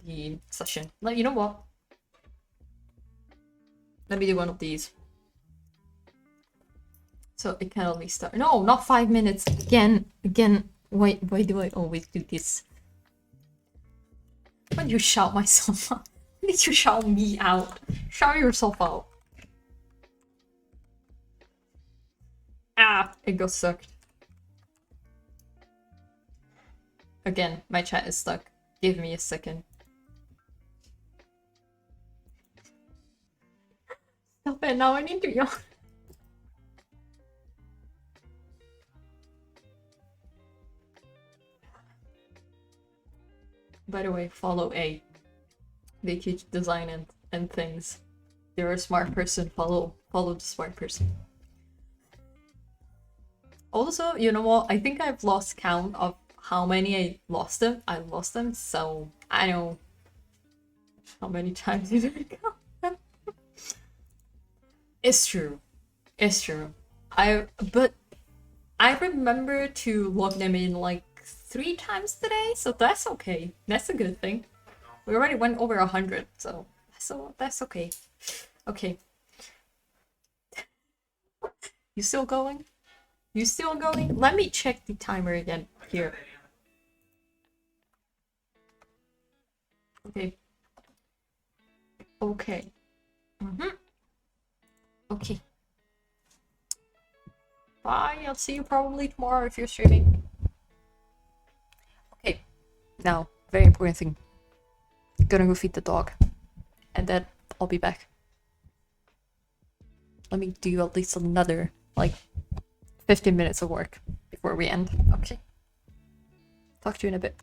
the session. Like, you know what? Let me do one of these. So it can at least start. No, not 5 minutes. Again. Why do I always do this? Why do you shout myself out? Why did you shout me out? Shout yourself out. Ah, it got sucked. Again, my chat is stuck. Give me a second. Stop it, now I need to yawn. By the way, follow A. They teach design and things. They're a smart person, follow the smart person. Also, you know what? I think I've lost count of how many I lost them, so I know how many times did I count them. It's true. But I remember to log them in like 3 times today, so that's okay. That's a good thing. We already went over 100, so that's okay. Okay. You still going? You still going? Let me check the timer again here. Okay. Okay. Okay. Bye. I'll see you probably tomorrow if you're streaming. Okay. Now, very important thing. Gonna go feed the dog. And then I'll be back. Let me do at least another, like, 15 minutes of work before we end. Okay. Talk to you in a bit.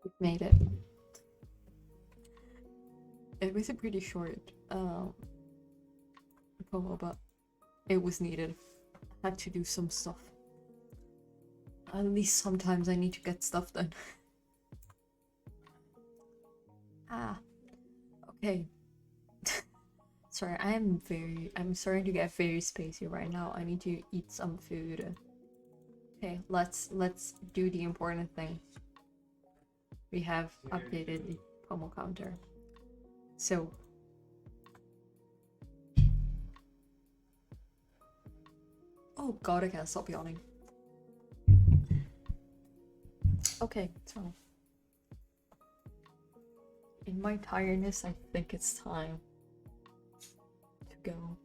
We made it. It was a pretty short promo, but it was needed. I had to do some stuff. At least sometimes I need to get stuff done. Okay. Sorry, I'm starting to get very spacey right now. I need to eat some food. Okay, let's do the important thing. We have updated the pomo counter. So oh god, I can't stop yawning. Okay, so in my tiredness, I think it's time to go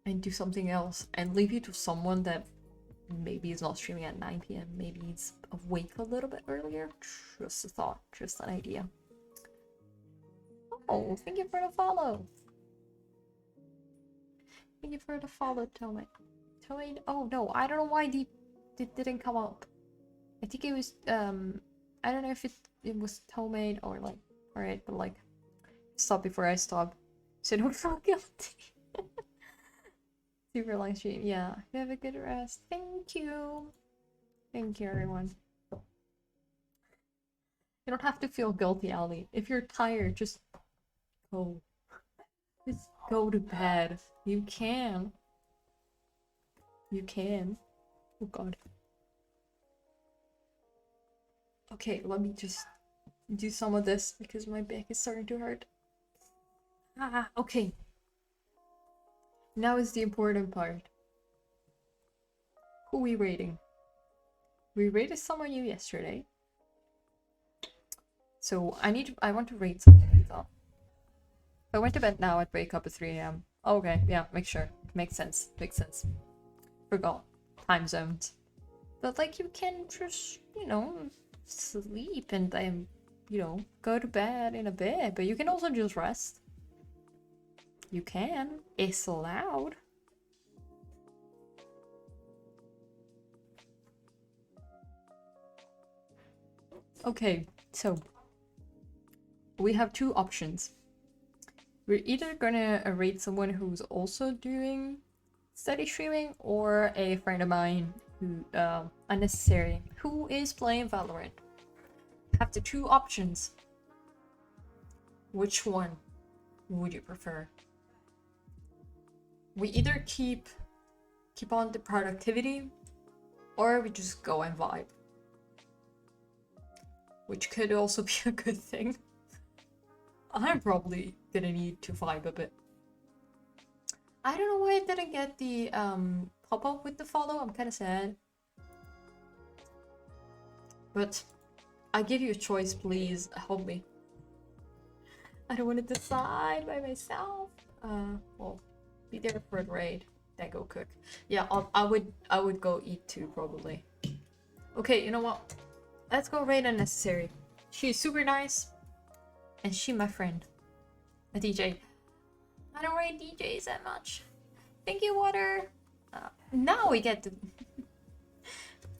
and do something else and leave you to someone that maybe is not streaming at 9 p.m. Maybe he's awake a little bit earlier. Just a thought, just an idea. Oh, thank you for the follow. Thank you for the follow, Tomei. Tomei, oh no, I don't know why it didn't come up. I think it was, I don't know if it was Tomei or like, alright, but like, stop before I stop. So don't feel guilty. Super long stream, yeah. You have a good rest. Thank you. Thank you, everyone. You don't have to feel guilty, Ali. If you're tired, just go. Just go to bed. You can. You can. Oh god. Okay, let me just do some of this because my back is starting to hurt. Okay. Now is the important part. Who are we rating? We rated someone new yesterday. So I want to rate something up. If I went to bed now, I'd wake up at 3 a.m. Okay, yeah, make sure. Makes sense. Makes sense. Forgot. Time zones. But like you can just, you know, sleep and then, you know, go to bed in a bed. But you can also just rest. You can. It's allowed. Okay, so we have two options. We're either gonna rate someone who's also doing steady streaming or a friend of mine who unnecessary who is playing Valorant. Have the two options. Which one would you prefer? We either keep on the productivity or we just go and vibe. Which could also be a good thing. I'm probably gonna need to vibe a bit. I don't know why I didn't get the pop-up with the follow. I'm kind of sad. But I give you a choice, please. Help me. I don't want to decide by myself. Well, be there for the raid. Then go cook. Yeah, I would go eat too, probably. Okay, you know what? Let's go raid unnecessary. She's super nice. And she my friend. A DJ. I don't rate DJs that much. Thank you, water. Now we get the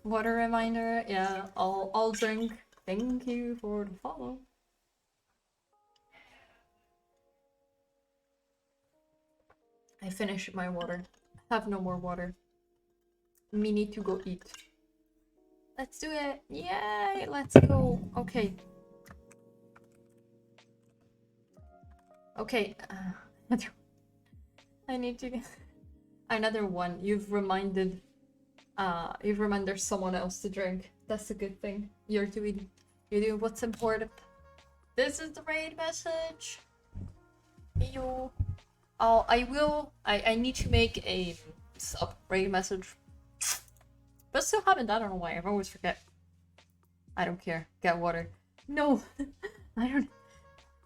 water reminder. Yeah, I'll drink. Thank you for the follow. I finished my water. Have no more water. Me need to go eat. Let's do it. Yay, let's go. Okay. Okay. I need to get another one. You've reminded someone else to drink. That's a good thing. You're doing what's important. This is the raid message. HEYO. Oh, I need to make a sub raid message. But still haven't, I don't know why. I always forget. I don't care. Get water. No. I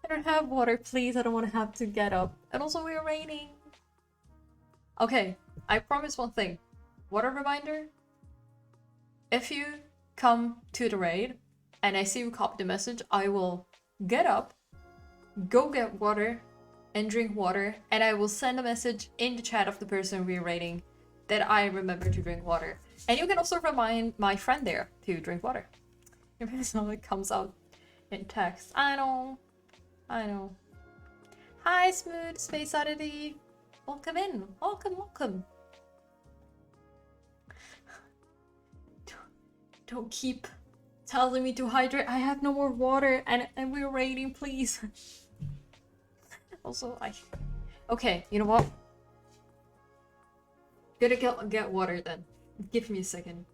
don't have water, please. I don't want to have to get up. And also we're raining. Okay, I promise one thing. Water reminder. If you come to the raid and I see you copy the message, I will get up, go get water, and drink water, and I will send a message in the chat of the person we're raiding that I remember to drink water. And you can also remind my friend there to drink water. If it comes out in text. I know. I know. Hi, Smooth Space Oddity. Welcome in. Welcome, welcome. Don't keep telling me to hydrate. I have no more water and we're raining, please. Also, okay, you know what? Gonna get water then. Give me a second.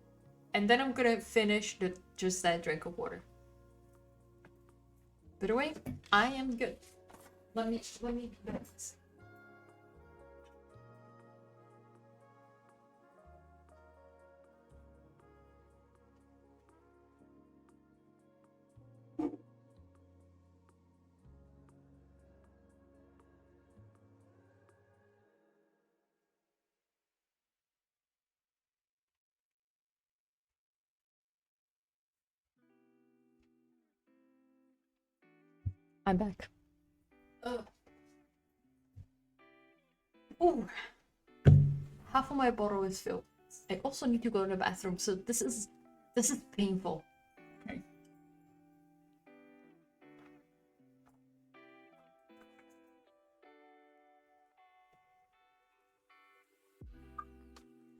And then I'm gonna finish just that drink of water. By the way, I am good. Let me do this. I'm back. Ooh. Half of my bottle is filled. I also need to go to the bathroom, so this is painful. Okay.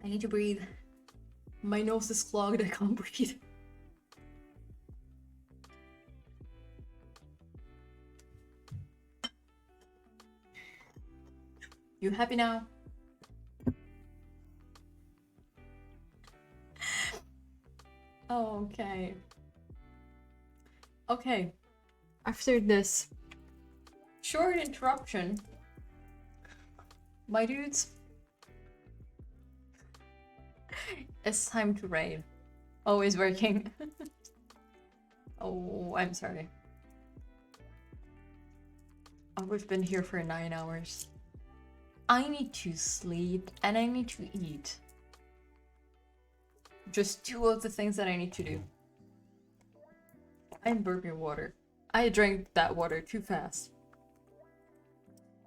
I need to breathe. My nose is clogged, I can't breathe. You happy now? Okay. Okay. After this short interruption, my dudes, it's time to raid. Always working. Oh, I'm sorry. I've been here for 9 hours. I need to sleep and I need to eat. Just two of the things that I need to do. I'm burping water. I drank that water too fast.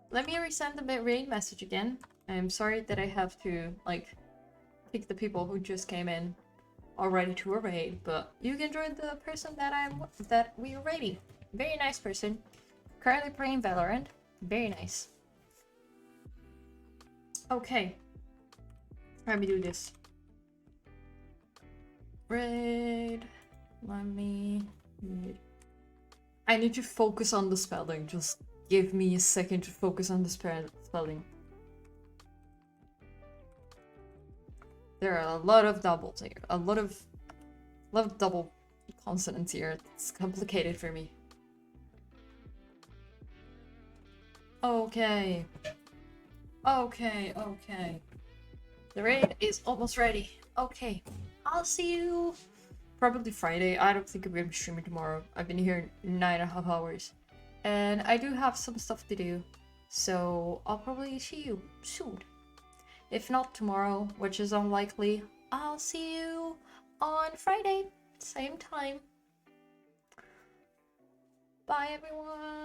Let me resend the raid message again. I'm sorry that I have to, like, pick the people who just came in already to a raid, but you can join the person that we are raiding. Very nice person. Currently playing Valorant. Very nice. Okay. Let me do this. Raid. Let me... I need to focus on the spelling. Just give me a second to focus on the spelling. There are a lot of doubles here. A lot of double consonants here. It's complicated for me. Okay. Okay. The raid is almost ready. Okay. I'll see you probably Friday. I don't think I'm gonna be streaming tomorrow. I've been here 9.5 hours. And I do have some stuff to do. So I'll probably see you soon. If not tomorrow, which is unlikely, I'll see you on Friday. Same time. Bye everyone.